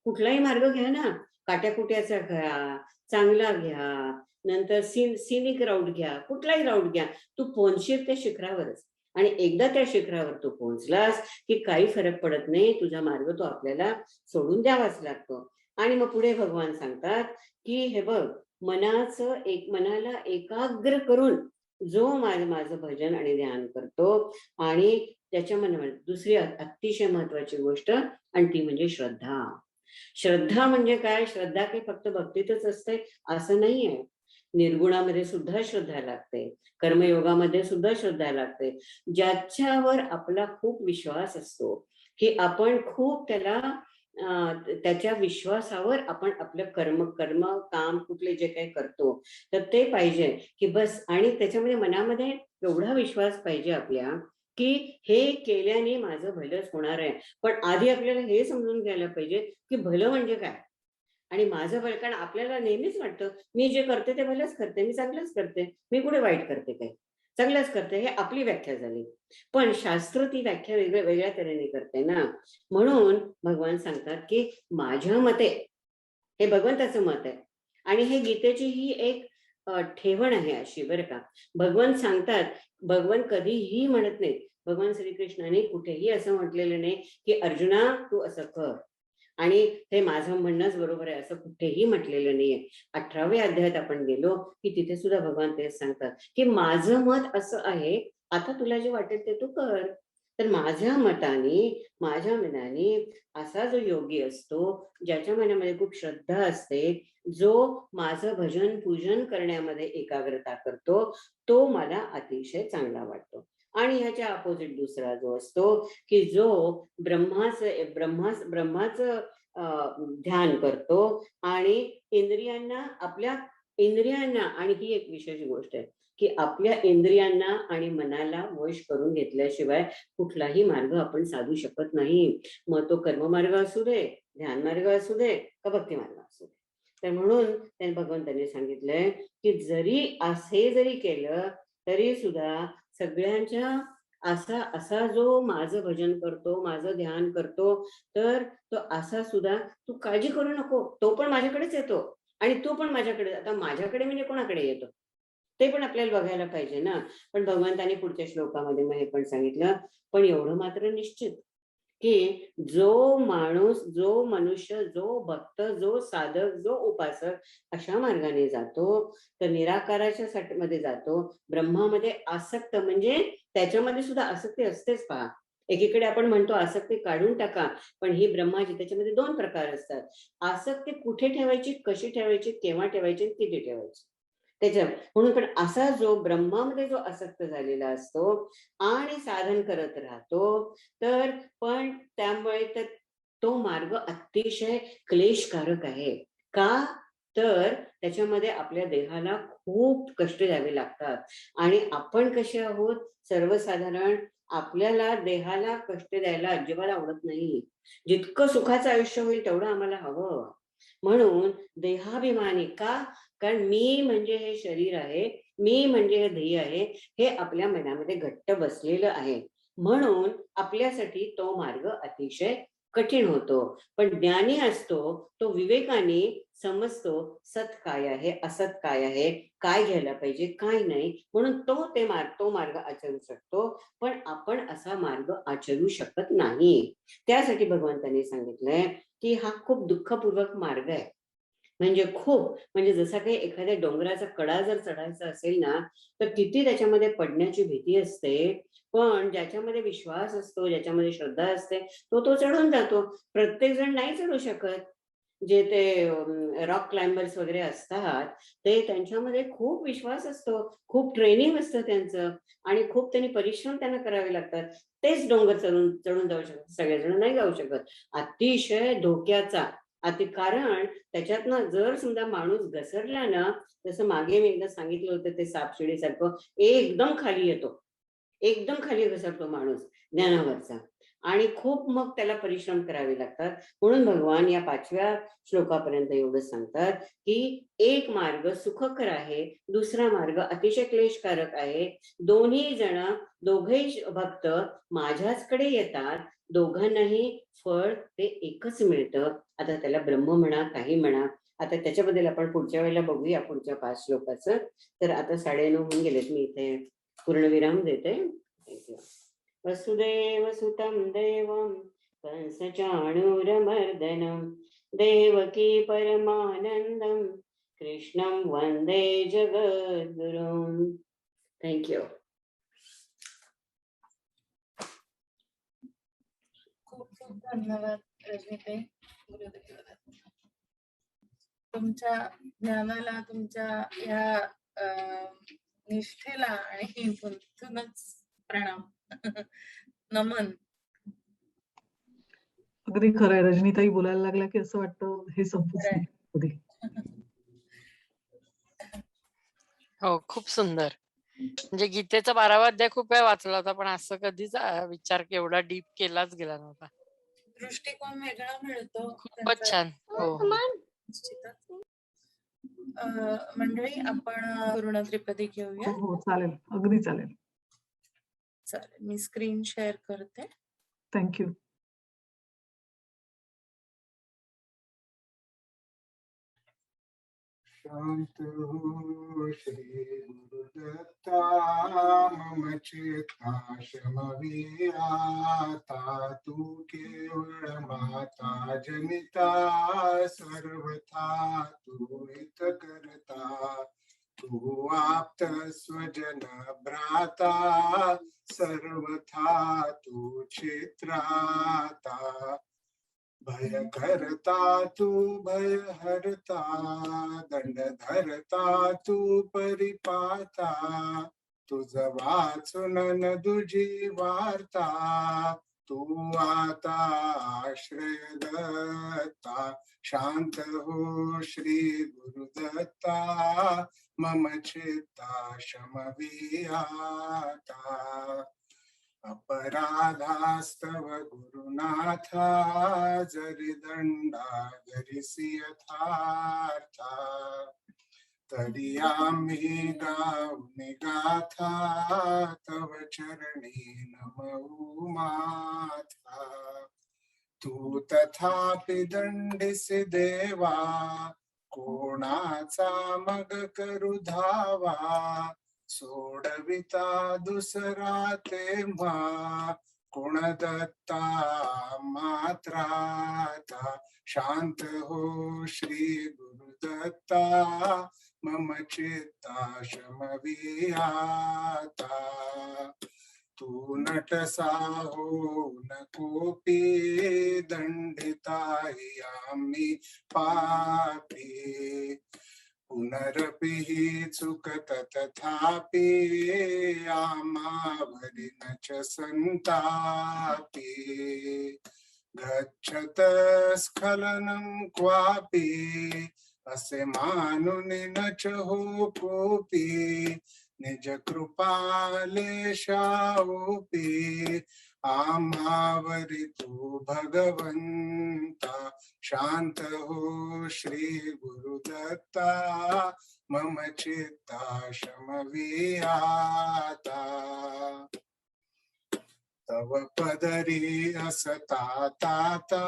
I: कुठलाही मार्ग घ्या ना, काट्याकुट्याचा घ्या, चांगला घ्या, नंतर सिनिक राऊट घ्या, कुठलाही राऊट घ्या, तू पोहोचशील त्या शिखरावरच. आणि एकदा त्या शिखरावर तू पोहोचलास की काही फरक पडत नाही, तुझा मार्ग तो आपल्याला सोडून द्यावाच लागतो. आणि मग पुढे भगवान सांगतात की हे बघ, मनाला एकाग्र करून जो माझं भजन आणि ध्यान करतो, आणि त्याच्या मनावर दुसरी अतिशय महत्वाची गोष्ट, आणि ती म्हणजे श्रद्धा. श्रद्धा म्हणजे काय? श्रद्धा काही फक्त भक्तीतच असते असं नाहीये, निर्गुणामध्ये सुद्धा श्रद्धा लागते, कर्मयोगामध्ये सुद्धा श्रद्धा लागते. ज्याच्यावर आपला खूप विश्वास असतो की आपण खूप त्याच्या विश्वासावर आपण आपलं कर्म काम कुठले जे काही करतो तर ते पाहिजे की बस, आणि त्याच्यामध्ये मनामध्ये एवढा विश्वास पाहिजे आपल्या की हे केल्याने माझं भलंच होणार आहे. पण आधी आपल्याला हे समजून घ्यायला पाहिजे की भलं म्हणजे काय आणि माझं भलं. कारण आपल्याला नेहमीच वाटतं मी जे करते ते भलंच करते, मी चांगलंच करते, मी कुठे वाईट करते, काही चांगलंच करते, हे आपली व्याख्या झाली. पण शास्त्र ती व्याख्या वेगळ्या तऱ्हेने करते ना. म्हणून भगवान सांगतात की माझ्या मते, हे भगवंताचं मत आहे आणि हे गीतेची ही एक ठेवण आहे अशी, बरं का. भगवान सांगतात, भगवान कधीही म्हणत नाहीत, भगवान श्रीकृष्णाने कुठेही असं म्हटलेलं नाही की अर्जुना तू असं कर आणि ते माझं म्हणणंच बरोबर आहे, असं कुठेही म्हटलेलं नाहीये. 18व्या अध्यायात आपण गेलो की तिथे सुद्धा भगवान तेच सांगतात की माझं मत असं आहे, आता तुला जे वाटेल ते तू कर. तर माझ्या मनाने असा जो योगी असतो, ज्याच्या मनामध्ये खूप श्रद्धा असते, जो माझं भजन पूजन करण्यामध्ये एकाग्रता करतो, तो मला अतिशय चांगला वाटतो. आणि ह्याच्या अपोजिट दुसरा जो असतो की जो ब्रह्माचं ध्यान करतो आणि आपल्या इंद्रियांना, आणि ही एक विशेष गोष्ट आहे की आपल्या इंद्रियांना आणि मनाला वश करून घेतल्याशिवाय कुठलाही मार्ग आपण साधू शकत नाही. मग तो कर्ममार्ग असू दे, ध्यान मार्ग असू दे, का भक्ती मार्ग असू दे. तर म्हणून भगवंतांनी सांगितलंय की जरी केलं तरी सुद्धा सगळ्यांच्या असा जो माझं भजन करतो, माझं ध्यान करतो, तर तो असा सुद्धा तू काळजी करू नको, तो पण माझ्याकडेच येतो आणि तू पण माझ्याकडे. आता माझ्याकडे म्हणजे कोणाकडे येतो ते पण आपल्याला बघायला पाहिजे ना. पण भगवंतांनी पुढच्या श्लोकामध्ये मग हे पण सांगितलं, पण एवढं मात्र निश्चित की जो माणूस, जो मनुष्य, जो भक्त, जो साधक, जो उपासक अशा मार्गाने जातो, तर निराकाराच्या मध्ये जातो, ब्रह्मामध्ये आसक्त, म्हणजे त्याच्यामध्ये सुद्धा आसक्ती असतेच. पहा, एकीकडे आपण म्हणतो आसक्ती काढून टाका, पण ही ब्रह्माची त्याच्यामध्ये 2 प्रकार असतात. आसक्ती कुठे ठेवायची, कशी ठेवायची, केव्हा ठेवायची, किती ठेवायची, म्हणून पण असा जो ब्रह्मामध्ये जो आसक्त झालेला असतो आणि साधन करत राहतो, तर पण त्यामुळे तर तो मार्ग अतिशय क्लेशकारक आहे. का? तर त्याच्यामध्ये आपल्या देहाला खूप कष्ट द्यावे लागतात आणि आपण कसे आहोत, सर्वसाधारण आपल्याला देहाला कष्ट द्यायला अजिबात आवडत नाही. जितकं सुखाचं आयुष्य होईल तेवढं आम्हाला हवं. म्हणून देहाभिमानी का? कारण मी म्हणजे हे शरीर आहे, मी म्हणजे हे ध्येय आहे, हे आपल्या मनामध्ये घट्ट बसलेलं आहे. म्हणून आपल्यासाठी तो मार्ग अतिशय कठीण होतो. पण ज्ञानी असतो तो विवेकाने समजतो सत काय आहे, असत काय आहे, काय घ्यायला पाहिजे, काय नाही, म्हणून तो मार्ग आचरू शकतो. पण आपण असा मार्ग आचरू शकत नाही. त्यासाठी भगवंतांनी सांगितलंय की हा खूप दुःखपूर्वक मार्ग आहे. म्हणजे जसा काही एखाद्या डोंगराचा कडा जर चढायचा असेल ना, तर किती त्याच्यामध्ये पडण्याची भीती असते. पण ज्याच्यामध्ये विश्वास असतो, ज्याच्यामध्ये श्रद्धा असते, तो चढून जातो. प्रत्येक जण नाही चढू शकत. जे ते रॉक क्लाइंबर्स वगैरे असतात, ते त्यांच्यामध्ये खूप विश्वास असतो, खूप ट्रेनिंग असतं त्यांचं आणि खूप त्यांनी परिश्रम त्यांना करावे लागतात. तेच डोंगर चढून जाऊ शकतात, सगळेजण नाही जाऊ शकत. अतिशय धोक्याचा कारण त्याच्यातनं जर समजा माणूस घसरला ना, जसं मागे मी एकदा सांगितलं होतं ते सापशिडीसारखं एकदम खाली येतो, एकदम खाली घसरतो माणूस ज्ञानावरचा आणि खूप मग त्याला परिश्रम करावे लागतात. म्हणून भगवान या 5व्या श्लोकापर्यंत एवढं सांगतात की एक मार्ग सुखकर आहे, दुसरा मार्ग अतिशय क्लेशकारक आहे. दोघेही भक्त माझ्याचकडे येतात, दोघांनाही फळ ते एकच मिळतं. आता त्याला ब्रह्म म्हणा, काही म्हणा. आता त्याच्याबद्दल आपण पुढच्या वेळेला बघूया, पुढच्या 5 श्लोकाचं. तर आता 9:30 होऊन गेलेत, मी इथे पूर्णविराम देते. वसुदेव सुतं देवं कंसचाणूरमर्दनं देवकी परमानंदं कृष्णं वंदे जगद्गुरुं. थँक्यू.
A: खूप खूप धन्यवाद रजनीताई. गुरुदेव तुमच्या ज्ञानाला, तुमच्या या निष्ठेला आणि इथूनच प्रणाम. नमन.
J: अगदी खरंय, रजनीताई बोलायला लागल्या की असं वाटतं हे संपूच नाही कधी.
C: हो, खूप सुंदर. म्हणजे गीतेचा 12वा अध्याय खूप वेळा वाचला होता, पण असं कधीच विचार एवढा डीप केलाच गेला नव्हता.
A: दृष्टिकोन वेगळा मिळतो.
C: खूपच छान. हो.
A: मंडळी, आपण पूर्ण त्रिपदी घेऊया.
J: हो, चालेल, अगदी चालेल.
A: चालेल, मी स्क्रीन शेअर करते.
J: थँक्यू.
K: शांत हो श्री गुरुदत्ता, मम चेता शमवी आता, तू केवळ माता जनिता, सर्वथा तू हित करता, तू आप्त स्वजन भ्राता सर्वथा तू चित्राता भय करता तू भय हरता दंड धरता तू परिपाता तुझ वाचून न दुजी वार्ता तू आता आश्रय दत्ता शांत हो श्री गुरुदत्ता मम चित्ता शमवियाता अपराधास्तव गुरुनाथा जरी दंडा धरिसी यथार्था तरी आम्ही गाऊन गाथा तव चरणी नमऊ माथा तू तथापि दंडिसी देवा कोणाचा मग करू धावा सोडविता दुसरा तेव्हा कोण दत्ता मात्राता शांत हो श्री गुरुदत्ता मम चित्ता शमवियाता तू नटसा हो न कोपी दंडिताही आम्ही पापी पुनरपि हि चुकत तथापि आमावरि न च संतापि गच्छत स्खलनं क्वापि असे मानुनि न च हो कोपि निज कृपालेशाओपि आम्हावरी तू भगवंता शांत हो श्री गुरुदत्ता मम चित्ता शमवियाता तव पदरी असता ताता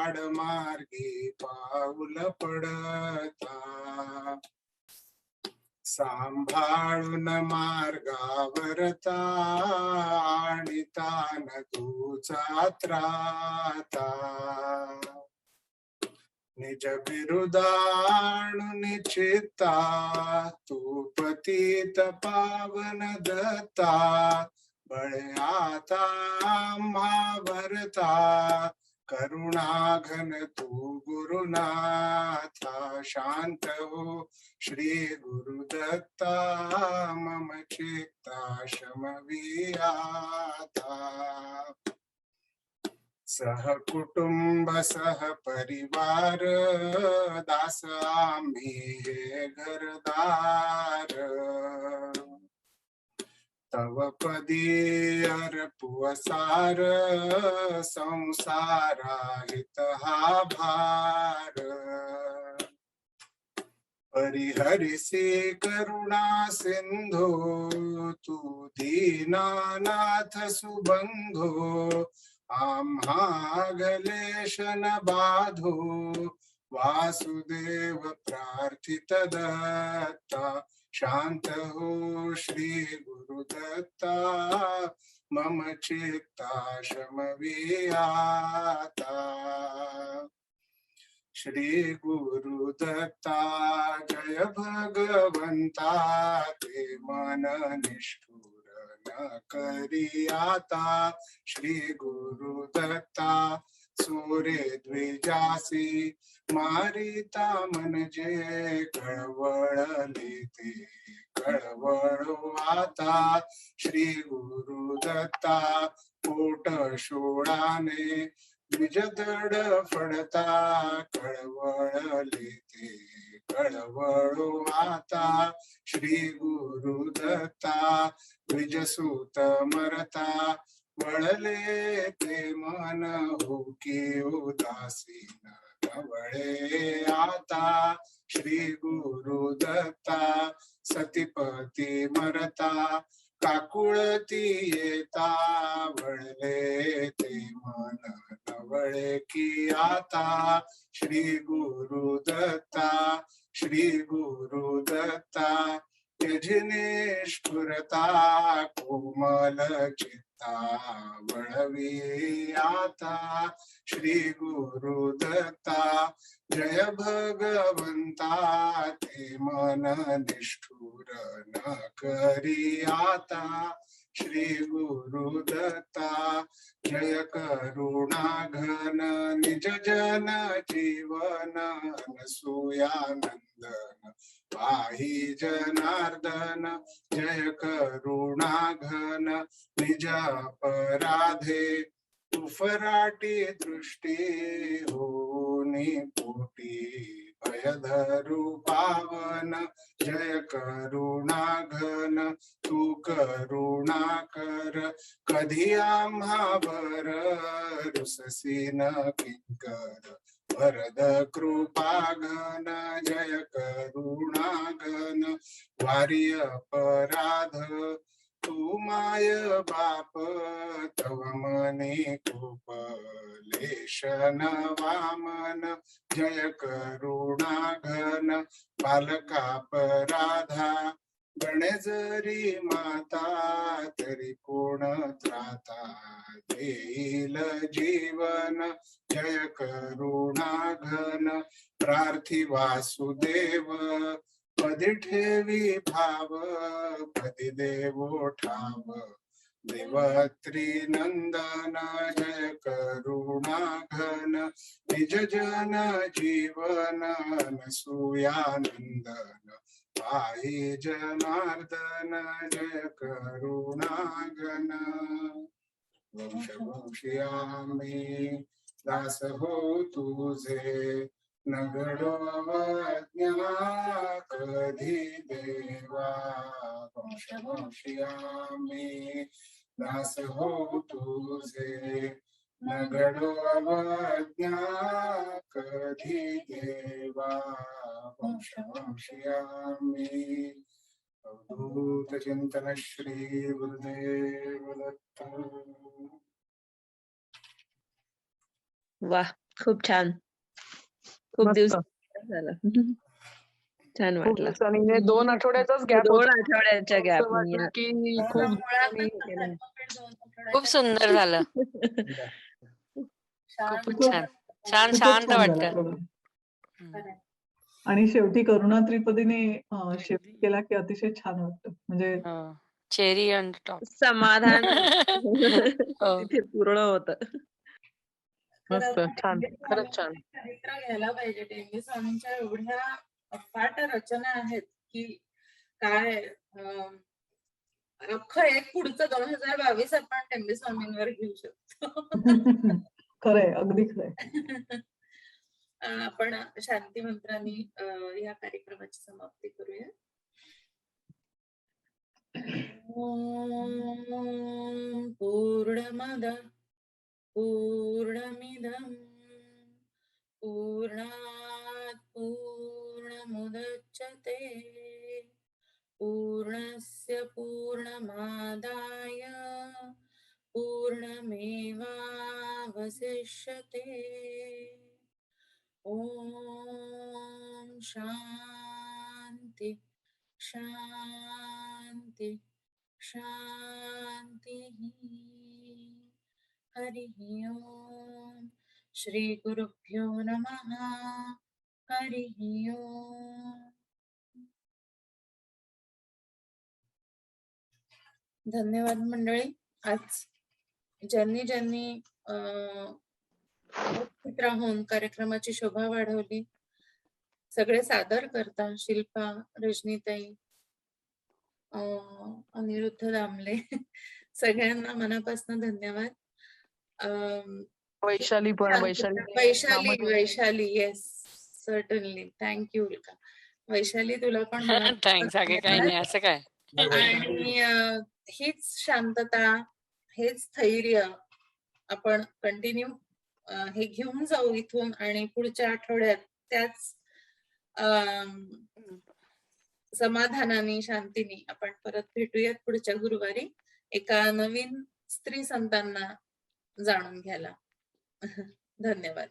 K: आडमार्गी पाऊल पडता सांभाळून मार्गावरता आणि तान तुझा त्राता निज बिरुदाणु चित्ता तू पतित पावन दत्ता बळ्याता भरता करुणा घन तू गुरुनाथा शांत हो श्री गुरुदत्ता मम चित्ता शमवियाता सह कुटुंब सह परिवार दास आम्ही हे घरदार तव पदी अर्पुसार संसारा हित हा भार परिहरिसी करुणा सिंधो तू दीनानाथ सुबंधो आम्हा गलेशन बाधो वासुदेव प्रार्थित दत्ता शांत हो श्री गुरुदत्ता मम चित्ता शमवियाता श्री गुरुदत्ता जय भगवंता ते मन निष्ठुर न करियाता श्री गुरुदत्ता सूर्य द्विजासी मारिता म्हणजे कळवळले ते कळवळो आता श्री गुरुदत्ता पोट शोळाने द्विजदड फडता कळवळले ते कळवळो आता श्री गुरुदत्ता द्विजसूत मरता वळले ते मन हो की उदासीन नवळे आता श्री गुरुदत्ता सतीपती मरता काकुळती येता वळले ते मन नवळे की आता श्री गुरुदत्ता त्यजी निष्ठुरता कोमल चित्ता वळवी आता श्री गुरु दत्ता जय भगवंता ते मन निष्ठुर न करी आता श्री गुरु दत्ता जय करुणा घन निज जन जीवन अनसूयानंदन पाहि जनार्दन जय करुणा घन निज अपराधे उफराटी दृष्टी होनी पोटी भयधरु पावन जय करुणा घन तू करुणा कर कधी आम्हावर रुससी न किंकर वरद कृपा घन जय करुणा घन वारी अपराध तू माय बाप तव मनी खूप लेशन वामन जय करुणा घन बालकापराधा गणे जरी माता तरी कोण त्राता देईल जीवन जय करुणा घन प्रार्थी वासुदेव पदी ठेवी भाव पदी देवो ठाव देवत्री नंदन जय करुणा घन निज जन जीवन अनसूयानंदन पाहि जनार्दन जय करुणा घन वंश वंशियामी दास हो तुझे नगडो अवज्ञा कधी देवा वंश वंशियामी दास हो तुझे नगडो अवज्ञा कधी देवा वंश वंशियामी अवधूत चिंतन श्री गुरुदेव दत्त.
L: वाह, खूप छान. खूप
J: मस्त.
L: दिवस झालं. छान
J: खूप
L: वाटलं.
J: दिवसांनी म्हणजे 2 आठवड्याचाच गॅप
L: 2
J: होता.
L: आठवड्याच्या
J: असं
L: गॅप
J: वाटलं की खूप दिवसांनी हे केलंय.
C: खूप सुंदर झालं. खूपच छान. छान
J: खूपच
C: शांत
J: छान झाला
C: वाटतं.
J: प्रोग्राम. आणि शेवटी करुणा त्रिपदीने शेवटी केला की अतिशय छान वाटतं. म्हणजे
C: चेरी ऑन द टॉप.
L: समाधान
C: हो.
L: तिथे पूर्ण होतं.
J: मस्त छान. खरंच छान.
A: चरित्र घ्यायला पाहिजे. टेंबे स्वामींच्या एवढ्या अफाट रचना आहेत की काय अख्खं एक पुढचं 2022 आपण टेंबे स्वामींवर घेऊ शकतो.
J: खरंय, अगदी खरंय.
A: आपण शांती मंत्रांनी या कार्यक्रमाची समाप्ती करूया. ओम पूर्णमद पूर्णमिदं पूर्णात् पूर्णमुदच्यते पूर्णस्य पूर्णमादाय पूर्णमेवावशिष्यते. ओम शांति शांति शांति. हरि ओम. श्री गुरुभ्यो नमः. हरि ओम. धन्यवाद मंडळी. आज ज्यांनी उपस्थित राहून कार्यक्रमाची शोभा वाढवली, सगळे सादर करता शिल्पा, रजनीताई, अनिरुद्ध दामले, सगळ्यांना मनापासून धन्यवाद.
J: वैशाली पण
A: वैशाली येस सर्टनली. थँक्यू उल्का. वैशाली तुला पण
C: थँक्स. काही नाही, असं काय.
A: आणि हीच शांतता, हेच स्थैर्य आपण कंटिन्यू हे घेऊन जाऊ इथून आणि पुढच्या आठवड्यात त्याच समाधानाने, शांतीने आपण परत भेटूयात पुढच्या गुरुवारी एका नवीन स्त्री संतांना जाणून घ्यायला. धन्यवाद.